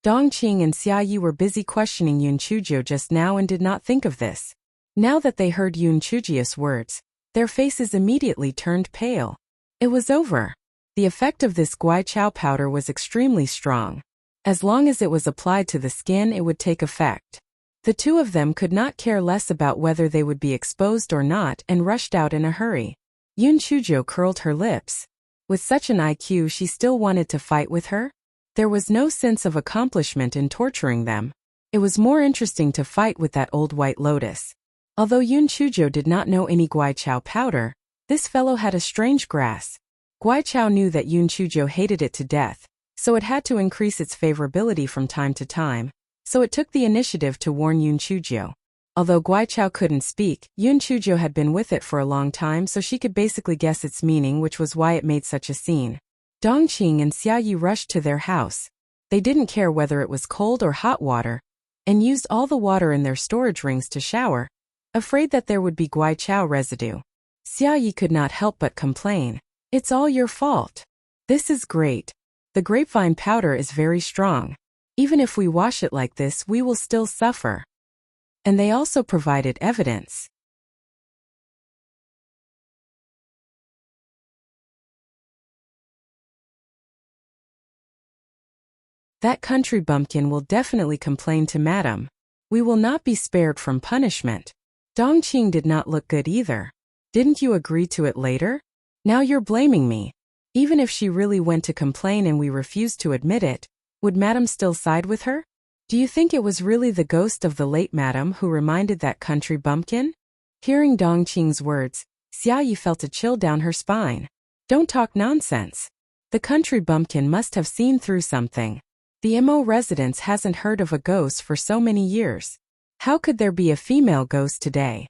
Dongqing and Xiaoyi were busy questioning Yun Chujio just now and did not think of this. Now that they heard Yun Chujio's words, their faces immediately turned pale. It was over. The effect of this Guai Chao powder was extremely strong. As long as it was applied to the skin, it would take effect. The two of them could not care less about whether they would be exposed or not and rushed out in a hurry. Yun Chujio curled her lips. With such an IQ, she still wanted to fight with her? There was no sense of accomplishment in torturing them. It was more interesting to fight with that old white lotus. Although Yun Chujio did not know any Guai Chao powder, this fellow had a strange grass. Guai Chao knew that Yun Chujio hated it to death, so it had to increase its favorability from time to time, so it took the initiative to warn Yun Chujio. Although Guai Chao couldn't speak, Yun Chujio had been with it for a long time, so she could basically guess its meaning, which was why it made such a scene. Dongqing and Xiaoyi rushed to their house. They didn't care whether it was cold or hot water, and used all the water in their storage rings to shower, afraid that there would be Guai Chao residue. Xiaoyi could not help but complain. "It's all your fault. This is great. The grapevine powder is very strong. Even if we wash it like this, we will still suffer." And they also provided evidence. "That country bumpkin will definitely complain to Madam. We will not be spared from punishment." Dongqing did not look good either. "Didn't you agree to it later? Now you're blaming me. Even if she really went to complain and we refused to admit it, would Madam still side with her? Do you think it was really the ghost of the late Madam who reminded that country bumpkin?" Hearing Dongqing's words, Xiaoyi felt a chill down her spine. "Don't talk nonsense. The country bumpkin must have seen through something. The MO residence hasn't heard of a ghost for so many years. How could there be a female ghost today?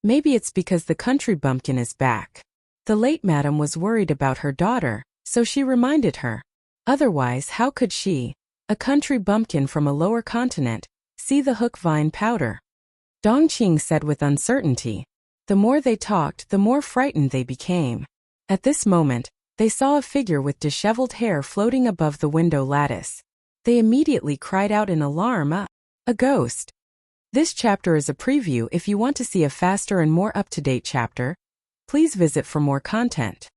Maybe it's because the country bumpkin is back. The late Madam was worried about her daughter, so she reminded her. Otherwise, how could she, a country bumpkin from a lower continent, see the hook vine powder?" Dongqing said with uncertainty. The more they talked, the more frightened they became. At this moment, they saw a figure with disheveled hair floating above the window lattice. They immediately cried out in alarm, a ghost. This chapter is a preview. If you want to see a faster and more up-to-date chapter, please visit for more content.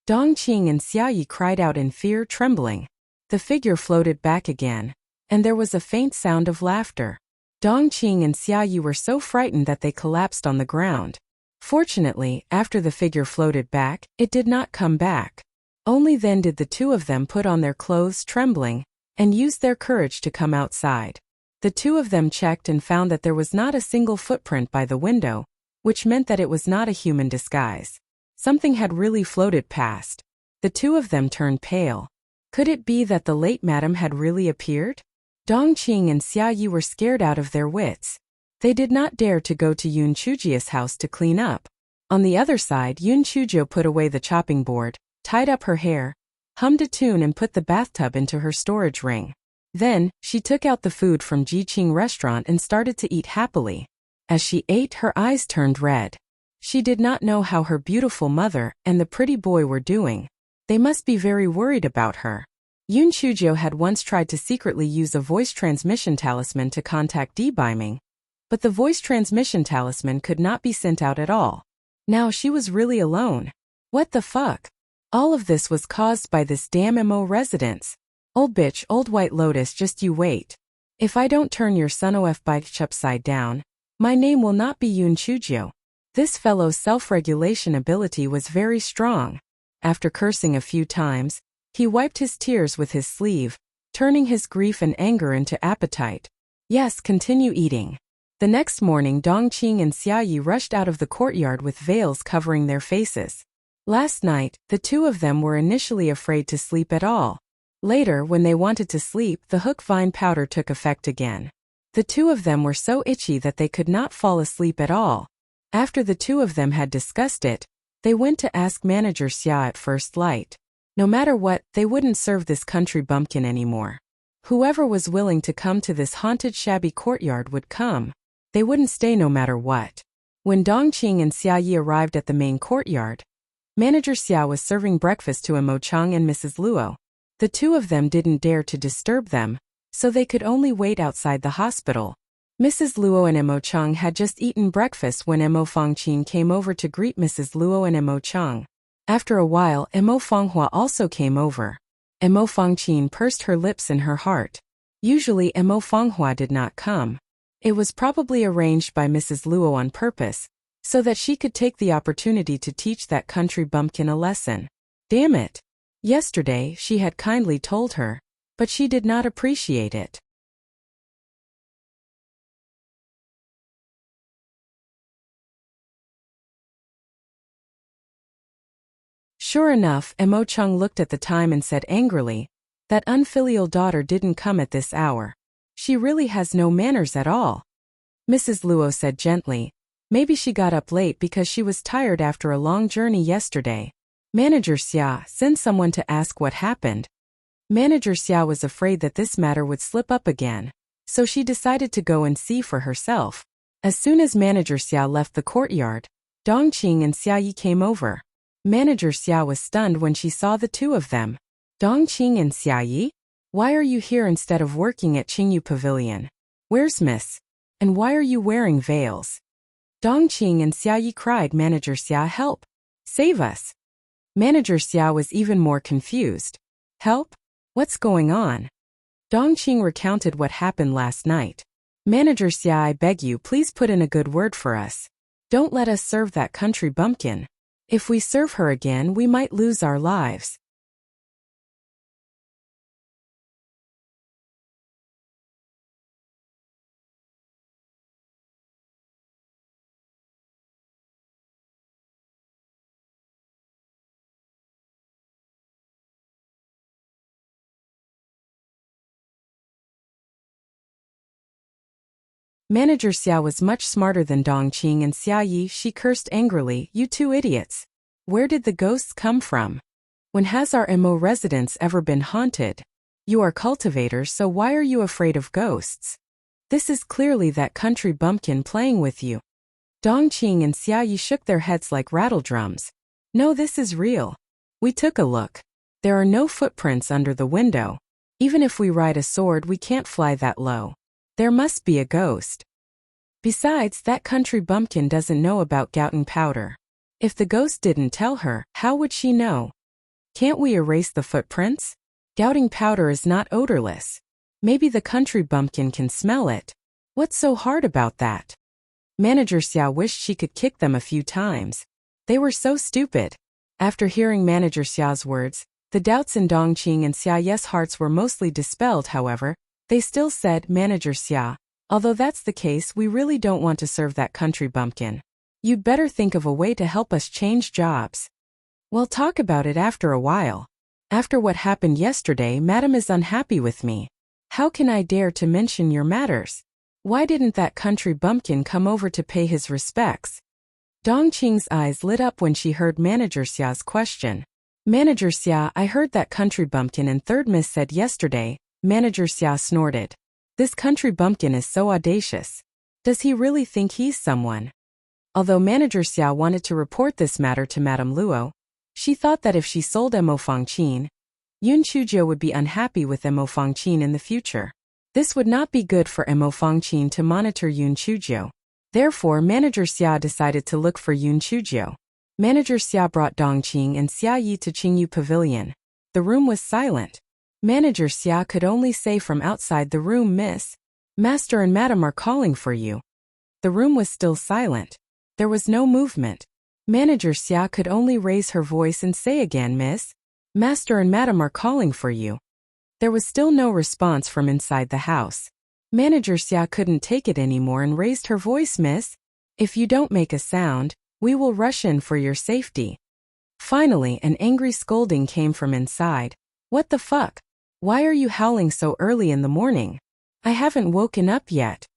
Dongqing and Xiaoyi cried out in fear, trembling. The figure floated back again, and there was a faint sound of laughter. Dongqing and Xiaoyi were so frightened that they collapsed on the ground. Fortunately, after the figure floated back, it did not come back. Only then did the two of them put on their clothes, trembling, and use their courage to come outside. The two of them checked and found that there was not a single footprint by the window, which meant that it was not a human disguise. Something had really floated past. The two of them turned pale. Could it be that the late madam had really appeared? Dongqing and Xiaoyi were scared out of their wits. They did not dare to go to Yun Chujia's house to clean up. On the other side, Yun Chujio put away the chopping board, tied up her hair, hummed a tune and put the bathtub into her storage ring. Then, she took out the food from Jiqing restaurant and started to eat happily. As she ate, her eyes turned red. She did not know how her beautiful mother and the pretty boy were doing. They must be very worried about her. Yun Chujio had once tried to secretly use a voice transmission talisman to contact Debiming, but the voice transmission talisman could not be sent out at all. Now she was really alone. What the fuck? All of this was caused by this damn MO residence. Old bitch, old white lotus, just you wait. If I don't turn your son of bitch upside down, my name will not be Yun Chujio. This fellow's self-regulation ability was very strong. After cursing a few times, he wiped his tears with his sleeve, turning his grief and anger into appetite. Yes, continue eating. The next morning, Dongqing and Xiaoyi rushed out of the courtyard with veils covering their faces. Last night, the two of them were initially afraid to sleep at all. Later, when they wanted to sleep, the hook vine powder took effect again. The two of them were so itchy that they could not fall asleep at all. After the two of them had discussed it, they went to ask Manager Xia at first light. No matter what, they wouldn't serve this country bumpkin anymore. Whoever was willing to come to this haunted shabby courtyard would come. They wouldn't stay no matter what. When Dongqing and Xiaoyi arrived at the main courtyard, Manager Xia was serving breakfast to Mo Chang and Mrs. Luo. The two of them didn't dare to disturb them, so they could only wait outside the hospital. Mrs. Luo and Mo Chang had just eaten breakfast when Mo Fangqin came over to greet Mrs. Luo and Mo Chang. After a while, Mo Fanghua also came over. Mo Fangqin pursed her lips in her heart. Usually Mo Fanghua did not come. It was probably arranged by Mrs. Luo on purpose, so that she could take the opportunity to teach that country bumpkin a lesson. Damn it! Yesterday, she had kindly told her, but she did not appreciate it. Sure enough, Mo Chung looked at the time and said angrily, that unfilial daughter didn't come at this hour. She really has no manners at all. Mrs. Luo said gently, maybe she got up late because she was tired after a long journey yesterday. Manager Xia, send someone to ask what happened. Manager Xia was afraid that this matter would slip up again, so she decided to go and see for herself. As soon as Manager Xia left the courtyard, Dongqing and Xiaoyi came over. Manager Xia was stunned when she saw the two of them. Dongqing and Xiaoyi? Why are you here instead of working at Qingyu Pavilion? Where's Miss? And why are you wearing veils? Dongqing and Xiaoyi cried. Manager Xia, help! Save us! Manager Xia was even more confused. Help? What's going on? Dongqing recounted what happened last night. Manager Xia, I beg you, please put in a good word for us. Don't let us serve that country bumpkin. If we serve her again, we might lose our lives. Manager Xia was much smarter than Dongqing and Xia Yi. She cursed angrily, "You two idiots! Where did the ghosts come from? When has our MO residence ever been haunted? You are cultivators, so why are you afraid of ghosts? This is clearly that country bumpkin playing with you." Dongqing and Xia Yi shook their heads like rattledrums. "No, this is real. We took a look. There are no footprints under the window. Even if we ride a sword, we can't fly that low. There must be a ghost. Besides, that country bumpkin doesn't know about Gaoten powder. If the ghost didn't tell her, how would she know? Can't we erase the footprints? Gaoten powder is not odorless. Maybe the country bumpkin can smell it. What's so hard about that?" Manager Xia wished she could kick them a few times. They were so stupid. After hearing Manager Xia's words, the doubts in Dongqing and Xia Yi's hearts were mostly dispelled. However, they still said, "Manager Xia, although that's the case, we really don't want to serve that country bumpkin. You'd better think of a way to help us change jobs. We'll talk about it after a while. After what happened yesterday, Madam is unhappy with me. How can I dare to mention your matters? Why didn't that country bumpkin come over to pay his respects?" Dongqing's eyes lit up when she heard Manager Xia's question. "Manager Xia, I heard that country bumpkin and third miss said yesterday." Manager Xia snorted. "This country bumpkin is so audacious. Does he really think he's someone?" Although Manager Xia wanted to report this matter to Madame Luo, she thought that if she sold Mo Fangqin, Yun Chuzhou would be unhappy with Mo Fangqin in the future. This would not be good for Mo Fangqin to monitor Yun Chuzhou. Therefore, Manager Xia decided to look for Yun Chuzhou. Manager Xia brought Dongqing and Xia Yi to Qingyu Pavilion. The room was silent. Manager Xia could only say from outside the room, "Miss, Master and Madam are calling for you." The room was still silent. There was no movement. Manager Xia could only raise her voice and say again, "Miss, Master and Madam are calling for you." There was still no response from inside the house. Manager Xia couldn't take it anymore and raised her voice, "Miss, if you don't make a sound, we will rush in for your safety." Finally, an angry scolding came from inside. "What the fuck? Why are you howling so early in the morning? I haven't woken up yet."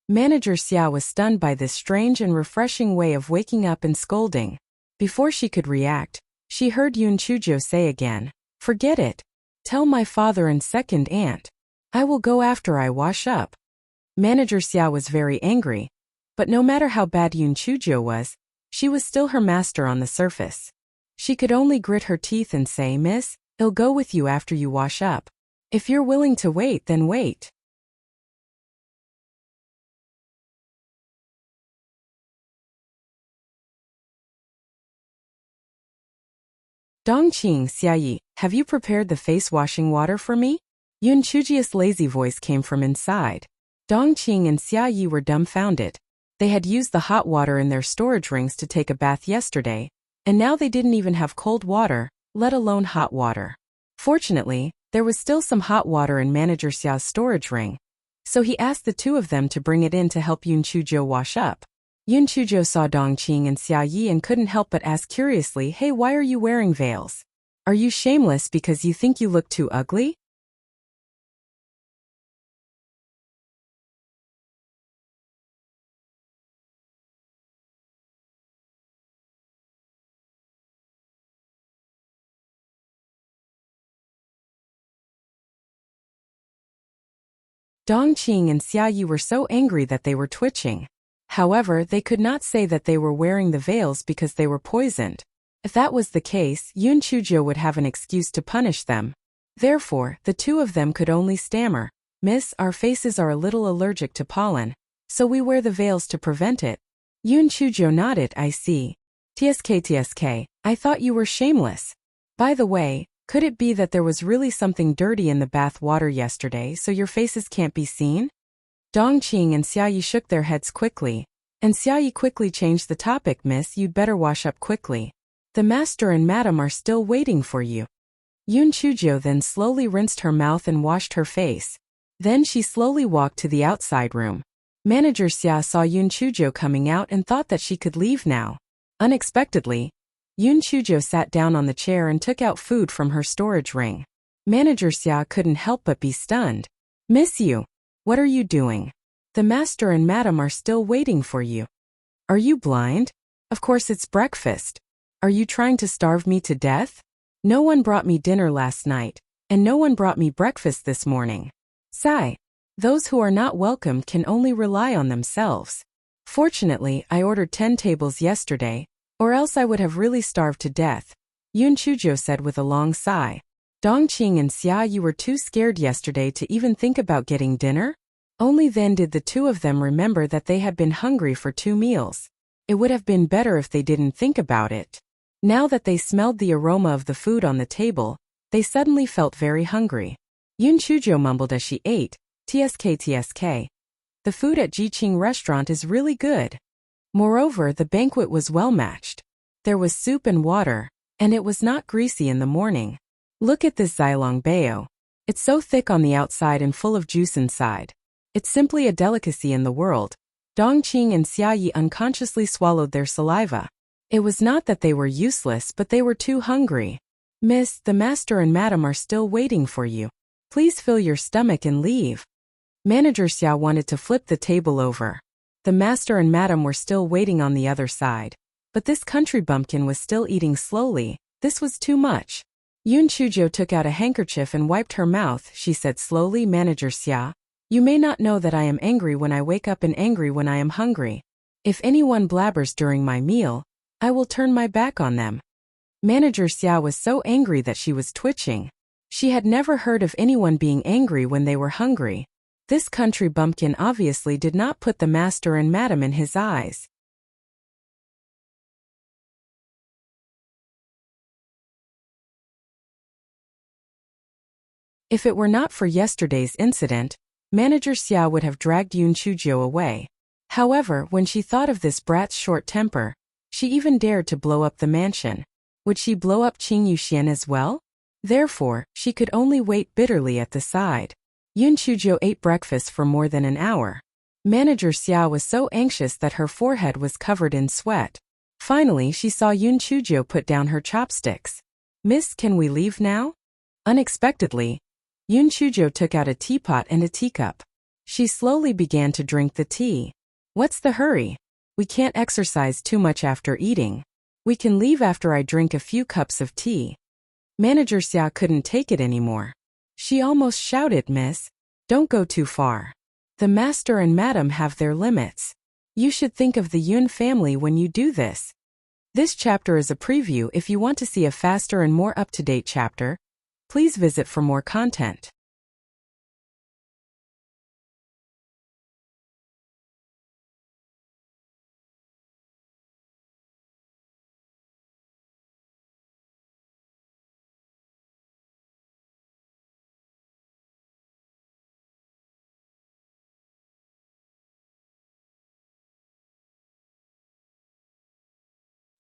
Manager Xia was stunned by this strange and refreshing way of waking up and scolding. Before she could react, she heard Yun Chuzhou say again, "Forget it. Tell my father and second aunt. I will go after I wash up." Manager Xia was very angry, but no matter how bad Yun Chuzhou was, she was still her master on the surface. She could only grit her teeth and say, "Miss, I'll go with you after you wash up. If you're willing to wait, then wait." "Dongqing, Xia Yi, have you prepared the face-washing water for me?" Yun Chuzhou's lazy voice came from inside. Dongqing and Xia Yi were dumbfounded. They had used the hot water in their storage rings to take a bath yesterday, and now they didn't even have cold water, let alone hot water. Fortunately, there was still some hot water in Manager Xia's storage ring, so he asked the two of them to bring it in to help Yun Chuzhou wash up. Yun Chuzhou saw Dongqing and Xia Yi and couldn't help but ask curiously, "Hey, why are you wearing veils? Are you shameless because you think you look too ugly?" Dongqing and Xia Yi were so angry that they were twitching. However, they could not say that they were wearing the veils because they were poisoned. If that was the case, Yun Chuzhou would have an excuse to punish them. Therefore, the two of them could only stammer, "Miss, our faces are a little allergic to pollen, so we wear the veils to prevent it." Yun Chuzhou nodded, "I see. TSK, I thought you were shameless. By the way, could it be that there was really something dirty in the bath water yesterday so your faces can't be seen?" Dongqing and Xia Yi shook their heads quickly, and Xia Yi quickly changed the topic, "Miss, you'd better wash up quickly. The master and madam are still waiting for you." Yun Chuzhou then slowly rinsed her mouth and washed her face. Then she slowly walked to the outside room. Manager Xia saw Yun Chuzhou coming out and thought that she could leave now. Unexpectedly, Yun Chuzhou sat down on the chair and took out food from her storage ring. Manager Xia couldn't help but be stunned. "Miss you. What are you doing?" The master and madam are still waiting for you. Are you blind? Of course it's breakfast. Are you trying to starve me to death? No one brought me dinner last night, and no one brought me breakfast this morning. Sigh. Those who are not welcome can only rely on themselves. Fortunately, I ordered 10 tables yesterday, or else I would have really starved to death, Yun Chujo said with a long sigh. Dongqing and Xia, you were too scared yesterday to even think about getting dinner? Only then did the two of them remember that they had been hungry for 2 meals. It would have been better if they didn't think about it. Now that they smelled the aroma of the food on the table, they suddenly felt very hungry. Yun Chujo mumbled as she ate, "Tsk. The food at Jiqing restaurant is really good." Moreover, the banquet was well matched. There was soup and water, and it was not greasy in the morning. Look at this Xilong bao. It's so thick on the outside and full of juice inside. It's simply a delicacy in the world. Dongqing and Xiaoyi unconsciously swallowed their saliva. It was not that they were useless, but they were too hungry. Miss, the master and madam are still waiting for you. Please fill your stomach and leave. Manager Xia wanted to flip the table over. The master and madam were still waiting on the other side. But this country bumpkin was still eating slowly. This was too much. Yun Chujo took out a handkerchief and wiped her mouth. She said slowly, Manager Xia, you may not know that I am angry when I wake up and angry when I am hungry. If anyone blabbers during my meal, I will turn my back on them. Manager Xia was so angry that she was twitching. She had never heard of anyone being angry when they were hungry. This country bumpkin obviously did not put the master and madam in his eyes. If it were not for yesterday's incident, Manager Xia would have dragged Yun Chujo away. However, when she thought of this brat's short temper, she even dared to blow up the mansion. Would she blow up Qing Yuxian as well? Therefore, she could only wait bitterly at the side. Yun Chujo ate breakfast for more than an hour. Manager Xia was so anxious that her forehead was covered in sweat. Finally, she saw Yun Chujo put down her chopsticks. Miss, can we leave now? Unexpectedly, Yun Chujo took out a teapot and a teacup. She slowly began to drink the tea. What's the hurry? We can't exercise too much after eating. We can leave after I drink a few cups of tea. Manager Xia couldn't take it anymore. She almost shouted, Miss, don't go too far. The master and madam have their limits. You should think of the Yun family when you do this. This chapter is a preview. If you want to see a faster and more up-to-date chapter, please visit for more content.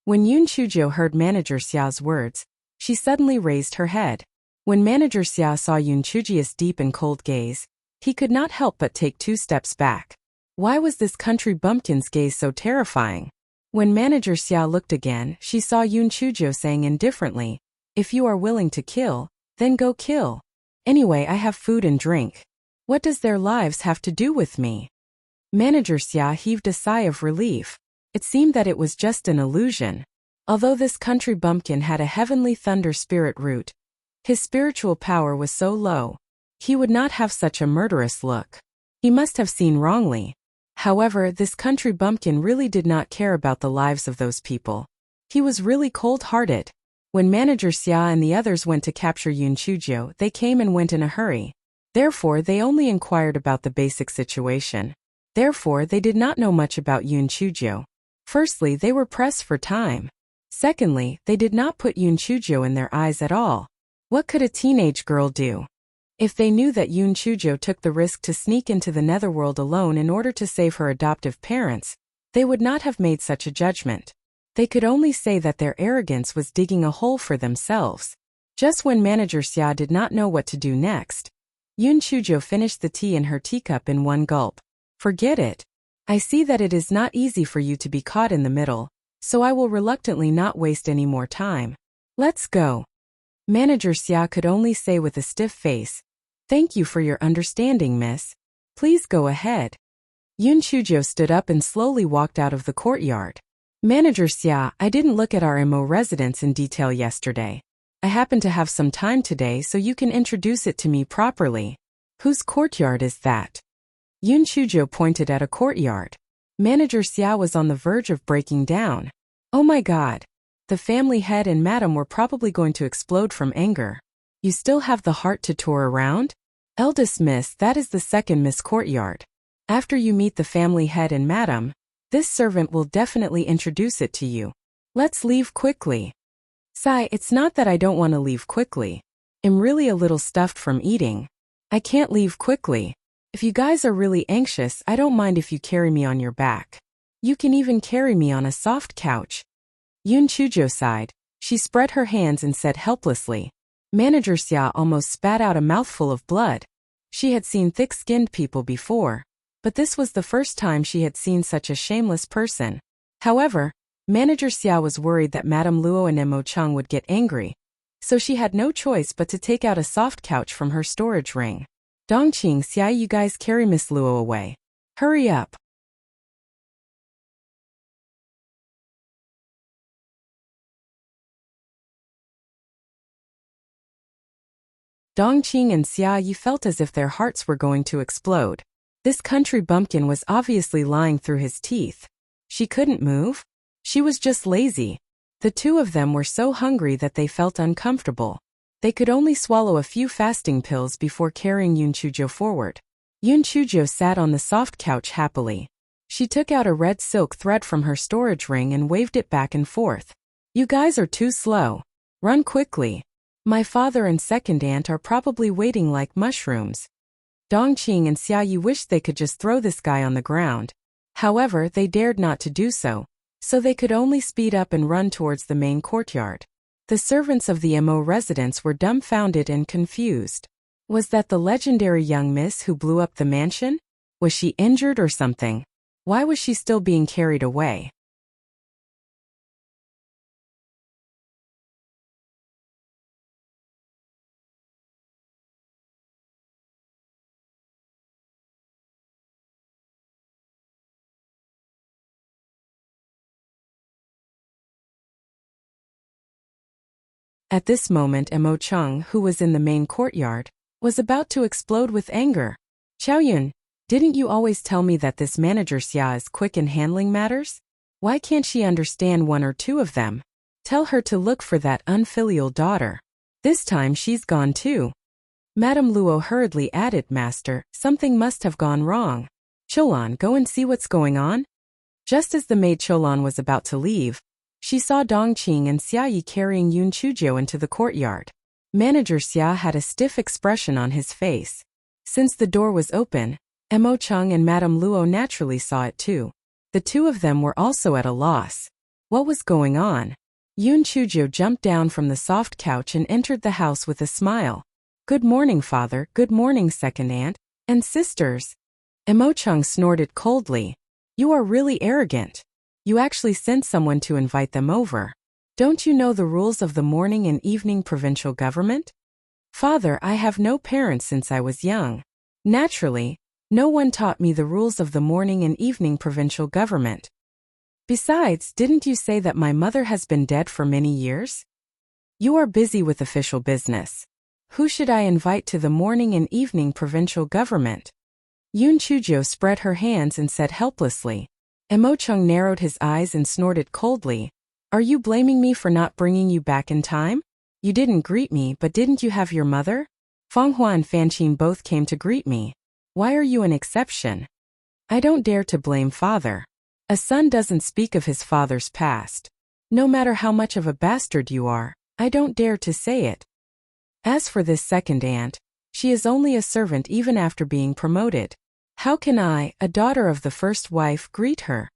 When Yun Chujo heard Manager Xiao's words, she suddenly raised her head. When Manager Xia saw Yun Chujia's deep and cold gaze, he could not help but take 2 steps back. Why was this country bumpkin's gaze so terrifying? When Manager Xia looked again, she saw Yun Chujo saying indifferently, if you are willing to kill, then go kill. Anyway, I have food and drink. What does their lives have to do with me? Manager Xia heaved a sigh of relief. It seemed that it was just an illusion. Although this country bumpkin had a heavenly thunder spirit root, his spiritual power was so low, he would not have such a murderous look. He must have seen wrongly. However, this country bumpkin really did not care about the lives of those people. He was really cold-hearted. When Manager Xia and the others went to capture Yun Chujo, they came and went in a hurry. Therefore, they only inquired about the basic situation. Therefore, they did not know much about Yun Chujo. Firstly, they were pressed for time. Secondly, they did not put Yun Chujo in their eyes at all. What could a teenage girl do? If they knew that Yun Chujo took the risk to sneak into the netherworld alone in order to save her adoptive parents, they would not have made such a judgment. They could only say that their arrogance was digging a hole for themselves. Just when Manager Xia did not know what to do next, Yun Chujo finished the tea in her teacup in one gulp. Forget it. I see that it is not easy for you to be caught in the middle, so I will reluctantly not waste any more time. Let's go. Manager Xia could only say with a stiff face, thank you for your understanding, miss. Please go ahead. Yun Chujo stood up and slowly walked out of the courtyard. Manager Xia, I didn't look at our MO residence in detail yesterday. I happen to have some time today, so you can introduce it to me properly. Whose courtyard is that? Yun Chujo pointed at a courtyard. Manager Xia was on the verge of breaking down. Oh my god. The family head and madam were probably going to explode from anger. You still have the heart to tour around? Eldest miss, that is the second miss courtyard. After you meet the family head and madam, this servant will definitely introduce it to you. Let's leave quickly. Sai, it's not that I don't want to leave quickly. I'm really a little stuffed from eating. I can't leave quickly. If you guys are really anxious, I don't mind if you carry me on your back. You can even carry me on a soft couch. Yun Chujo sighed. She spread her hands and said helplessly. Manager Xia almost spat out a mouthful of blood. She had seen thick-skinned people before, but this was the first time she had seen such a shameless person. However, Manager Xia was worried that Madame Luo and Mo Chung would get angry, so she had no choice but to take out a soft couch from her storage ring. Dongqing, Xia, you guys carry Miss Luo away. Hurry up. Dongqing and Xia Yi felt as if their hearts were going to explode. This country bumpkin was obviously lying through his teeth. She couldn't move. She was just lazy. The two of them were so hungry that they felt uncomfortable. They could only swallow a few fasting pills before carrying Yun Chujo forward. Yun Chujo sat on the soft couch happily. She took out a red silk thread from her storage ring and waved it back and forth. You guys are too slow. Run quickly. My father and second aunt are probably waiting like mushrooms. Dongqing and Xia Yi wished they could just throw this guy on the ground. However, they dared not to do so they could only speed up and run towards the main courtyard. The servants of the MO residence were dumbfounded and confused. Was that the legendary young miss who blew up the mansion? Was she injured or something? Why was she still being carried away? At this moment, Mo Chung, who was in the main courtyard, was about to explode with anger. Xiaoyun, didn't you always tell me that this manager Xia is quick in handling matters? Why can't she understand one or two of them? Tell her to look for that unfilial daughter. This time she's gone too. Madame Luo hurriedly added, Master, something must have gone wrong. Cholan, go and see what's going on. Just as the maid Cholan was about to leave, she saw Dongqing and Xia Yi carrying Yun Chujo into the courtyard. Manager Xia had a stiff expression on his face. Since the door was open, Mo Chung and Madame Luo naturally saw it too. The two of them were also at a loss. What was going on? Yun Chujo jumped down from the soft couch and entered the house with a smile. Good morning, father. Good morning, second aunt. And sisters. Mo Chung snorted coldly. You are really arrogant. You actually sent someone to invite them over. Don't you know the rules of the morning and evening provincial government? Father, I have no parents since I was young. Naturally, no one taught me the rules of the morning and evening provincial government. Besides, didn't you say that my mother has been dead for many years? You are busy with official business. Who should I invite to the morning and evening provincial government? Yun Chujo spread her hands and said helplessly. Mo Chung narrowed his eyes and snorted coldly. Are you blaming me for not bringing you back in time? You didn't greet me, but didn't you have your mother? Fanghua and Fanqin both came to greet me. Why are you an exception? I don't dare to blame father. A son doesn't speak of his father's past. No matter how much of a bastard you are, I don't dare to say it. As for this second aunt, she is only a servant even after being promoted. How can I, a daughter of the first wife, greet her?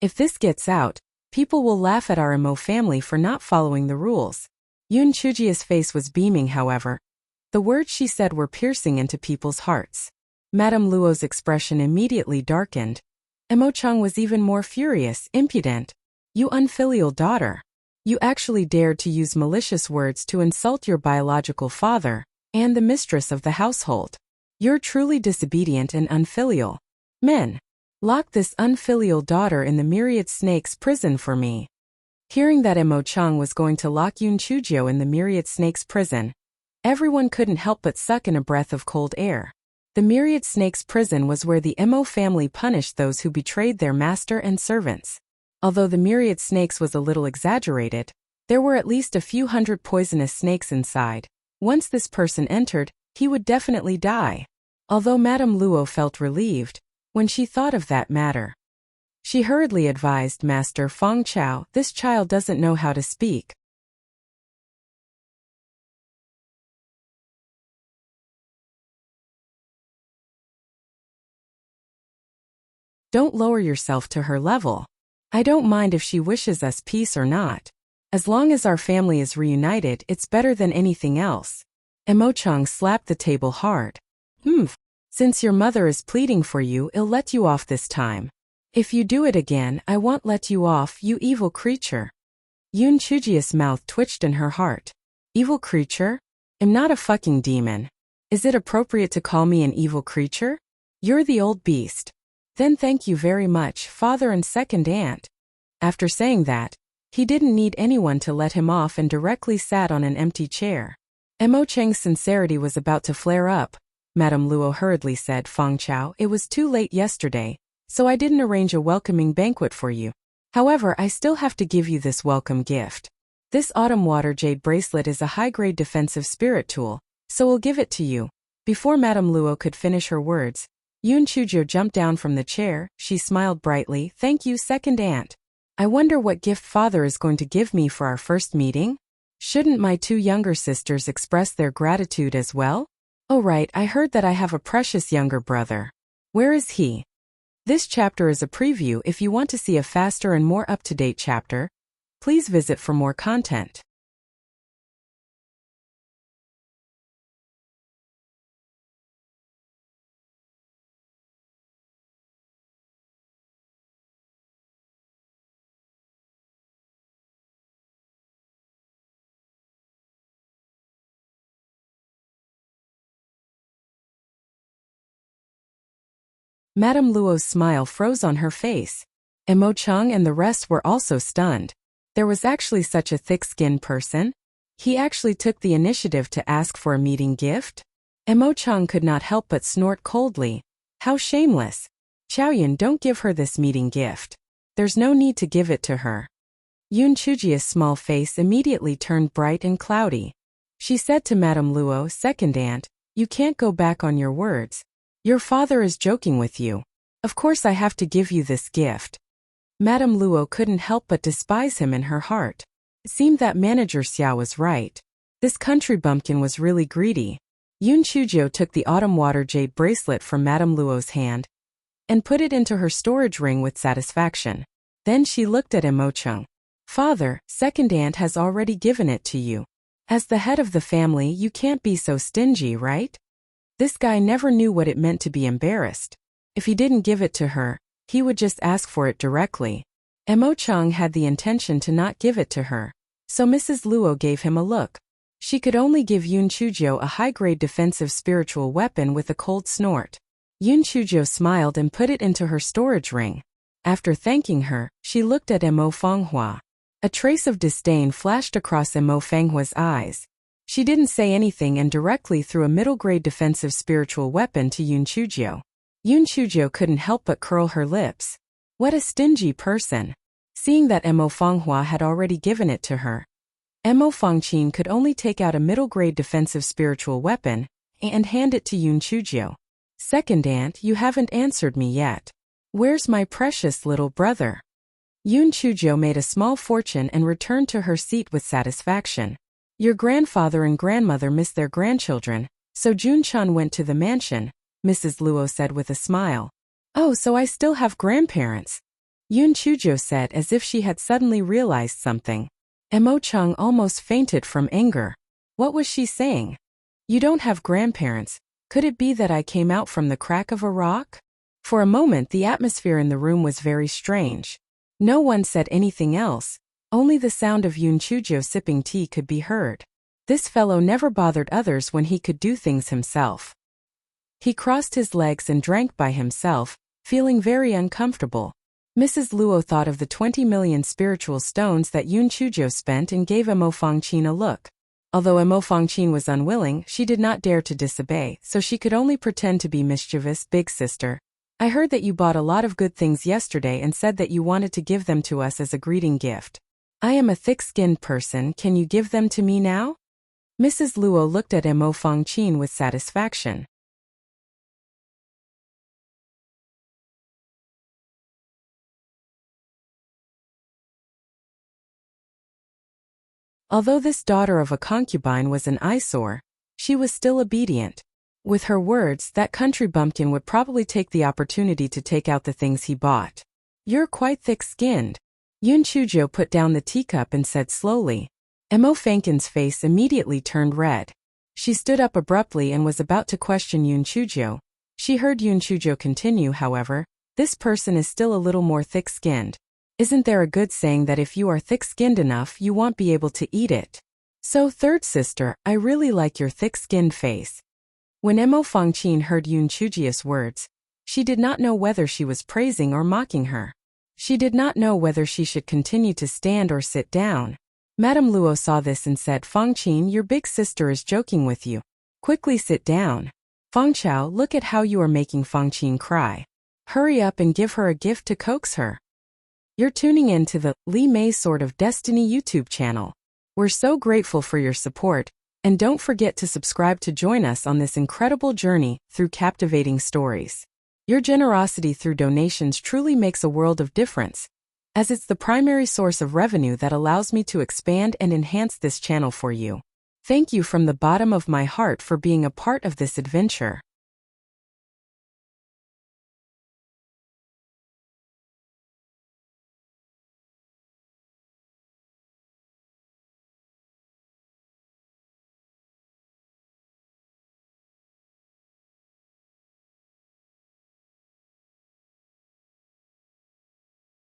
If this gets out, people will laugh at our Mo family for not following the rules. Yun Chujia's face was beaming, however. The words she said were piercing into people's hearts. Madame Luo's expression immediately darkened. Mo Chung was even more furious, impudent. You unfilial daughter. You actually dared to use malicious words to insult your biological father, and the mistress of the household. You're truly disobedient and unfilial. Men, lock this unfilial daughter in the myriad snakes prison for me. Hearing that Emo Chang was going to lock Yoon Chujio in the myriad snakes prison, everyone couldn't help but suck in a breath of cold air. The myriad snakes prison was where the Emo family punished those who betrayed their master and servants. Although the myriad snakes was a little exaggerated, there were at least a few hundred poisonous snakes inside. Once this person entered, he would definitely die. Although Madame Luo felt relieved when she thought of that matter. She hurriedly advised Master Feng Chao, this child doesn't know how to speak. Don't lower yourself to her level. I don't mind if she wishes us peace or not. As long as our family is reunited, it's better than anything else. Emo Chang slapped the table hard. Since your mother is pleading for you, I'll let you off this time. If you do it again, I won't let you off, you evil creature. Yoon Chujia's mouth twitched in her heart. Evil creature? I'm not a fucking demon. Is it appropriate to call me an evil creature? You're the old beast. Then thank you very much, father and second aunt. After saying that, he didn't need anyone to let him off and directly sat on an empty chair. Emo Chang's sincerity was about to flare up. Madame Luo hurriedly said, Feng Chao, it was too late yesterday, so I didn't arrange a welcoming banquet for you. However, I still have to give you this welcome gift. This autumn water jade bracelet is a high-grade defensive spirit tool, so we'll give it to you. Before Madame Luo could finish her words, Yoon Chujio jumped down from the chair. She smiled brightly. Thank you, second aunt. I wonder what gift father is going to give me for our first meeting? Shouldn't my two younger sisters express their gratitude as well? Oh right, I heard that I have a precious younger brother. Where is he? This chapter is a preview. If you want to see a faster and more up-to-date chapter, please visit for more content. Madame Luo's smile froze on her face. Emo Chang and the rest were also stunned. There was actually such a thick-skinned person? He actually took the initiative to ask for a meeting gift? Emo Chang could not help but snort coldly. How shameless. Chaoyun, don't give her this meeting gift. There's no need to give it to her. Yoon Chujia's small face immediately turned bright and cloudy. She said to Madame Luo, second aunt, you can't go back on your words. Your father is joking with you. Of course I have to give you this gift. Madame Luo couldn't help but despise him in her heart. It seemed that Manager Xiao was right. This country bumpkin was really greedy. Yoon Chujio took the autumn water jade bracelet from Madame Luo's hand and put it into her storage ring with satisfaction. Then she looked at Emo Chang. Father, second aunt has already given it to you. As the head of the family, you can't be so stingy, right? This guy never knew what it meant to be embarrassed. If he didn't give it to her, he would just ask for it directly. Emo Chang had the intention to not give it to her, so Mrs. Luo gave him a look. She could only give Yoon Chujio a high-grade defensive spiritual weapon with a cold snort. Yoon Chujio smiled and put it into her storage ring. After thanking her, she looked at Emo Fanghua. A trace of disdain flashed across Emo Fanghua's eyes. She didn't say anything and directly threw a middle-grade defensive spiritual weapon to Yoon Chujio. Yoon Chujio couldn't help but curl her lips. What a stingy person. Seeing that Emo Fanghua had already given it to her, Emo Fangqin could only take out a middle-grade defensive spiritual weapon and hand it to Yoon Chujio. Second aunt, you haven't answered me yet. Where's my precious little brother? Yoon Chujio made a small fortune and returned to her seat with satisfaction. Your grandfather and grandmother miss their grandchildren, so Jun Chun went to the mansion, Mrs. Luo said with a smile. Oh, so I still have grandparents. Yoon Chujio said as if she had suddenly realized something. Emo Chung almost fainted from anger. What was she saying? You don't have grandparents. Could it be that I came out from the crack of a rock? For a moment the atmosphere in the room was very strange. No one said anything else. Only the sound of Yoon Chujio sipping tea could be heard. This fellow never bothered others when he could do things himself. He crossed his legs and drank by himself, feeling very uncomfortable. Mrs. Luo thought of the 20 million spiritual stones that Yun Chujo spent and gave Mo Fangqin a look. Although Mo Fangqin was unwilling, she did not dare to disobey, so she could only pretend to be mischievous. Big sister, I heard that you bought a lot of good things yesterday and said that you wanted to give them to us as a greeting gift. I am a thick-skinned person, can you give them to me now? Mrs. Luo looked at Mo Fangqin with satisfaction. Although this daughter of a concubine was an eyesore, she was still obedient. With her words, that country bumpkin would probably take the opportunity to take out the things he bought. You're quite thick-skinned. Yun Chujo put down the teacup and said slowly. Mo Fangqin's face immediately turned red. She stood up abruptly and was about to question Yun Chujo. She heard Yun Chujo continue, however, this person is still a little more thick-skinned. Isn't there a good saying that if you are thick-skinned enough, you won't be able to eat it? So, third sister, I really like your thick-skinned face. When Mo Fangqin heard Yun Chujo's words, she did not know whether she was praising or mocking her. She did not know whether she should continue to stand or sit down. Madame Luo saw this and said, Fangqin, your big sister is joking with you. Quickly sit down. Fangqiao, look at how you are making Fangqin cry. Hurry up and give her a gift to coax her. You're tuning in to the Li Mei Sword of Destiny YouTube channel. We're so grateful for your support, and don't forget to subscribe to join us on this incredible journey through captivating stories. Your generosity through donations truly makes a world of difference, as it's the primary source of revenue that allows me to expand and enhance this channel for you. Thank you from the bottom of my heart for being a part of this adventure.